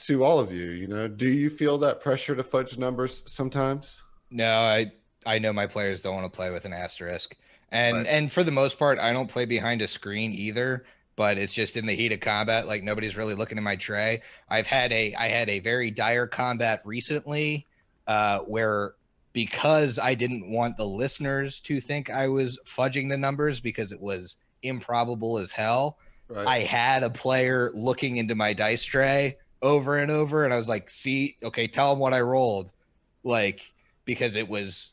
to all of you, you know, do you feel that pressure to fudge numbers sometimes? No, I know my players don't want to play with an asterisk. And Right. and for the most part, I don't play behind a screen either, but it's just in the heat of combat, like nobody's really looking at my tray. I had a very dire combat recently where, because I didn't want the listeners to think I was fudging the numbers because it was improbable as hell, Right. I had a player looking into my dice tray over and over, and I was like, see, okay, tell them what I rolled. Like, because it was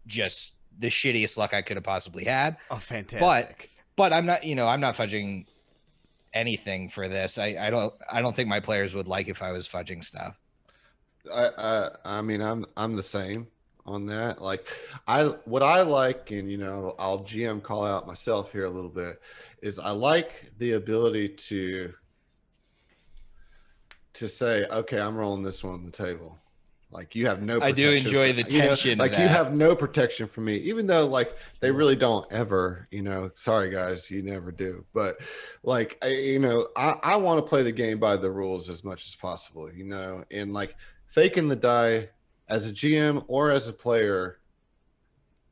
just the shittiest luck I could have possibly had. Oh, fantastic. But I'm not, I'm not fudging anything for this. I don't think my players would like if I was fudging stuff. I mean, I'm the same on that. Like, what I like, and you know, I'll GM call out myself here a little bit, is I like the ability to say, okay, I'm rolling this one on the table. Like, you have no protection. I do enjoy the tension. Like, of you that. have no protection from me, even though like they really don't ever, you know, sorry guys, you never do. But like, I want to play the game by the rules as much as possible, you know, and like faking the die as a GM or as a player,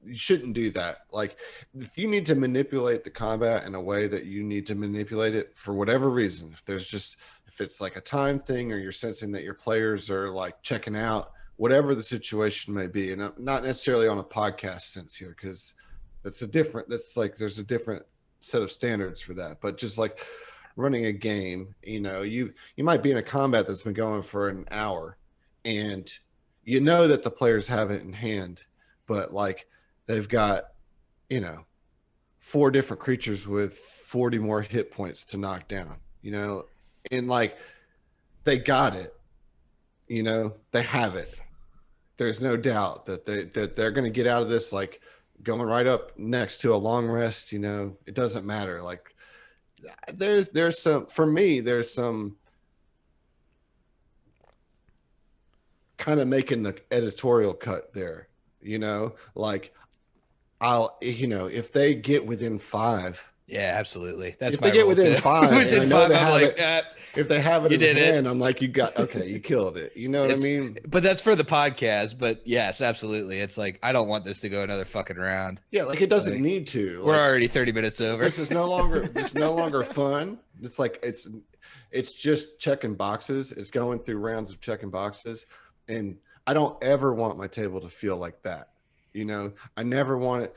you shouldn't do that. Like, if you need to manipulate the combat in a way that you need to manipulate it for whatever reason, if it's like a time thing, or you're sensing that your players are like checking out, whatever the situation may be, and not necessarily on a podcast sense here, because there's a different set of standards for that. But just like running a game, you know, you might be in a combat that's been going for an hour, and you know that the players have it in hand, but like they've got, you know, 4 different creatures with 40 more hit points to knock down, you know, and like they got it, you know, they have it. There's no doubt that they're going to get out of this, like going right up next to a long rest, you know, it doesn't matter. Like there's some, for me, there's some kind of making the editorial cut there, you know, like if they get within 5, Yeah, absolutely. That's if my they get rule, within too. 5, and I Within know 5, they I'm have like, it, if they have it you in did it. hand, I'm like, you killed it. You know what I mean? But that's for the podcast. But yes, absolutely. It's like, I don't want this to go another fucking round. Yeah, like it doesn't Like, need to. We're Like, already 30 minutes over. this is no longer fun. It's like it's just checking boxes. It's going through rounds of checking boxes, and I don't ever want my table to feel like that. You know, I never want it.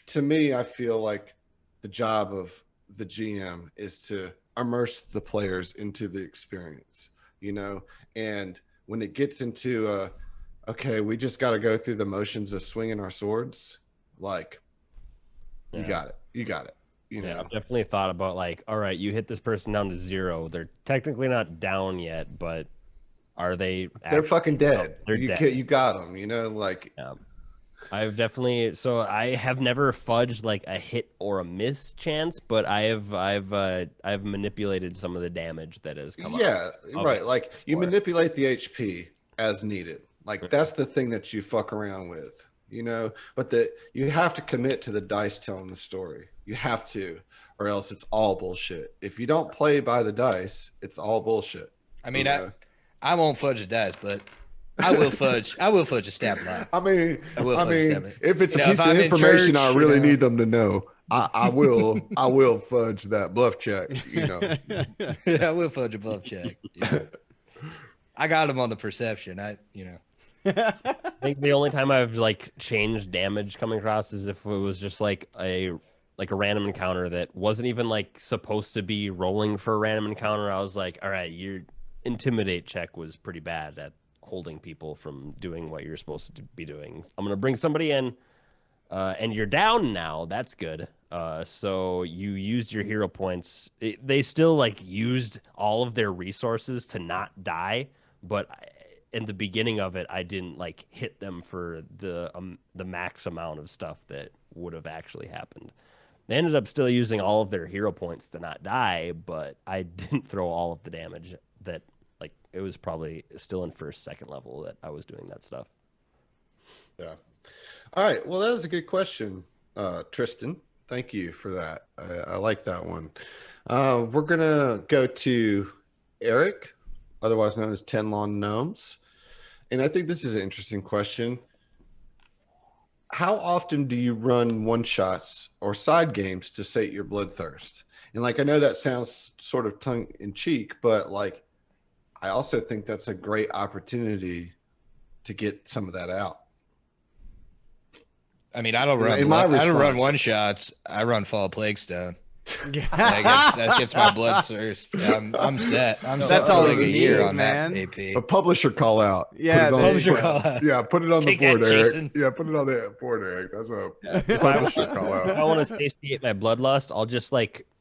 To me, I feel like the job of the GM is to immerse the players into the experience, you know, and when it gets into okay, we just got to go through the motions of swinging our swords, like, you got it, you know. I've definitely thought about like, all right, you hit this person down to 0. They're technically not down yet, but are they? They're fucking dead. They're you dead. You got them, you know, like. Yeah. I have never fudged like a hit or a miss chance, but I've manipulated some of the damage that has come out. Yeah, right. Like, you before. manipulate the HP as needed. Like, that's the thing that you fuck around with, you know. But you have to commit to the dice telling the story. You have to, or else it's all bullshit. If you don't play by the dice, it's all bullshit. I mean, you know? I won't fudge a dice, but I will fudge a stab line. I mean, stab if it's a if piece of I'm in information church, I really need them to know, I will fudge that bluff check, you know. I will fudge a bluff check. You know? I got him on the perception. I think the only time I've like changed damage coming across is if it was just like a random encounter that wasn't even like supposed to be rolling for a random encounter. I was like, all right, your intimidate check was pretty bad at holding people from doing what you're supposed to be doing. I'm going to bring somebody in and you're down now. That's good. So you used your hero points. They still like used all of their resources to not die, but in the beginning of it, I didn't like hit them for the max amount of stuff that would have actually happened. They ended up still using all of their hero points to not die, but I didn't throw all of the damage that, like, it was probably still in first, second level that I was doing that stuff. Yeah. All right. Well, that was a good question, Tristan. Thank you for that. I like that one. We're going to go to Eric, otherwise known as 10 Lawn Gnomes. And I think this is an interesting question. How often do you run one-shots or side games to sate your bloodthirst? And like, I know that sounds sort of tongue in cheek, but like, I also think that's a great opportunity to get some of that out. I mean, I don't run one shots. I run Fall of Plaguestone. Like that gets my bloodthirst. I'm set. That's for all like you a year need, on man. that A AP. publisher call out. Yeah, Publisher call out. Yeah, put it on Take the board, that, Eric. Jason. Yeah, put it on the board, Eric. That's a If publisher call I out. want to satiate my bloodlust,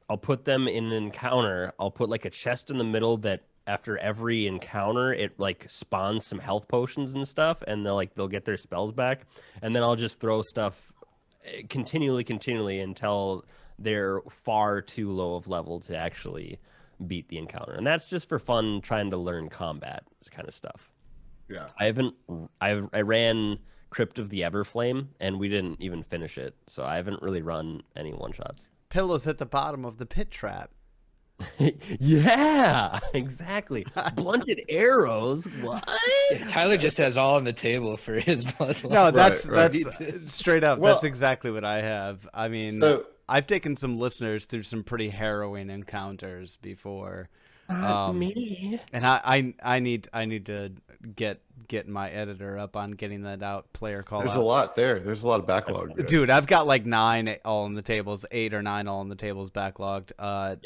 I'll put them in an encounter. I'll put like a chest in the middle that after every encounter it like spawns some health potions and stuff, and they'll get their spells back, and then I'll just throw stuff continually until they're far too low of level to actually beat the encounter. And that's just for fun, trying to learn combat kind of stuff. Yeah. I ran Crypt of the Everflame and we didn't even finish it, so I haven't really run any one shots. Pillows at the bottom of the pit trap. Yeah, exactly. Blunted arrows. What? Tyler just has all on the table for his bloodline. No, that's Right. straight up. Well- that's exactly what I have. I mean, So- I've taken some listeners through some pretty harrowing encounters before. Me. And I need to get my editor up on getting that out. Player call There's out. a lot there. There's a lot of backlog there. Dude, I've got like 9 all on the tables, 8 or 9 all on the tables backlogged.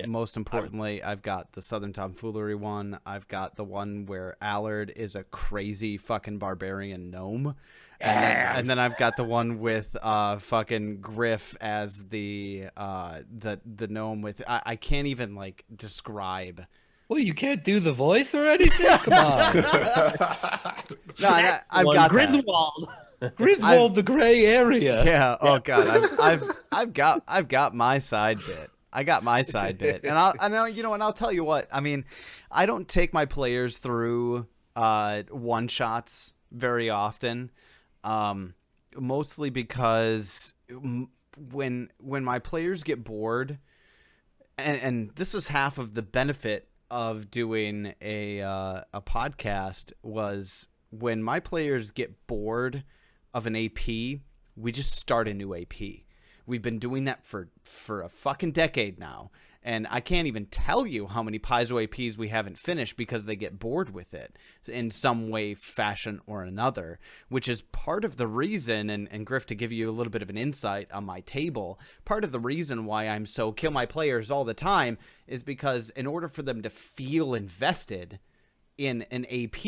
Most importantly, I've got the Southern Tomfoolery one. I've got the one where Allard is a crazy fucking barbarian gnome. And then I've got the one with fucking Griff as the gnome with I can't even like describe. Well, you can't do the voice or anything. Come on, No, I've got that. Griswold. Griswold, the gray area. Yeah. Oh god. I've got my side bit. I got my side bit, and I'll tell you what. I mean, I don't take my players through one shots very often, mostly because when my players get bored, and this was half of the benefit of doing a podcast was when my players get bored of an AP, we just start a new AP. We've been doing that for a fucking decade now, and I can't even tell you how many Paizo APs we haven't finished because they get bored with it in some way, fashion, or another, which is part of the reason, and Griff, to give you a little bit of an insight on my table, part of the reason why I'm so kill my players all the time is because in order for them to feel invested in an AP,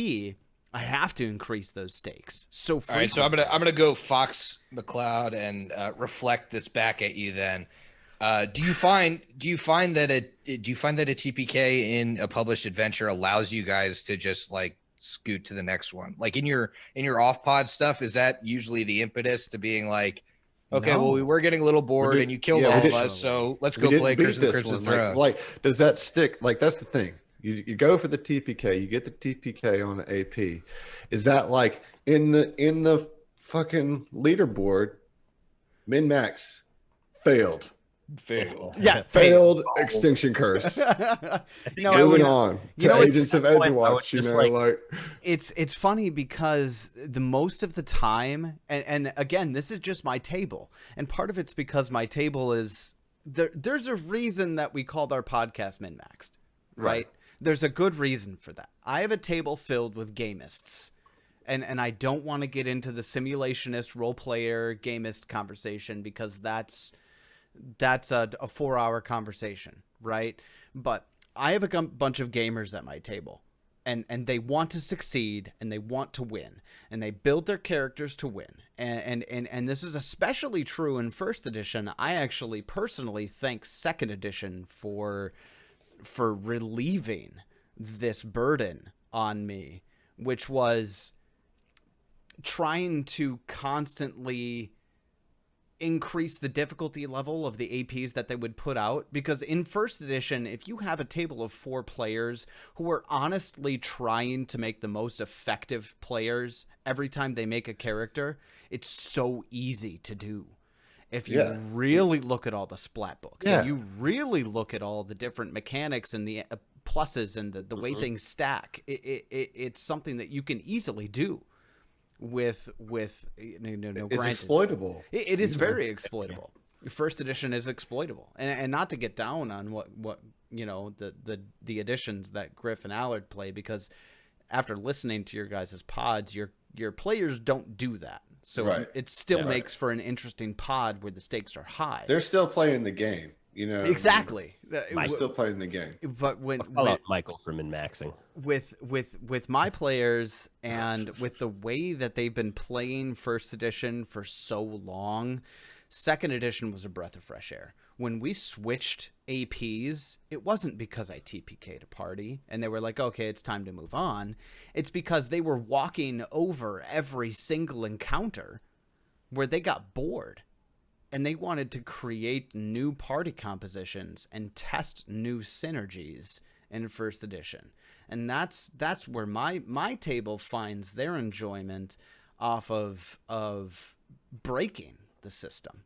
I have to increase those stakes. So All right, so I'm gonna go Fox McCloud and reflect this back at you. Then, do you find that a TPK in a published adventure allows you guys to just like scoot to the next one? Like in your off pod stuff, is that usually the impetus to being like, okay, No. well we were getting a little bored and you killed all of us, so let's go play Curse of the Crimson Throne. Like, does that stick? Like, that's the thing. You go for the TPK, you get the TPK on the AP. Is that like in the fucking leaderboard? Min max failed. Yeah, Failed Extinction Curse. Moving on to Agents of Edgewatch. You know, like it's funny because the most of the time, and again, this is just my table, and part of it's because my table is there's a reason that we called our podcast min maxed, right? There's a good reason for that. I have a table filled with gamists, and I don't want to get into the simulationist, role player, gamist conversation because that's a 4-hour conversation, right? But I have a bunch of gamers at my table, and they want to succeed, and they want to win, and they build their characters to win. And this is especially true in first edition. I actually personally thank second edition for relieving this burden on me, which was trying to constantly increase the difficulty level of the APs that they would put out, because in first edition, if you have a table of 4 players who are honestly trying to make the most effective players every time they make a character, it's so easy to do. If you really look at all the splat books, and you really look at all the different mechanics and the pluses and the way things stack, it's something that you can easily do. With it's exploitable. It is very exploitable. First edition is exploitable, and not to get down on what the editions that Griff and Allard play, because after listening to your guys' pods, your players don't do that. So it still makes for an interesting pod where the stakes are high. They're still playing the game. Exactly. I'm still playing the game. But when Michael from min-maxing with my players, and with the way that they've been playing first edition for so long, second edition was a breath of fresh air. When we switched APs, it wasn't because I TPK'd a party and they were like, okay, it's time to move on. It's because they were walking over every single encounter where they got bored. And they wanted to create new party compositions and test new synergies in first edition. And that's where my table finds their enjoyment off of breaking the system.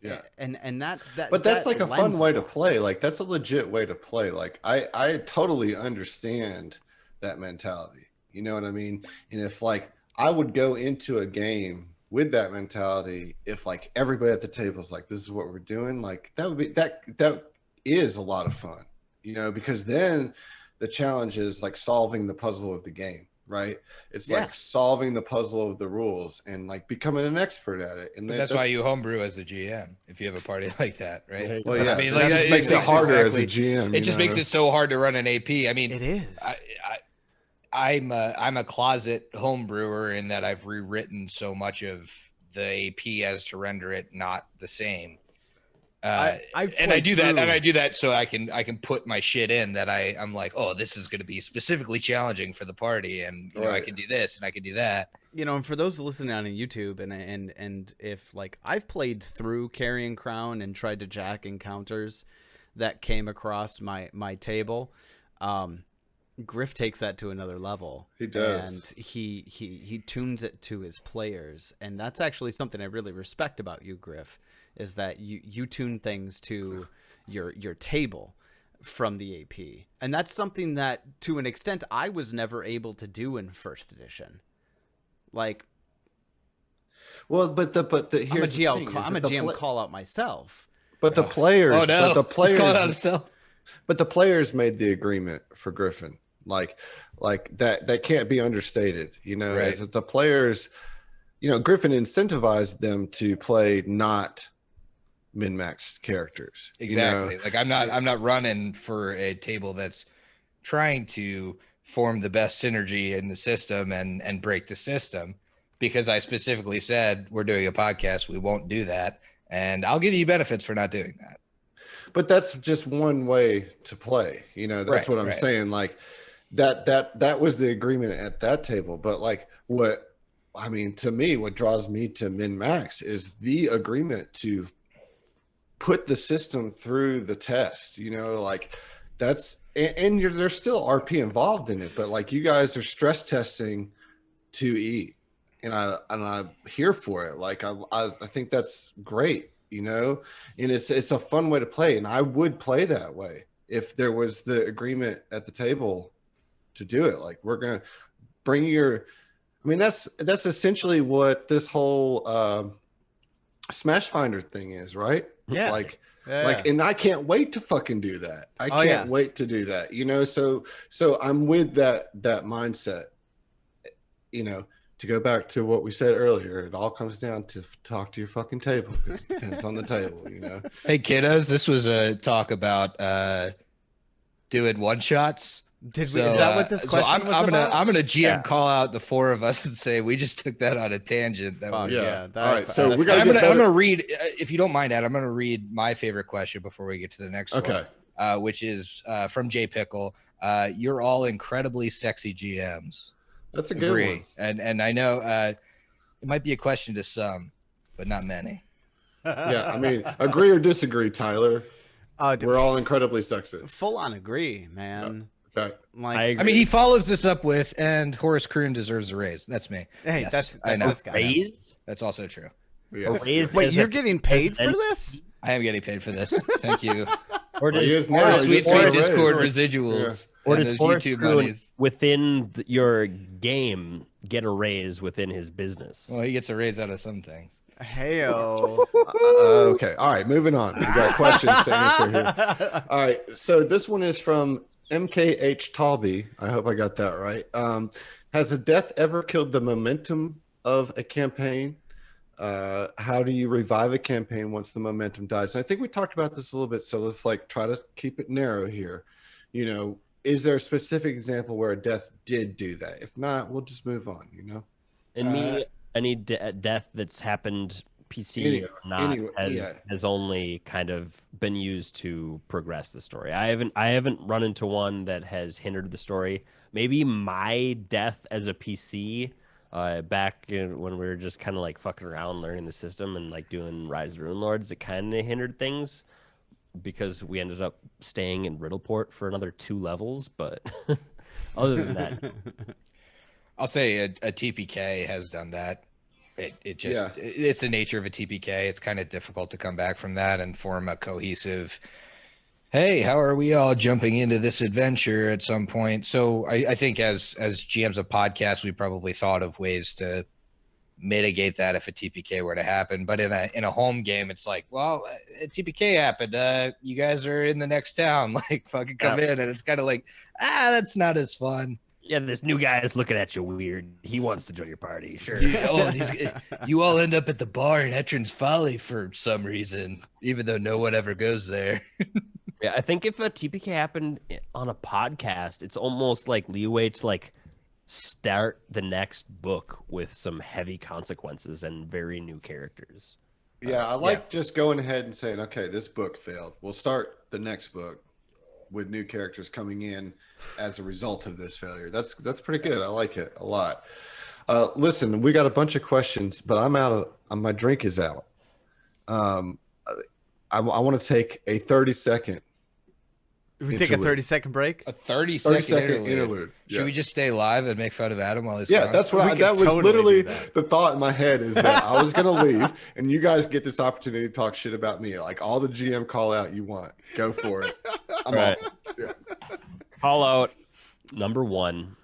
Yeah. And that but that's that like a fun way to play. Like, that's a legit way to play. Like, I totally understand that mentality. You know what I mean? And if like I would go into a game with that mentality, if like everybody at the table is like, this is what we're doing, like that would be that is a lot of fun, because then the challenge is like solving the puzzle of the game, right? It's like solving the puzzle of the rules and like becoming an expert at it. And that's why you homebrew as a GM if you have a party like that, right? Well, yeah, I mean, that just makes it harder as a GM. It just makes it so hard to run an AP. I mean, it is. I'm a closet home brewer in that I've rewritten so much of the AP as to render it not the same. I do that so I can put my shit in that I'm like, oh, this is going to be specifically challenging for the party, and I can do this and I can do that. And for those listening on YouTube, and if like I've played through Carrying Crown and tried to jack encounters that came across my table, Griff takes that to another level. He does, and he tunes it to his players, and that's actually something I really respect about you, Griff, is that you tune things to your table from the AP, and that's something that to an extent I was never able to do in first edition. Like, well, but here's I'm a GM call out myself, but the players, oh no, but the players he's calling out himself. But the players made the agreement for Griffin. Like that can't be understated, right. Is that the players, Griffin incentivized them to play not min-maxed characters. Exactly. Like I'm not running for a table that's trying to form the best synergy in the system and break the system, because I specifically said we're doing a podcast, we won't do that, and I'll give you benefits for not doing that. But that's just one way to play. That's what I'm saying. Like that was the agreement at that table. But like to me, what draws me to min-max is the agreement to put the system through the test, like that's, and there's still RP involved in it, but like you guys are stress testing 2E, and I'm here for it. Like I think that's great, and it's a fun way to play, and I would play that way if there was the agreement at the table to do it. Like, we're gonna bring that's essentially what this whole Smash Finder thing is, right? Yeah. Like, and I can't wait to fucking do that. I can't wait to do that. So I'm with that mindset. To go back to what we said earlier, it all comes down to talk to your fucking table, because it depends on the table. Hey kiddos, this was a talk about doing one shots. Is that what this question was about? I'm gonna GM call out the 4 of us and say we just took that on a tangent. All right, so we're I'm gonna read, if you don't mind, Ed, I'm gonna read my favorite question before we get to the next one, which is from Jay Pickle. You're all incredibly sexy GMs. That's a good one. And I know it might be a question to some, but not many. Yeah, I mean, agree or disagree, Tyler. We're all incredibly sexist. Full on agree, man. Okay. Like, I mean, he follows this up with, and Horace Kroon deserves a raise. That's me. hey, Yes, that's I know. this guy. Raise? That's also true. Yes. Raise Wait, is you're a- getting paid for this? I am getting paid for this. Thank you. Or He does, is now. Sweet, He just sweet got a Discord raise. residuals. or and does those Horace YouTube Kroon monies. within your game get a raise within his business? Well, he gets a raise out of some things. Heyo. Okay. All right. Moving on. We got questions to answer here. All right. So this one is from MKH Talby. I hope I got that right. Has a death ever killed the momentum of a campaign? How do you revive a campaign once the momentum dies? And I think we talked about this a little bit. So let's try to keep it narrow here. Is there a specific example where a death did do that? If not, we'll just move on, And any death that's happened PC or not has only kind of been used to progress the story. I haven't run into one that has hindered the story. Maybe my death as a PC back when we were just kind of like fucking around learning the system and like doing Rise of the Rune Lords, it kind of hindered things because we ended up staying in Riddleport for another 2 levels. But other than that, I'll say a TPK has done that. It's the nature of a TPK. It's kind of difficult to come back from that and form a cohesive, hey, how are we all jumping into this adventure at some point? So I think as GMs of podcasts, we probably thought of ways to mitigate that if a TPK were to happen. But in a home game, it's like, well, a TPK happened. You guys are in the next town. Like, fucking come in. And it's kind of like, that's not as fun. yeah, this new guy is looking at you weird. He wants to join your party. Sure. You all end up at the bar in Etrin's Folly for some reason, even though no one ever goes there. Yeah, I think if a TPK happened on a podcast, it's almost like leeway to like start the next book with some heavy consequences and very new characters. Yeah, I like just going ahead and saying, okay, this book failed. We'll start the next book with new characters coming in as a result of this failure. That's pretty good. I like it a lot. Listen, we got a bunch of questions, but I'm out of my drink is out. I want to take a 30-second. We take a 30-second break. A 30-second interlude. Should we just stay live and make fun of Adam while he's Yeah, gone? that's what that was totally literally do that. the thought in my head is that I was going to leave and you guys get this opportunity to talk shit about me. Like all the GM call out you want. Go for it. I'm Right. off. Yeah. Call out number 1.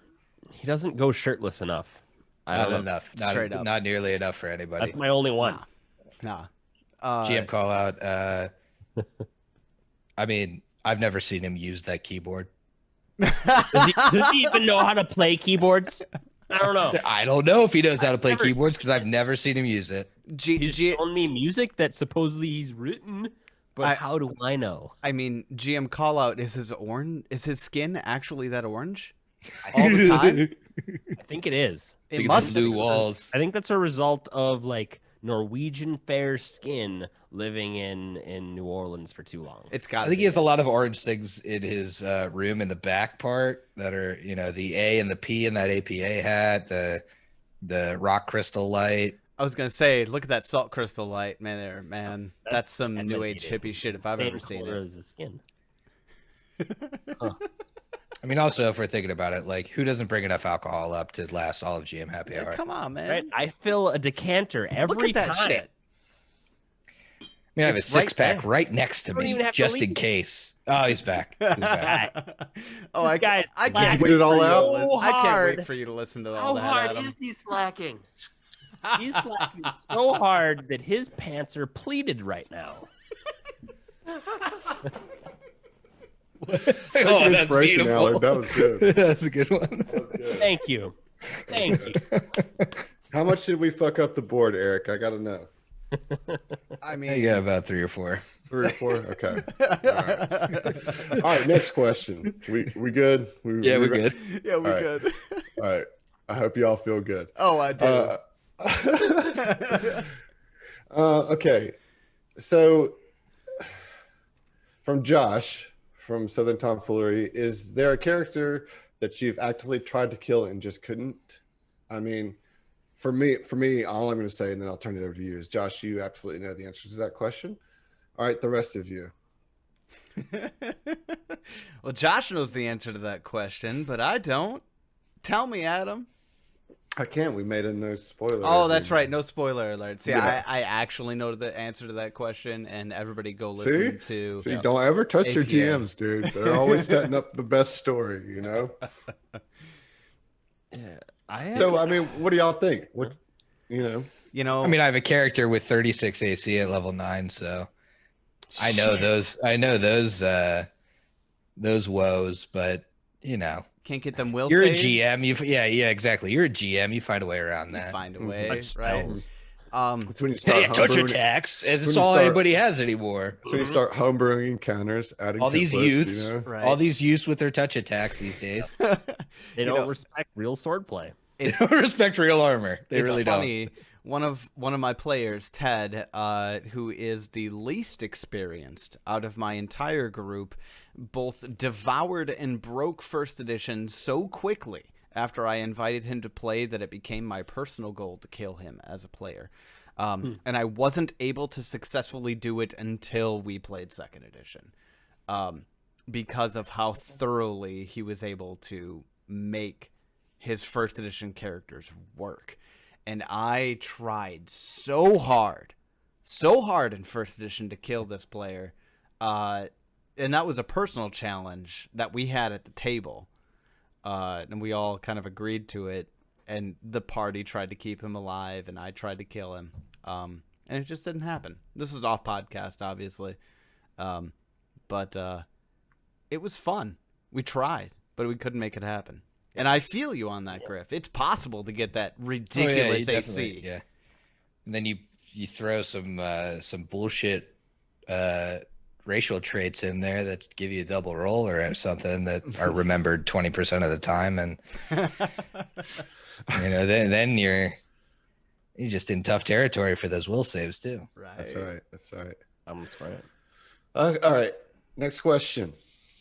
He doesn't go shirtless enough. Not enough. Straight up. Not nearly enough for anybody. That's my only one. Nah. GM call out. I mean, I've never seen him use that keyboard. Does he even know how to play keyboards? I don't know. I don't know if he knows how to play keyboards because I've never seen him use it. He's shown me music that supposedly he's written, but how do I know? I mean, GM call out is his skin actually that orange all the time? I think it is. It must blue be. walls. I think that's a result of like Norwegian fair skin living in New Orleans for too long. It's got. I think he has a lot of orange things in his room in the back part that are, the A and the P in that APA hat, the rock crystal light. I was gonna say, look at that salt crystal light, man. That's some new age hippie shit if I've ever seen it. As the skin. I mean, also if we're thinking about it, like who doesn't bring enough alcohol up to last all of GM Happy Hour? Come on, man. Right? I fill a decanter every Look at that time. shit. I mean, I have a It's right 6-pack there. right next to don't me, even have to just in leave. case. Oh, he's back. He's back. Oh, This guy's I can't slacking wait it all for you to out? listen- so I can't hard. wait for you to listen to all How that. hard Adam. is he slacking? He's slacking so hard that his pants are pleated right now. Oh, Good that's inspiration, beautiful. Allard. That was good. That's a good one. That was good. Thank you. Thank you. How much did we fuck up the board, Eric? I got to know. I mean, Yeah, about 3 or 4. 3 or 4? Okay. All right, next question. We good? Yeah, we're good. yeah, we All right. good. All right. I hope y'all feel good. Oh, I do. Okay. So from Josh from Southern Tomfoolery, is there a character that you've actively tried to kill and just couldn't? I mean, For me, all I'm going to say, and then I'll turn it over to you, is Josh, you absolutely know the answer to that question. All right, the rest of you. Well, Josh knows the answer to that question, but I don't. Tell me, Adam. I can't. We made a no spoiler. Oh, that's right. No spoiler alerts. See, Yeah. I actually know the answer to that question, and everybody go listen to. See, don't ever trust your APA. GMs, dude. They're always setting up the best story, you know? Yeah, So, I mean, what do y'all think? What, you know? I mean, I have a character with 36 AC at level 9, so I know those. I know those woes, but you know, can't get them will you're saves. a GM. Yeah, exactly. You're a GM. You find a way around You that. find a way, Touch right? spells. It's when you start touch homebrewing. attacks. when It's you all start- anybody has anymore. It's when you start homebrewing encounters, adding All these templates, youths, you know? Right. all these youths with their touch attacks these days. They don't respect real swordplay. They don't respect real armor. They It's really funny. One of my players, Ted, who is the least experienced out of my entire group, both devoured and broke first edition so quickly after I invited him to play that it became my personal goal to kill him as a player. And I wasn't able to successfully do it until we played second edition, because of how thoroughly he was able to make his first edition characters work. And I tried so hard in first edition to kill this player. And that was a personal challenge that we had at the table. And we all kind of agreed to it. And the party tried to keep him alive, and I tried to kill him. And it just didn't happen. This was off podcast, obviously. But it was fun. We tried, but we couldn't make it happen. And I feel you on that, Griff. It's possible to get that ridiculous AC. Yeah. And then you throw some bullshit racial traits in there that give you a double roll or something that are remembered 20% of the time, and you know, then you're just in tough territory for those will saves too. Right. That's right. I'm sorry. All right. Next question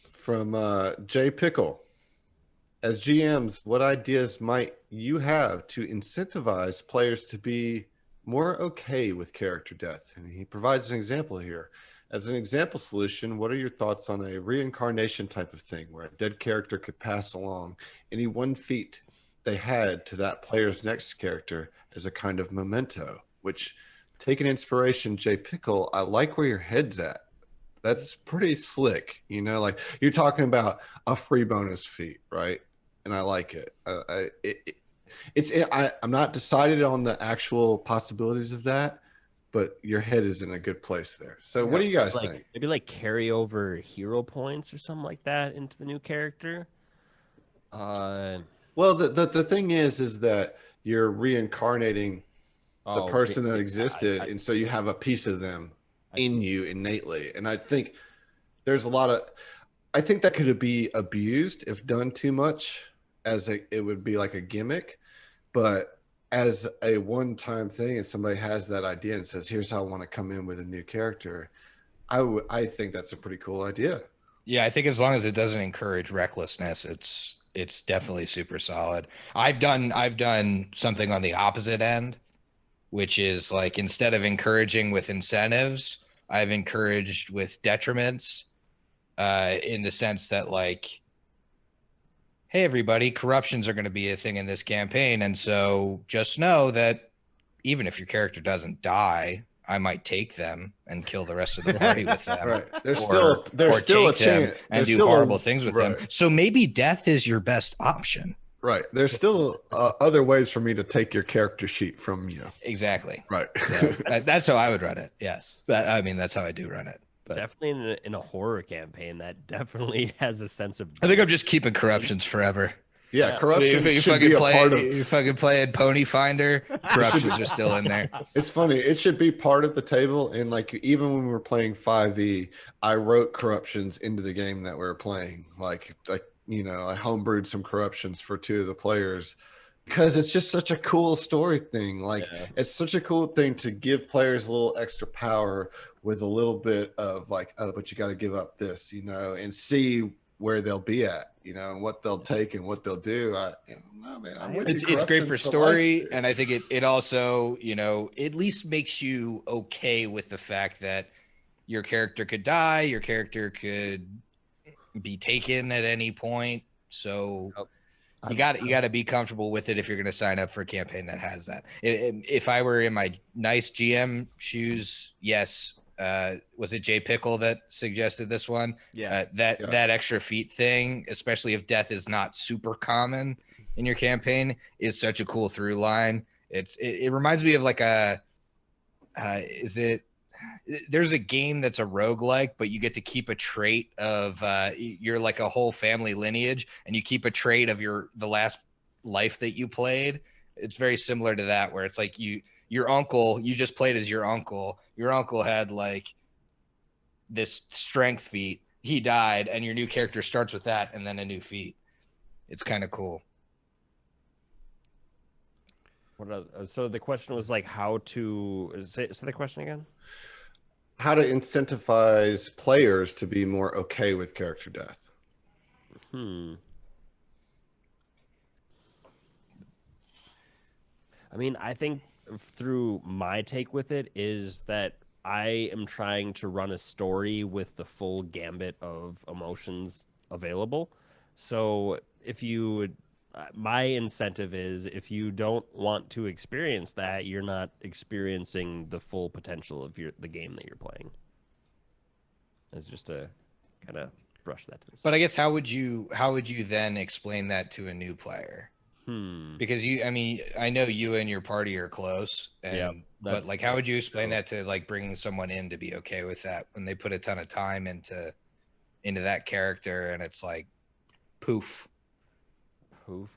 from Jay Pickle. As GMs, what ideas might you have to incentivize players to be more okay with character death? And he provides an example here. As an example solution, what are your thoughts on a reincarnation type of thing where a dead character could pass along any one feat they had to that player's next character as a kind of memento? Which, taking inspiration, Jay Pickle, I like where your head's at. That's pretty slick. You know, like you're talking about a free bonus feat, right? And I like it. I'm not decided on the actual possibilities of that, but your head is in a good place there. So what do you guys think? Maybe like carry over hero points or something like that into the new character. Well, the thing is that you're reincarnating the person that existed, and so you have a piece of them in you innately. And I think there's I think that could be abused if done too much, it would be like a gimmick. But as a one-time thing, and somebody has that idea and says, here's how I want to come in with a new character, I think that's a pretty cool idea. Yeah, I think as long as it doesn't encourage recklessness, it's definitely super solid. I've done something on the opposite end, which is like, instead of encouraging with incentives, I've encouraged with detriments, in the sense that, like, hey, everybody, corruptions are going to be a thing in this campaign. And so just know that even if your character doesn't die, I might take them and kill the rest of the party with them. Right. There's or still a take them chance and do horrible things with them. Right. So maybe death is your best option. Right. There's still other ways for me to take your character sheet from you. Exactly. Right. So that's how I would run it. Yes. I mean, that's how I do run it. But Definitely in a horror campaign, that definitely has a sense of. I think I'm just keeping corruptions forever. Yeah, corruption You should be a part of. You fucking playing Pony Finder. Corruptions are still in there. It's funny. It should be part of the table. And like, even when we were playing 5e, I wrote corruptions into the game that we were playing. Like you know, I homebrewed some corruptions for 2 of the players because it's just such a cool story thing. Like, it's such a cool thing to give players a little extra power with a little bit of like, oh, but you got to give up this, you know, and see where they'll be at, you know, and what they'll take and what they'll do. It's great for story, and I think it also, you know, at least makes you okay with the fact that your character could die, your character could be taken at any point. So you got to be comfortable with it if you're going to sign up for a campaign that has that. If I were in my nice GM shoes, yes. Was it Jay Pickle that suggested this one? Yeah. That extra feat thing, especially if death is not super common in your campaign, is such a cool through line. It reminds me of like there's a game that's a roguelike, but you get to keep a trait of you're like a whole family lineage, and you keep a trait of the last life that you played. It's very similar to that, where it's like your uncle, you just played as your uncle. Your uncle had like this strength feat. He died, and your new character starts with that and then a new feat. It's kind of cool. So the question was like how to say the question again? How to incentivize players to be more okay with character death. I mean, I think through my take with it is that I am trying to run a story with the full gambit of emotions available. So my incentive is if you don't want to experience that, you're not experiencing the full potential of the game that you're playing. It's just to kind of brush that to the side. But I guess how would you then explain that to a new player? Because I know you and your party are close, but like, how would you explain that to like bringing someone in to be okay with that when they put a ton of time into that character and it's like, poof,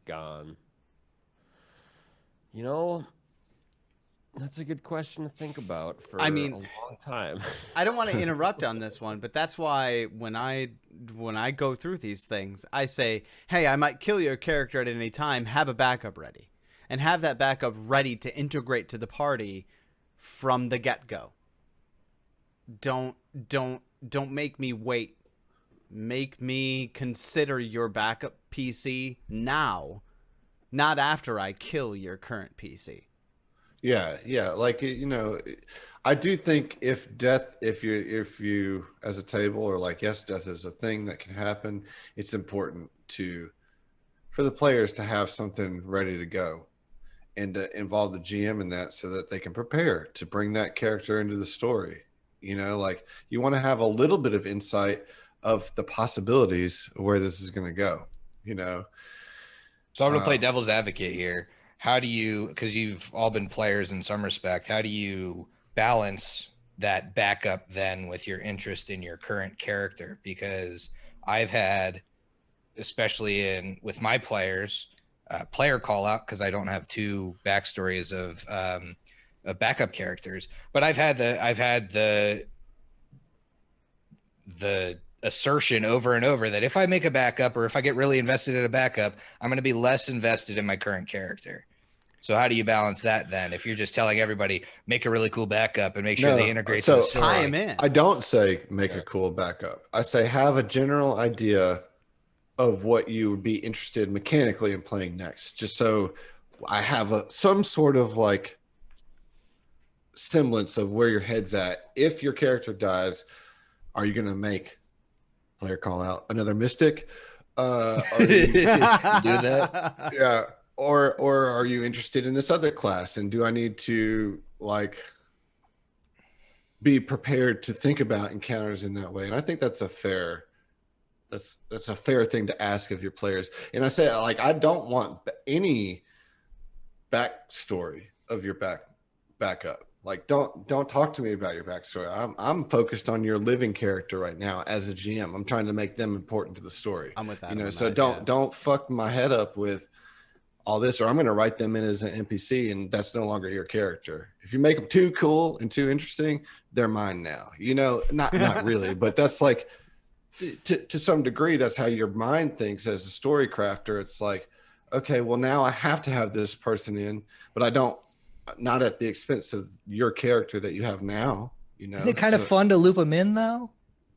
gone. You know, that's a good question to think about for a long time. I don't want to interrupt on this one, but that's why when I go through these things, I say, hey, I might kill your character at any time. Have a backup ready, and have that backup ready to integrate to the party from the get-go. Don't make me wait. Make me consider your backup PC now, not after I kill your current PC. Yeah. Like, you know, I do think if you as a table are like, yes, death is a thing that can happen, it's important for the players to have something ready to go and to involve the GM in that so that they can prepare to bring that character into the story. You know, like you want to have a little bit of insight of the possibilities of where this is going to go, you know? So I'm going to play devil's advocate here. How do you, because you've all been players in some respect, how do you balance that backup then with your interest in your current character? Because I've had, especially with my players, player call out, because I don't have two backstories of backup characters, but I've had the assertion over and over that if I make a backup or if I get really invested in a backup, I'm going to be less invested in my current character. So how do you balance that then? If you're just telling everybody, make a really cool backup and make sure they integrate to the story. Tie him in. I don't say make a cool backup. I say have a general idea of what you would be interested mechanically in playing next, just so I have some sort of like semblance of where your head's at. If your character dies, are you going to make player call out another mystic? Are you do that? Yeah. Or are you interested in this other class? And do I need to like be prepared to think about encounters in that way? And I think that's a fair thing to ask of your players. And I say, like, I don't want any backstory of your backup. Like, don't talk to me about your backstory. I'm focused on your living character right now as a GM. I'm trying to make them important to the story. I'm with that. You know, so don't fuck my head up with all this, or I'm going to write them in as an NPC, and that's no longer your character. If you make them too cool and too interesting, they're mine now. You know, not really, but that's like to some degree, that's how your mind thinks as a story crafter. It's like, okay, well now I have to have this person in, but I don't. Not at the expense of your character that you have now, you know. Isn't it kind of fun to loop them in though?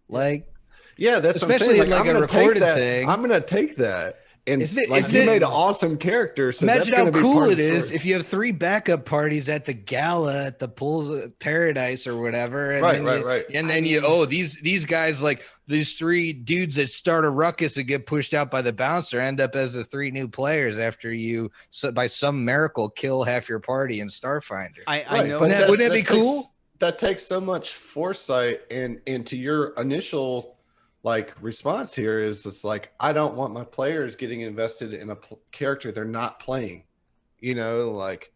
Like, Yeah, that's Especially what I'm saying. like I'm a gonna take recorded that. thing. I'm gonna take that. And Isn't it- like isn't you it- made an awesome character, so Imagine that's how gonna be cool part it of the is story. if you have 3 backup parties at the gala at the Pools of Paradise or whatever, and Right, then right. and then these guys, like these 3 dudes that start a ruckus and get pushed out by the bouncer end up as the 3 new players after you by some miracle kill half your party in Starfinder. I know. Wouldn't that be cool? That takes so much foresight, and to your initial like response here is it's like I don't want my players getting invested in a character they're not playing. You know, like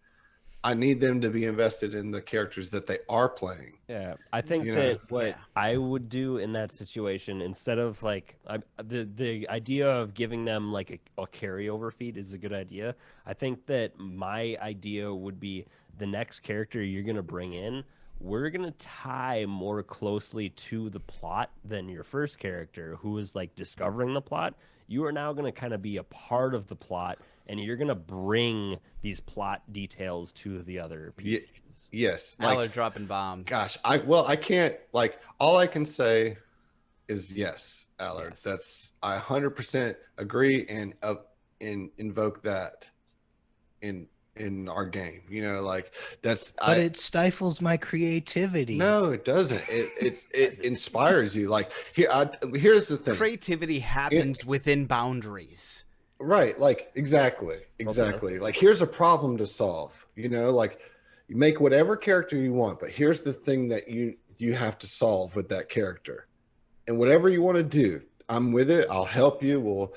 I need them to be invested in the characters that they are playing. Yeah, I think You that know? what I would do in that situation, instead of like the idea of giving them like a carryover feed is a good idea. I think that my idea would be the next character you're gonna bring in, we're gonna tie more closely to the plot than your first character, who is like discovering the plot. You are now gonna kind of be a part of the plot, and you're gonna bring these plot details to the other PCs. Yes, Allard dropping bombs. Gosh, I can't, like, all I can say is yes, Allard. Yes. I 100% agree and invoke that in our game. You know, like But it stifles my creativity. No, it doesn't. It inspires you. Like here's the thing. Creativity happens within boundaries. Right, like exactly. Okay. Like here's a problem to solve. You know, like you make whatever character you want, but here's the thing that you have to solve with that character. And whatever you want to do, I'm with it. I'll help you.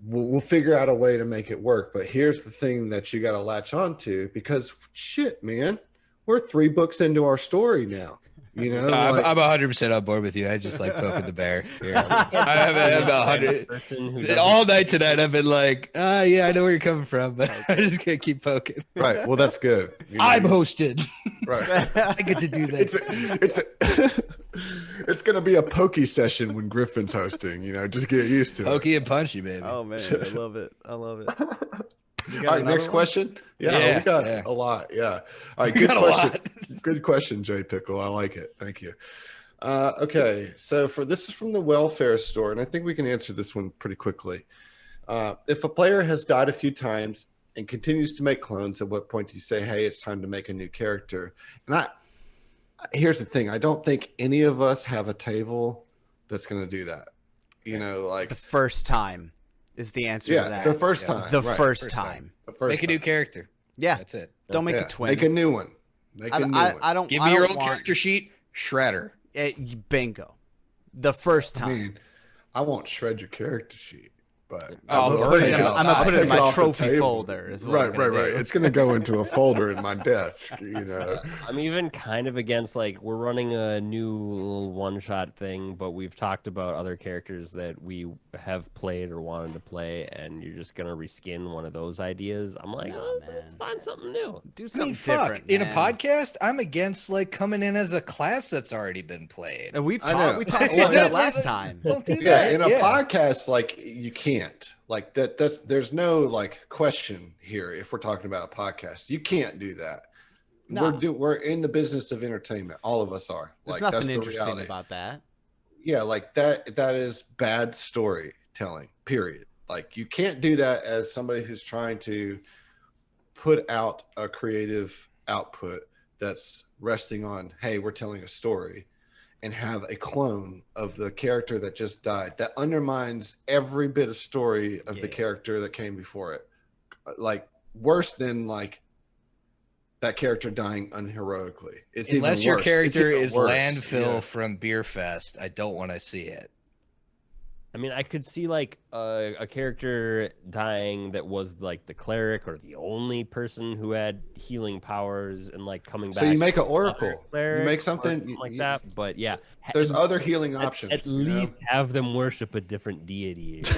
We'll figure out a way to make it work. But here's the thing that you got to latch on to, because shit, man, we're 3 books into our story now. You know, I'm 100% on board with you. I just like poking the bear here. I'm 100 all night tonight. I've been like, yeah, I know where you're coming from, but I just can't keep poking. Right. Well, that's good. You know, I'm hosted. right. I get to do that. It's going to be a pokey session when Griffin's hosting. You know, just get used to it. Pokey and punchy, baby. Oh man, I love it. I love it. All right, next question. Yeah, we got a lot. Yeah. All right, good question. Good question, Jay Pickle. I like it. Thank you. Okay, so this is from the welfare store, and I think we can answer this one pretty quickly. If a player has died a few times and continues to make clones, at what point do you say, hey, it's time to make a new character? And here's the thing. I don't think any of us have a table that's going to do that. You know, like the first time is the answer to that. The first time. The right. first time. Make a new character. Yeah. That's it. Don't make a twin. Make a new one. I don't Give me your own character sheet. Shredder. Bingo. The first time. I mean, I won't shred your character sheet, but I'm gonna put it in my trophy folder. Right. It's gonna go into a folder in my desk. You know, I'm even kind of against, like, we're running a new little one-shot thing, but we've talked about other characters that we have played or wanted to play, and you're just gonna reskin one of those ideas. I'm like, let's find something new. Do something fuck. different. In a podcast, I'm against like coming in as a class that's already been played. And we I know. talked about that last time. Don't do yeah. that. In a podcast, like you can't. Like there's no like question here. If we're talking about a podcast, you can't do that. No. We're in the business of entertainment. All of us are. There's Like nothing that's the interesting reality. about that. Yeah, like that is bad storytelling. Period. Like you can't do that as somebody who's trying to put out a creative output that's resting on, hey, we're telling a story, and have a clone of the character that just died. That undermines every bit of story of the character that came before it. Like worse than like that character dying unheroically. It's Unless even your worse. character It's even is worse. Landfill Yeah. from Beer Fest, I don't want to see it. I mean, I could see like a character dying that was like the cleric or the only person who had healing powers, and like coming back. So you make an as oracle. another cleric You make or something like that. But yeah, There's other healing at options. you know? least have them worship a different deity. That's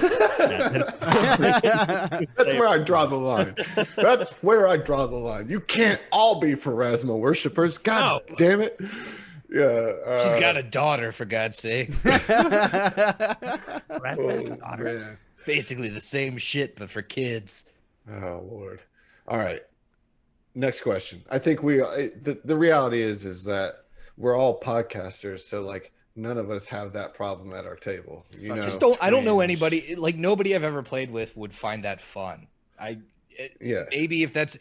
where I draw the line. That's where I draw the line. You can't all be Pharasma worshippers. God damn it. Yeah. She's got a daughter, for God's sake. Man. Basically the same shit, but for kids. Oh, Lord. All right. Next question. I think the reality is that we're all podcasters. So like none of us have that problem at our table. You know, I don't know cringe. anybody, like nobody I've ever played with would find that fun. Yeah. Maybe if that's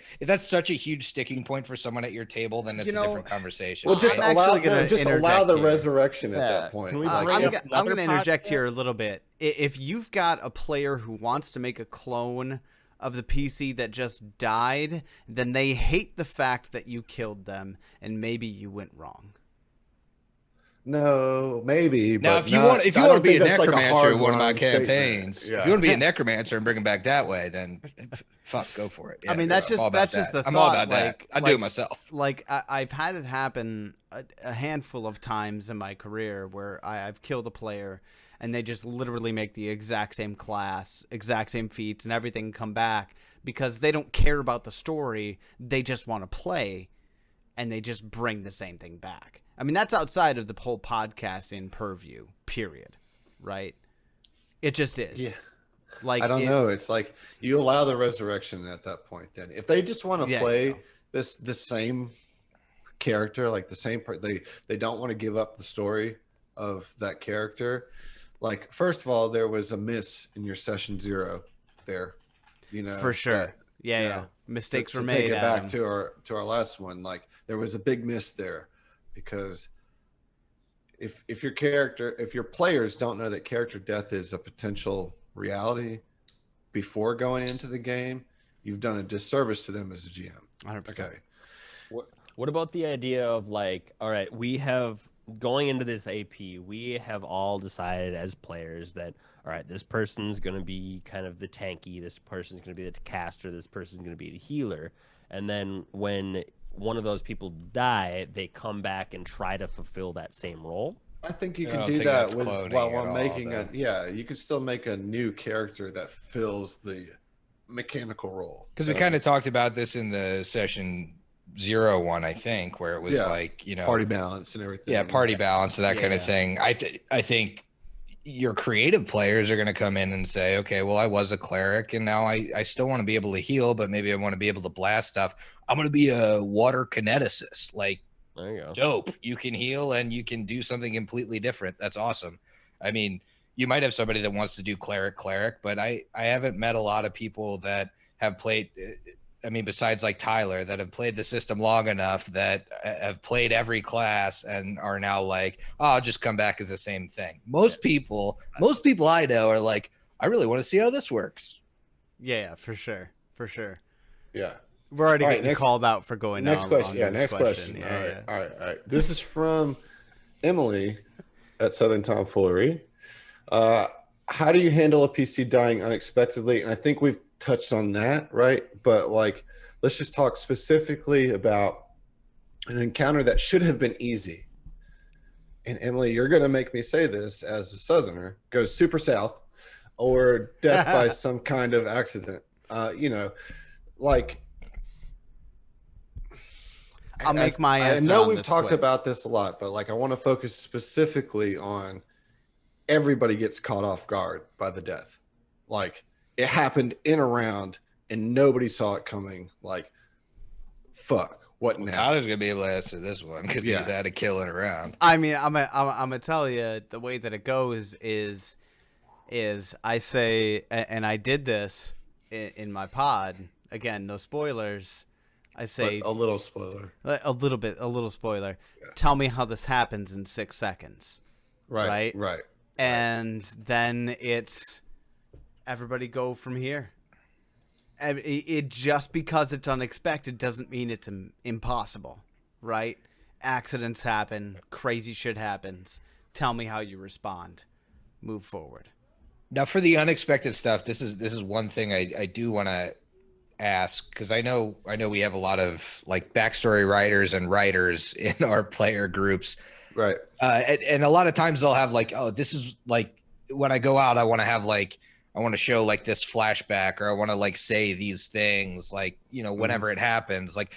such a huge sticking point for someone at your table, then it's a different conversation. Well, just I'm allow, actually gonna just allow interject the here. resurrection at Yeah. that point. Can we Like, bring I'm up going to another interject podcast? here a little bit. If you've got a player who wants to make a clone of the PC that just died, then they hate the fact that you killed them, and maybe you went wrong. no, maybe. Now, but if you not- want to I don't be a think that's like necromancer in one of my hard-line statement. campaigns, Yeah. if you want to be a necromancer and bring him back that way, then fuck, go for it. I mean, that's I'm all about just that. the I'm all thought, about that. like- I do like- it myself. Like I've had it happen a handful of times in my career where I've killed a player and they just literally make the exact same class, exact same feats and everything come back because they don't care about the story. They just want to play and they just bring the same thing back. I mean, that's outside of the whole podcasting purview, period. Right? It just is. Yeah. Like I don't know. It's like you allow the resurrection at that point. Then, if they just want to Yeah, play you know. the same character, like the same part, they don't want to give up the story of that character. Like, first of all, there was a miss in your session 0 there. You know, For sure. that- Yeah, you yeah. know, Mistakes to were take made. it back Adam. to our last one. Like, there was a big miss there because if your players don't know that character death is a potential reality before going into the game, you've done a disservice to them as a GM. 100%. Okay. What about the idea of like, all right, we have going into this AP, we have all decided as players that, all right, this person's going to be kind of the tanky, this person's going to be the caster, this person's going to be the healer. And then when one of those people die, they come back and try to fulfill that same role. I think you I can don't do think that that's with, cloning while at all, making though. you could still make a new character that fills the mechanical role. Because we kind of talked about this in the session 0 one, I think, where it was Yeah. like, you know, party balance and everything. yeah, party balance and that kind of Yeah. thing. I think your creative players are going to come in and say, okay, well, I was a cleric and now I still want to be able to heal, but maybe I want to be able to blast stuff. I'm going to be a water kineticist. Like, There you go. dope. You can heal and you can do something completely different. That's awesome. I mean, you might have somebody that wants to do cleric, but I haven't met a lot of people that have played. I mean, besides like Tyler, that have played the system long enough that have played every class and are now like, oh, I'll just come back as the same thing. Most people I know are like, I really want to see how this works. Yeah, for sure. For sure. Yeah. We're already All right, getting next- called out for going Next on question. on Yeah, this next question. Yeah, All right, yeah. all right, all right. This is from Emily at Southern Tomfoolery. How do you handle a PC dying unexpectedly? And I think we've touched on that, right? But like, let's just talk specifically about an encounter that should have been easy. And Emily, you're going to make me say this as a Southerner, goes super south or death by some kind of accident. You know, like, I'll make my I answer know on we've this talked quick. about this a lot, but like I want to focus specifically on everybody gets caught off guard by the death. Like it happened in a round and nobody saw it coming. Like, fuck, what now? Tyler's gonna be able to answer this one because Yeah. he's had a killing around. I mean, I'm gonna tell you the way that it goes is I say, and I did this in my pod. Again, no spoilers. I say But a little spoiler. a little spoiler. Tell me how this happens in 6 seconds. Right. Right. And then it's everybody go from here. And it just because it's unexpected doesn't mean it's impossible, right? Accidents happen, crazy shit happens. Tell me how you respond. Move forward. Now, for the unexpected stuff, this is one thing I do want to ask, because I know we have a lot of like backstory writers and writers in our player groups. Right. And a lot of times they'll have like, oh, this is like when I go out, I want to show like this flashback, or I want to like say these things, like, you know, whenever it happens. Like,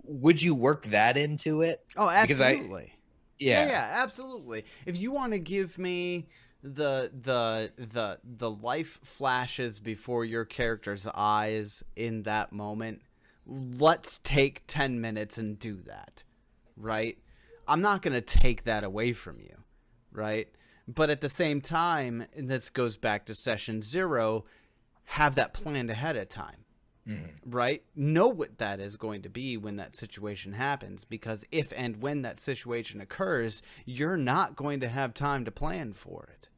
would you work that into it? Oh, Because absolutely. Yeah. Yeah, absolutely. If you want to give me the life flashes before your character's eyes in that moment, let's take 10 minutes and do that. Right? I'm not going to take that away from you. right? But at the same time, and this goes back to session 0, have that planned ahead of time. Right? Know what that is going to be when that situation happens, because if and when that situation occurs, you're not going to have time to plan for it.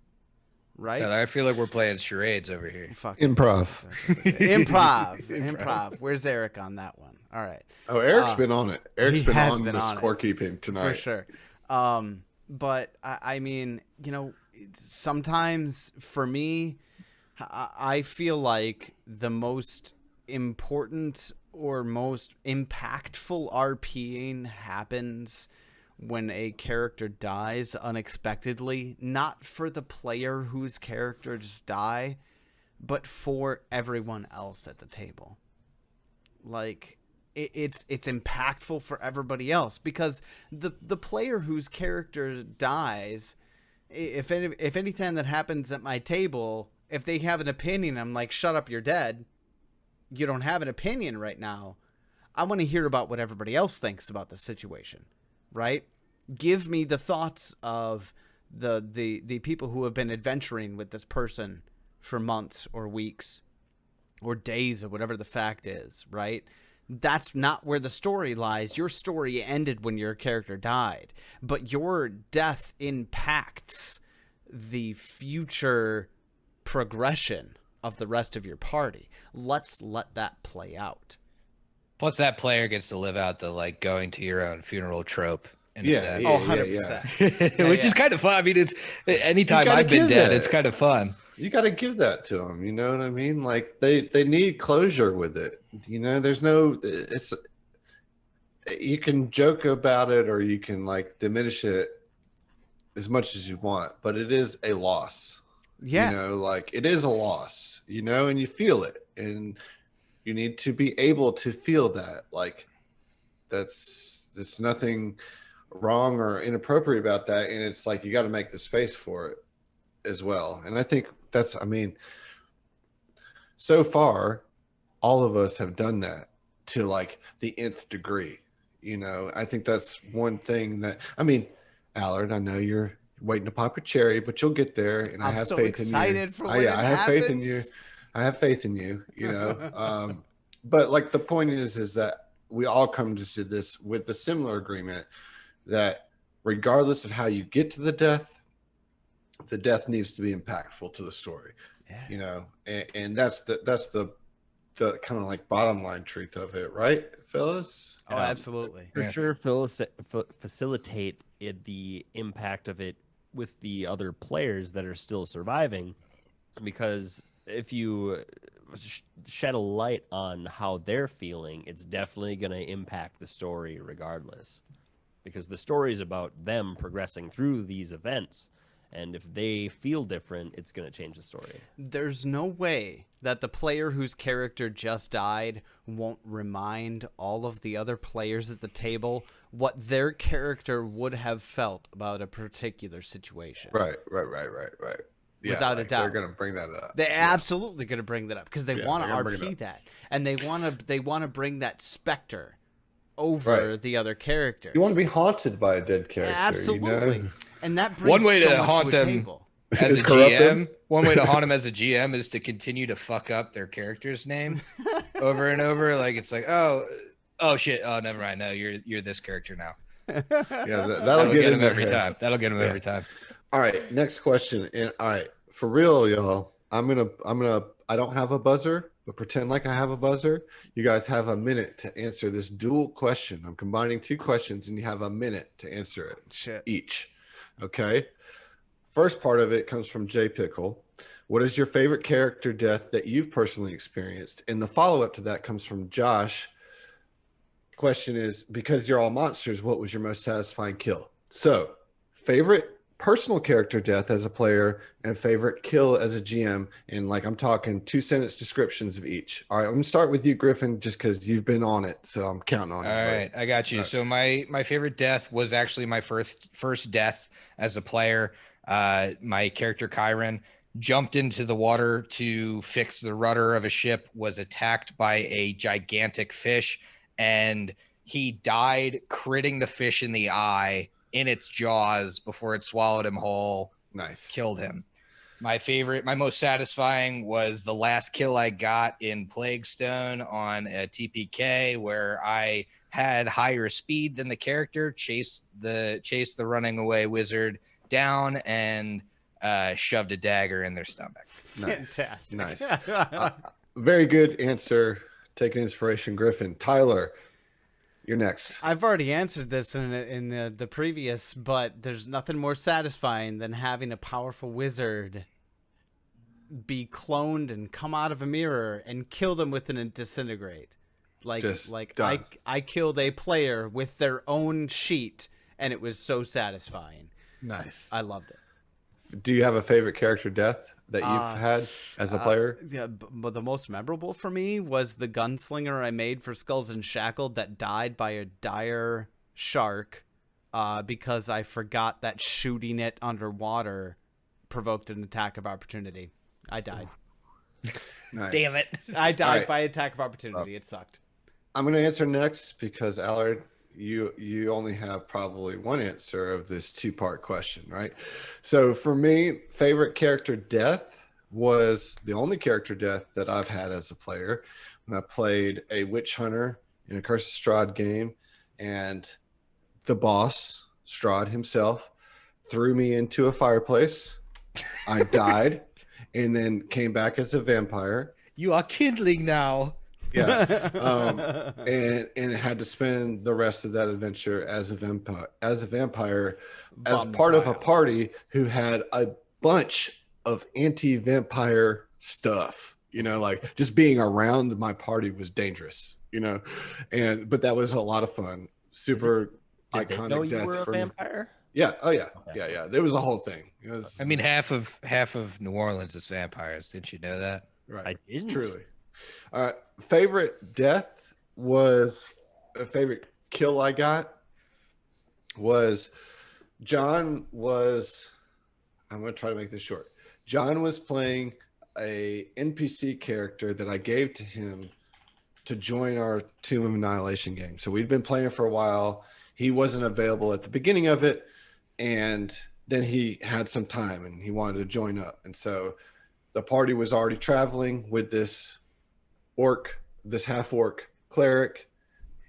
Right? I feel like we're playing charades over here. Improv. Improv. Where's Eric on that one? All right. Oh, Eric's been on it. Eric's been on the on it, scorekeeping tonight. for sure. But I mean, sometimes for me, I feel like the most important or most impactful RPing happens when a character dies unexpectedly, not for the player whose characters die, but for everyone else at the table. Like, it's impactful for everybody else, because the player whose character dies, if any time that happens at my table, if they have an opinion, I'm like, shut up, you're dead. You don't have an opinion right now. I want to hear about what everybody else thinks about the situation, right? Give me the thoughts of the people who have been adventuring with this person for months or weeks or days or whatever the fact is, right? That's not where the story lies. Your story ended when your character died, but your death impacts the future progression of the rest of your party. Let's let that play out. Plus, that player gets to live out the like going to your own funeral trope. Yeah, 100%. Which is kind of fun. I mean, it's anytime I've been dead, it's kind of fun. You got to give that to them. You know what I mean? Like they need closure with it. There's no. You can joke about it or you can like diminish it as much as you want, but it is a loss. Yeah. Like it is a loss, and you feel it, and you need to be able to feel that. Like there's nothing wrong or inappropriate about that. And it's like, you got to make the space for it as well. And I think so far, all of us have done that to like the nth degree. I think that's one thing that, Allard, I know you're waiting to pop your cherry, but you'll get there, and I have so faith in you. I have faith in you. I have faith in you. But like the point is that we all come to this with the similar agreement that regardless of how you get to the death needs to be impactful to the story. Yeah. And that's the kind of like bottom line truth of it, right, Phyllis? Oh, absolutely. For sure, facilitate the impact of it with the other players that are still surviving, because if you shed a light on how they're feeling, it's definitely going to impact the story regardless, because the story is about them progressing through these events. And if they feel different, it's going to change the story. There's no way that the player whose character just died won't remind all of the other players at the table what their character would have felt about a particular situation. Right. Yeah, without a doubt. They're going to bring that up. They're absolutely going to bring that up because they want to RP that. And they want to bring that specter over the other characters. You want to be haunted by a dead character. Absolutely. And that brings one way so to much haunt to a them table. as a GM. One way to haunt them as a GM is to continue to fuck up their character's name over and over. Like it's like, oh shit, oh never mind. No, you're this character now. Yeah, that'll get him every time. That'll get him every time. All right, next question. And all right, for real, y'all. I don't have a buzzer, but pretend like I have a buzzer. You guys have a minute to answer this dual question. I'm combining two questions, and you have a minute to answer it each. Okay. First part of it comes from Jay Pickle. What is your favorite character death that you've personally experienced? And the follow-up to that comes from Josh. Question is, because you're all monsters, what was your most satisfying kill? So, favorite personal character death as a player and favorite kill as a GM. And like, I'm talking 2-sentence descriptions of each. All right, I'm gonna start with you, Griffin, just because you've been on it. So I'm counting on you. All right, I got you. Right. So my favorite death was actually my first death as a player. My character Kyron jumped into the water to fix the rudder of a ship, was attacked by a gigantic fish, and he died critting the fish in the eye in its jaws before it swallowed him whole, Nice. killed him. My most satisfying was the last kill I got in Plague Stone on a TPK, where I had higher speed than the character, chased the running away wizard down, and shoved a dagger in their stomach. Nice. Fantastic. Nice. Very good answer. Taking inspiration, Griffin. Tyler, you're next. I've already answered this in the previous, but there's nothing more satisfying than having a powerful wizard be cloned and come out of a mirror and kill them with an disintegrate. I killed a player with their own sheet, and it was so satisfying. Nice. I loved it. Do you have a favorite character death that you've had as a player? Yeah, but the most memorable for me was the gunslinger I made for Skulls and Shackled that died by a dire shark because I forgot that shooting it underwater provoked an attack of opportunity. I died. Nice. Damn it. I died All right. by attack of opportunity. It sucked. I'm going to answer next because Allard, you only have probably one answer of this two-part question, right? So for me, favorite character death was the only character death that I've had as a player when I played a witch hunter in a Curse of Strahd game, and the boss, Strahd himself, threw me into a fireplace. I died and then came back as a vampire. You are kindling now. Yeah. And had to spend the rest of that adventure as a vampire, as part of a party who had a bunch of anti-vampire stuff, like just being around my party was dangerous, but that was a lot of fun. Super Did they know iconic you death were a for me. vampire? Yeah. Oh yeah. Okay. Yeah. There was a whole thing. It was, I mean, half of New Orleans is vampires. Didn't you know that? right. I didn't. Truly. Favorite death was a favorite kill I got was I'm going to try to make this short. John was playing a NPC character that I gave to him to join our Tomb of Annihilation game. So we'd been playing for a while. He wasn't available at the beginning of it, and then he had some time and he wanted to join up. And so the party was already traveling with this half orc cleric,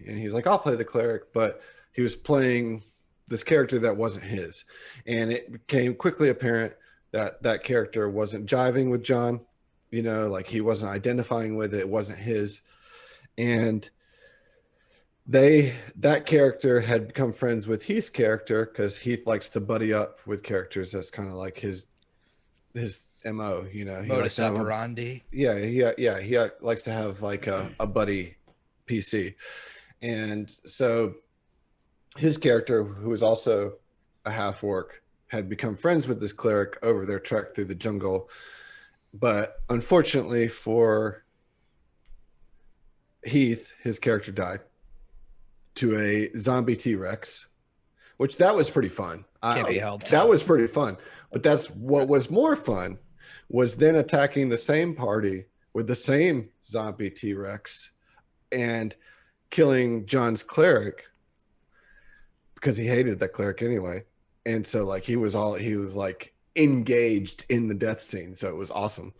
and he's like, I'll play the cleric, but he was playing this character that wasn't his, and it became quickly apparent that that character wasn't jiving with John, like he wasn't identifying with it. It wasn't his, and that character had become friends with Heath's character because Heath likes to buddy up with characters. That's kind of like his MO, he Modus likes to have operandi. he likes to have like a buddy PC. And so his character, who was also a half orc, had become friends with this cleric over their trek through the jungle. But unfortunately for Heath, his character died to a zombie T-Rex, which that was pretty fun. Can't be helped. That was pretty fun. But that's what was more fun was then attacking the same party with the same zombie T-Rex and killing John's cleric because he hated that cleric anyway. And so like he was like engaged in the death scene. So it was awesome.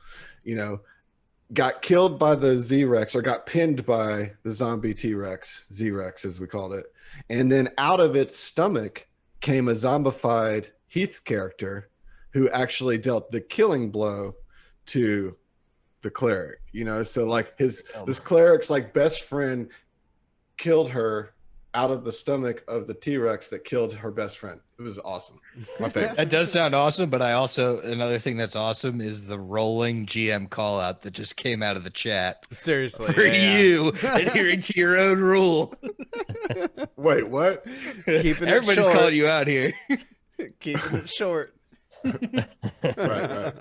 Got killed by the Z-Rex, or got pinned by the zombie T-Rex, Z-Rex as we called it. And then out of its stomach came a zombified Heath character who actually dealt the killing blow to the cleric, so like this cleric's like best friend killed her out of the stomach of the T-Rex that killed her best friend. It was awesome. My favorite. That does sound awesome, but another thing that's awesome is the rolling GM call out that just came out of the chat. Seriously. For you, adhering to your own rule. Wait, what? Everybody's short. calling you out here. Keeping it short. Right.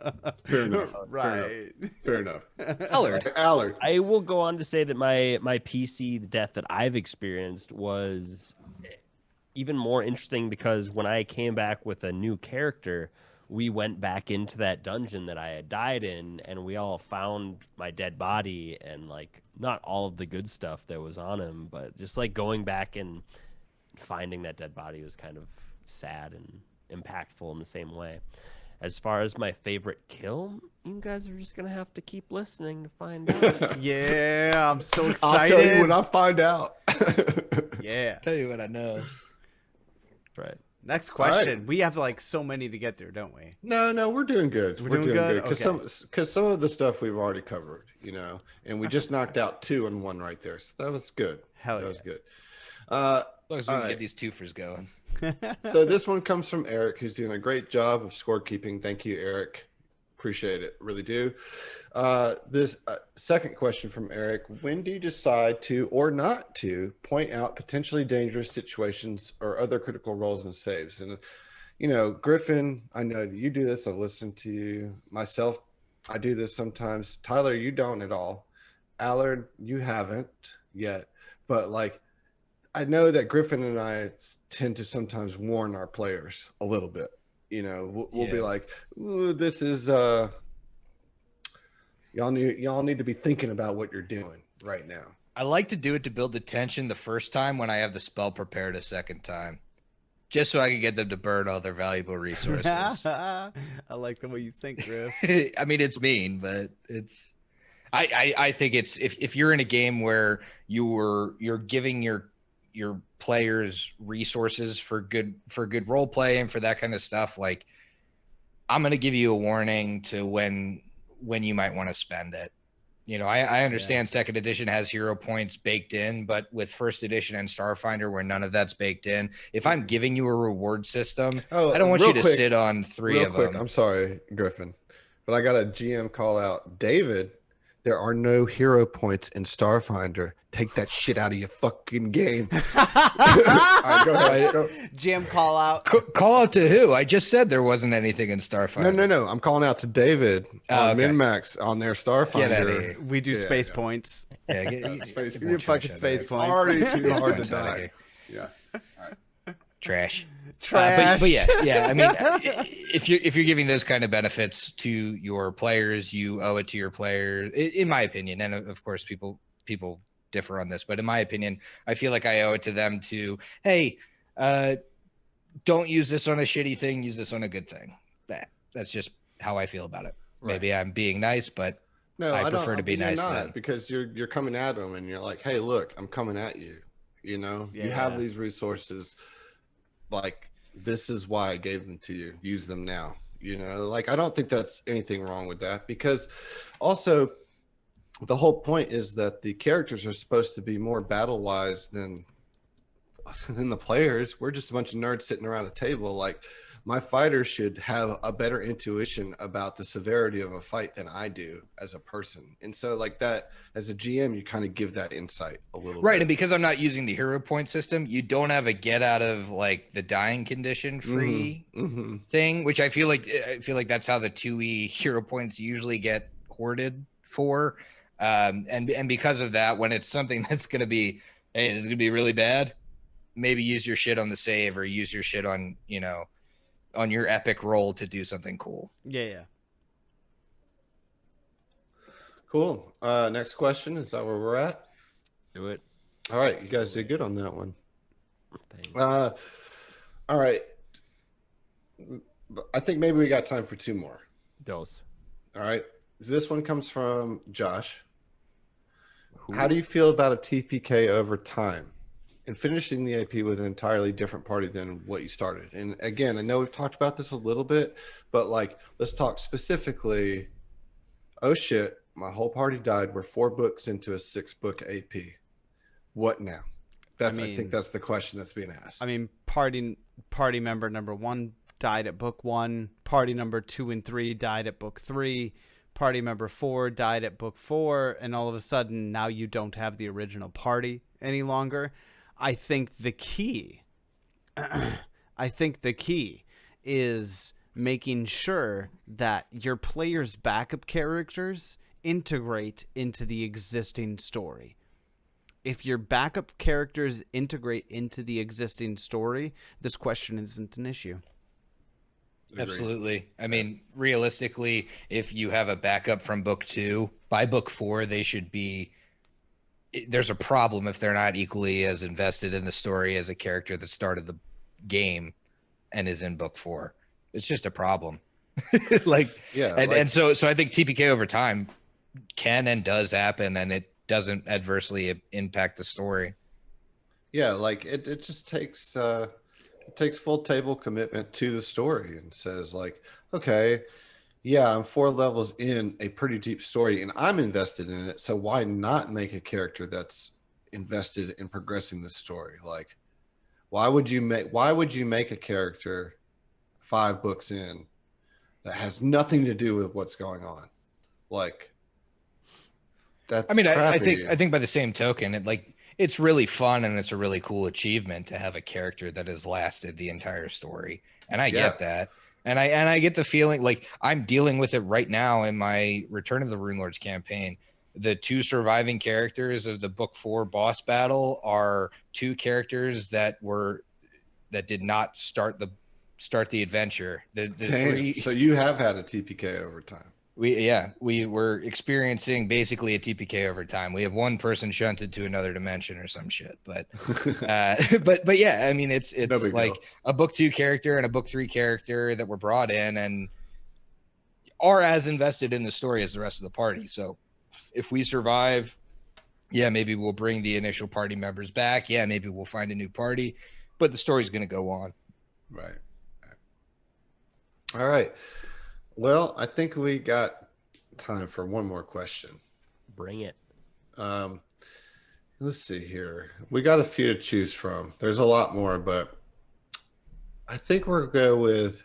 Fair enough. Right. Fair enough. Allard. I will go on to say that my PC death that I've experienced was even more interesting because when I came back with a new character, we went back into that dungeon that I had died in, and we all found my dead body and like not all of the good stuff that was on him, but just like going back and finding that dead body was kind of sad and impactful in the same way. As far as my favorite kill, you guys are just gonna have to keep listening to find out. Yeah, I'm so I'll excited. tell you when I find out. Yeah. Tell you what I know. Right. Next question. right. We have like so many to get through, don't we? No, we're doing good. We're doing good? Because some of the stuff we've already covered, and we just knocked out 2 and 1 right there. So that was good. Hell That was yeah. good. As long as we All can right. get these twofers going. So this one comes from Eric, who's doing a great job of scorekeeping. Thank you, Eric. Appreciate it. Really do. This second question from Eric. When do you decide to or not to point out potentially dangerous situations or other critical roles and saves? And, Griffin, I know that you do this. I've listened to you. Myself, I do this sometimes. Tyler, you don't at all. Allard, you haven't yet. But, I know that Griffin and I tend to sometimes warn our players a little bit. We'll be like, "Ooh, this is y'all need to be thinking about what you're doing right now." I like to do it to build the tension the first time when I have the spell prepared a second time, just so I can get them to burn all their valuable resources. I like the way you think, Griff. I mean, it's mean, but it's. I think it's if you're in a game where you're giving your players resources for good role play and for that kind of stuff, like I'm going to give you a warning to when you might want to spend it. I understand second edition has hero points baked in, but with first edition and Starfinder where none of that's baked in, if I'm giving you a reward system, I don't want you to sit on 3 of them. I'm sorry, Griffin, but I got a GM call out. David, there are no hero points in Starfinder. Take that shit out of your fucking game. All right, go ahead. Go. Jim, call out. Call out to who? I just said there wasn't anything in Starfinder. No. I'm calling out to David on MinMax on their Get out of Starfinder. here. We do space points. Yeah, get Space Give me a fucking space points. Already too hard to points out of die. here. Yeah. Trash. Trash. But yeah. I mean, if you're giving those kind of benefits to your players, you owe it to your players, in my opinion. And of course, people differ on this, but in my opinion, I feel like I owe it to them to, hey, don't use this on a shitty thing. Use this on a good thing. That's just how I feel about it. Right. Maybe I'm being nice, but No, I don't- prefer to be you're nice not, then. because you're coming at them and you're like, hey, look, I'm coming at you. You have Yeah. these resources. Like, this is why I gave them to you. Use them now. I don't think that's anything wrong with that, because also the whole point is that the characters are supposed to be more battle wise than the players. We're just a bunch of nerds sitting around a table. Like, my fighters should have a better intuition about the severity of a fight than I do as a person. And so, like, that as a GM, you kind of give that insight a little right. bit. And because I'm not using the hero point system, you don't have a get out of like the dying condition free thing, which I feel like that's how the 2E hero points usually get hoarded for. And because of that, when it's something that's going to be, hey, this is going to be really bad, maybe use your shit on the save or use your shit on, on your epic roll to do something cool. Yeah. Cool. Next question. Is that where we're at? Do it. All right. You guys did good on that one. Thanks. All right. I think maybe we got time for 2 more. Dose. All right. This one comes from Josh. How do you feel about a TPK over time and finishing the AP with an entirely different party than what you started? And again, I know we've talked about this a little bit, but let's talk specifically. Oh shit, my whole party died. We're 4 books into a 6-book AP. What now? I think that's the question that's being asked. I mean, party member number 1 died at book 1. Party number 2 and 3 died at book 3. Party member 4 died at book 4, and all of a sudden now you don't have the original party any longer. I think the key is making sure that your players' backup characters integrate into the existing story. If your backup characters integrate into the existing story, this question isn't an issue. Absolutely. I mean, realistically, if you have a backup from book 2, by book 4, they should be. There's a problem if they're not equally as invested in the story as a character that started the game and is in book 4. It's just a problem. Like, Yeah, and so I think TPK over time can and does happen, and it doesn't adversely impact the story. Yeah, like it just takes it takes full table commitment to the story and says like, okay, yeah, I'm 4 levels in a pretty deep story and I'm invested in it. So why not make a character that's invested in progressing the story? Like, why would you make a character 5 books in that has nothing to do with what's going on? Like, that's I mean, I crappy. think by the same token, it's really fun and it's a really cool achievement to have a character that has lasted the entire story. And I get that. And I get the feeling like I'm dealing with it right now in my Return of the Rune Lords campaign. The 2 surviving characters of the book 4 boss battle are 2 characters that did not start the adventure. The 3. So you have had a TPK over time. We were experiencing basically a TPK over time. We have one person shunted to another dimension or some shit, but but yeah, I mean it's No big like deal. a book 2 character and a book 3 character that were brought in and are as invested in the story as the rest of the party. So if we survive, yeah, maybe we'll bring the initial party members back. Yeah, maybe we'll find a new party, but the story's going to go on. Right. All right. Well, I think we got time for one more question. Bring it. Let's see here. We got a few to choose from. There's a lot more, but I think we'll go with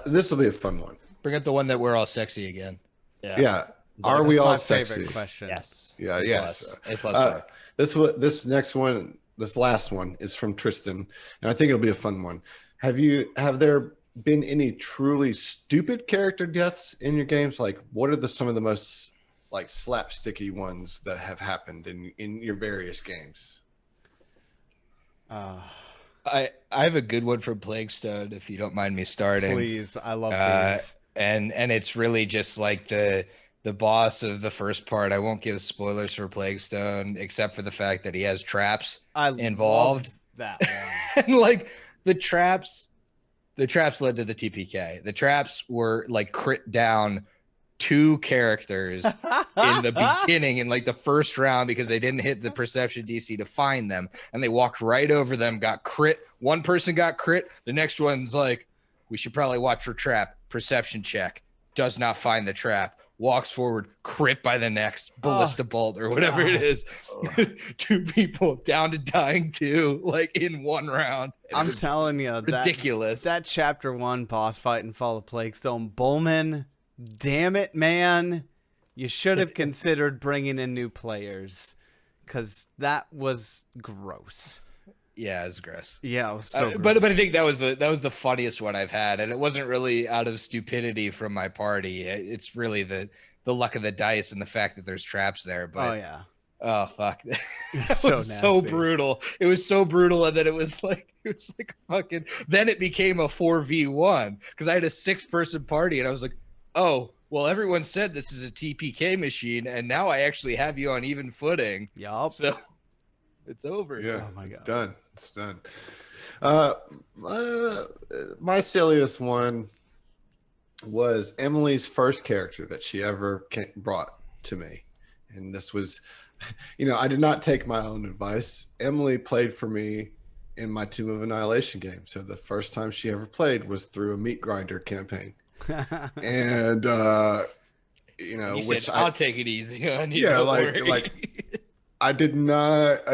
this will be a fun one. Bring up the one that we're all sexy again. Yeah. Are we That's all my sexy? favorite question. Yes. Yeah, A+. yes. A+. This next one, this last one is from Tristan, and I think it'll be a fun one. Have there been any truly stupid character deaths in your games? Like, what are some of the most like slapsticky ones that have happened in your various games? I have a good one from Plaguestone, if you don't mind me starting. Please, I love these. And it's really just like the boss of the first part. I won't give spoilers for Plaguestone, except for the fact that he has traps involved. Love that one. And like the traps led to the TPK. The traps were like crit down 2 characters in the beginning in like the first round because they didn't hit the perception DC to find them, and they walked right over them, got crit. One person got crit, the next one's like, we should probably watch for trap. Perception check, does not find the trap, walks forward, crit by the next ballista bolt or whatever it is. 2 people down to dying 2 like in 1 round. I'm telling you, ridiculous. That chapter 1 boss fight in Fall of Plaguestone, Bowman, damn it, man. You should have considered bringing in new players, because that was gross. Yeah, it was gross. Yeah, it was so gross. But I think that was the funniest one I've had, and it wasn't really out of stupidity from my party. It's really the luck of the dice and the fact that there's traps there. But oh yeah. Oh fuck. It's It was so brutal. It was so brutal, and then it was like fucking. Then it became a 4v1 because I had a 6-person party, and I was like, oh well, everyone said this is a TPK machine, and now I actually have you on even footing. Yup. So it's over. Yeah, Oh my it's God. done. It's done. My silliest one was Emily's first character that she ever brought to me. And this was, I did not take my own advice. Emily played for me in my Tomb of Annihilation game. So the first time she ever played was through a meat grinder campaign. And, which I'll take it easy on you. Yeah, don't like- worry. like- I did not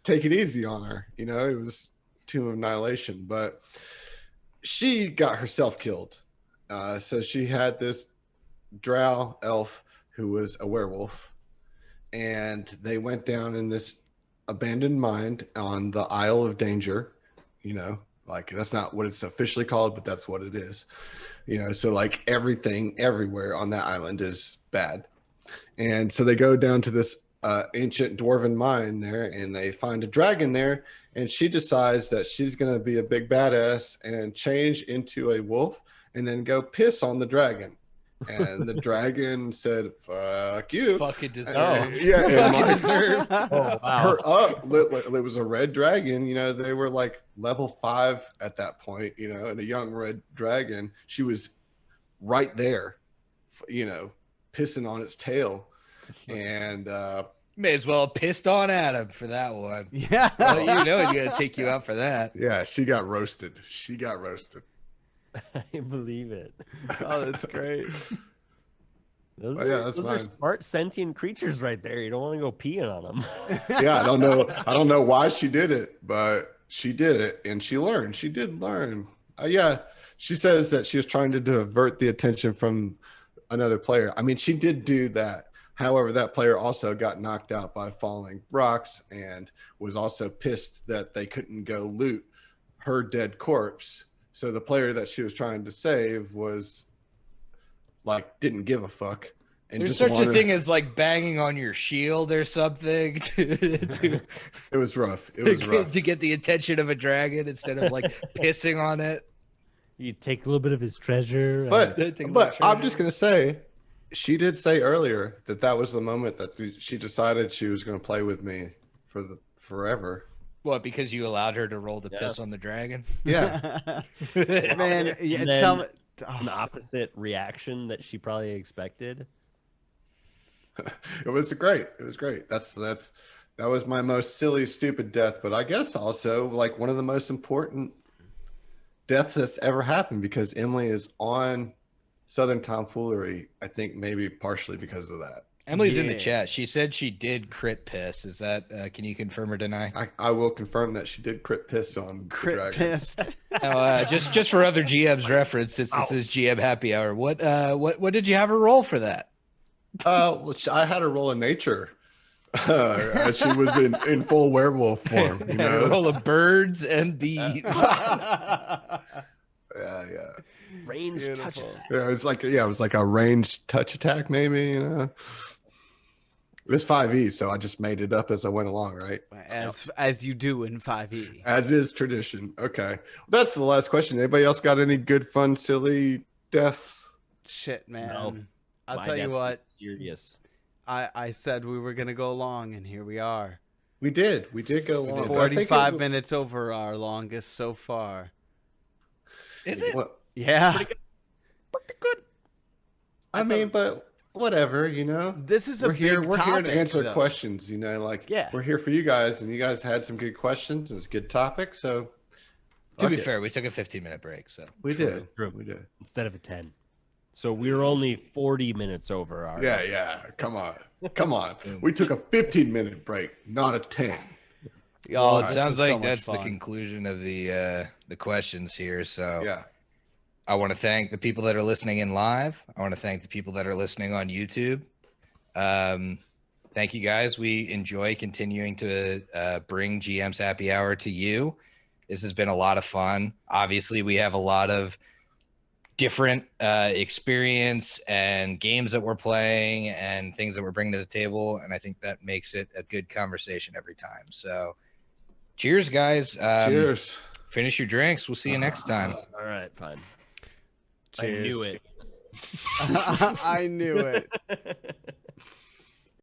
take it easy on her. It was Tomb of Annihilation, but she got herself killed. So she had this drow elf who was a werewolf, and they went down in this abandoned mine on the Isle of Danger. Like that's not what it's officially called, but that's what it is. So like everything everywhere on that island is bad. And so they go down to this ancient dwarven mine there, and they find a dragon there, and she decides that she's going to be a big badass and change into a wolf and then go piss on the dragon. And the dragon said, "Fuck you." Fucking deserve. Oh. Yeah, and like, Deserve. Oh, wow. her up. It was a red dragon. They were like level 5 at that point. And a young red dragon. She was right there, pissing on its tail, and May as well have pissed on Adam for that one. Yeah. Well, he's going to take you out for that. yeah, she got roasted. She got roasted. I believe it. Oh, that's great. Those, Oh, yeah, that's those are fine. smart sentient creatures right there. You don't want to go peeing on them. Yeah, I don't know why she did it, but she did it, and she learned. She did learn. Yeah, she says that she was trying to divert the attention from another player. I mean, she did do that. However, that player also got knocked out by falling rocks and was also pissed that they couldn't go loot her dead corpse. So the player that she was trying to save was like, didn't give a fuck. And There's just such a wanted- thing as like banging on your shield or something to It was rough. It was rough. to get the attention of a dragon instead of like pissing on it. You take a little bit of his treasure. But Take a little but I'm treasure. just gonna say, she did say earlier that was the moment that she decided she was going to play with me for the forever. What, because you allowed her to roll the Yeah. piss on the dragon? Yeah, Man, yeah, And then- tell me. an opposite reaction that she probably expected. it was great. It was great. That was my most silly, stupid death, but I guess also like one of the most important deaths that's ever happened because Emily is on Southern Tomfoolery. I think maybe partially because of that. Emily's in the Yeah. chat. She said she did crit piss. Is that, can you confirm or deny? I will confirm that she did crit piss on the Crit dragon. pissed. Just for other GM's reference, since this is GM happy hour, what did you have her roll for that? Well, I had her roll a nature. As she was in full werewolf form, Had her roll of birds and bees. Yeah. Range touch. Beautiful. Yeah, it was like a ranged touch attack, maybe, It was 5e, so I just made it up as I went along, right? As you do in 5e. As is tradition. Okay. That's the last question. Anybody else got any good, fun, silly deaths? Shit, man. No. I'll My tell you death what. Serious. I said we were gonna go long, and here we are. We did go long. but I think 45 it- minutes over our longest so far. Is it? Well, Yeah. Pretty good. I mean, but whatever, This is a We're here big to topic, answer though. questions, Yeah. we're here for you guys, and you guys had some good questions, and it's a good topic, so To fuck be it. fair, we took a 15-minute break, so. We did. True. We did. Instead of a 10. So we were only 40 minutes over our. Yeah. Come on. We took a 15-minute break, not a 10. Well, it this sounds is so like much that's the fun. conclusion of the questions here. So Yeah. I want to thank the people that are listening in live. I want to thank the people that are listening on YouTube. Thank you guys. We enjoy continuing to bring GM's Happy Hour to you. This has been a lot of fun. Obviously, we have a lot of different experience and games that we're playing and things that we're bringing to the table. And I think that makes it a good conversation every time. So cheers, guys. Cheers. Finish your drinks. We'll see you next time. All right, fine. Cheers. I knew it. I knew it.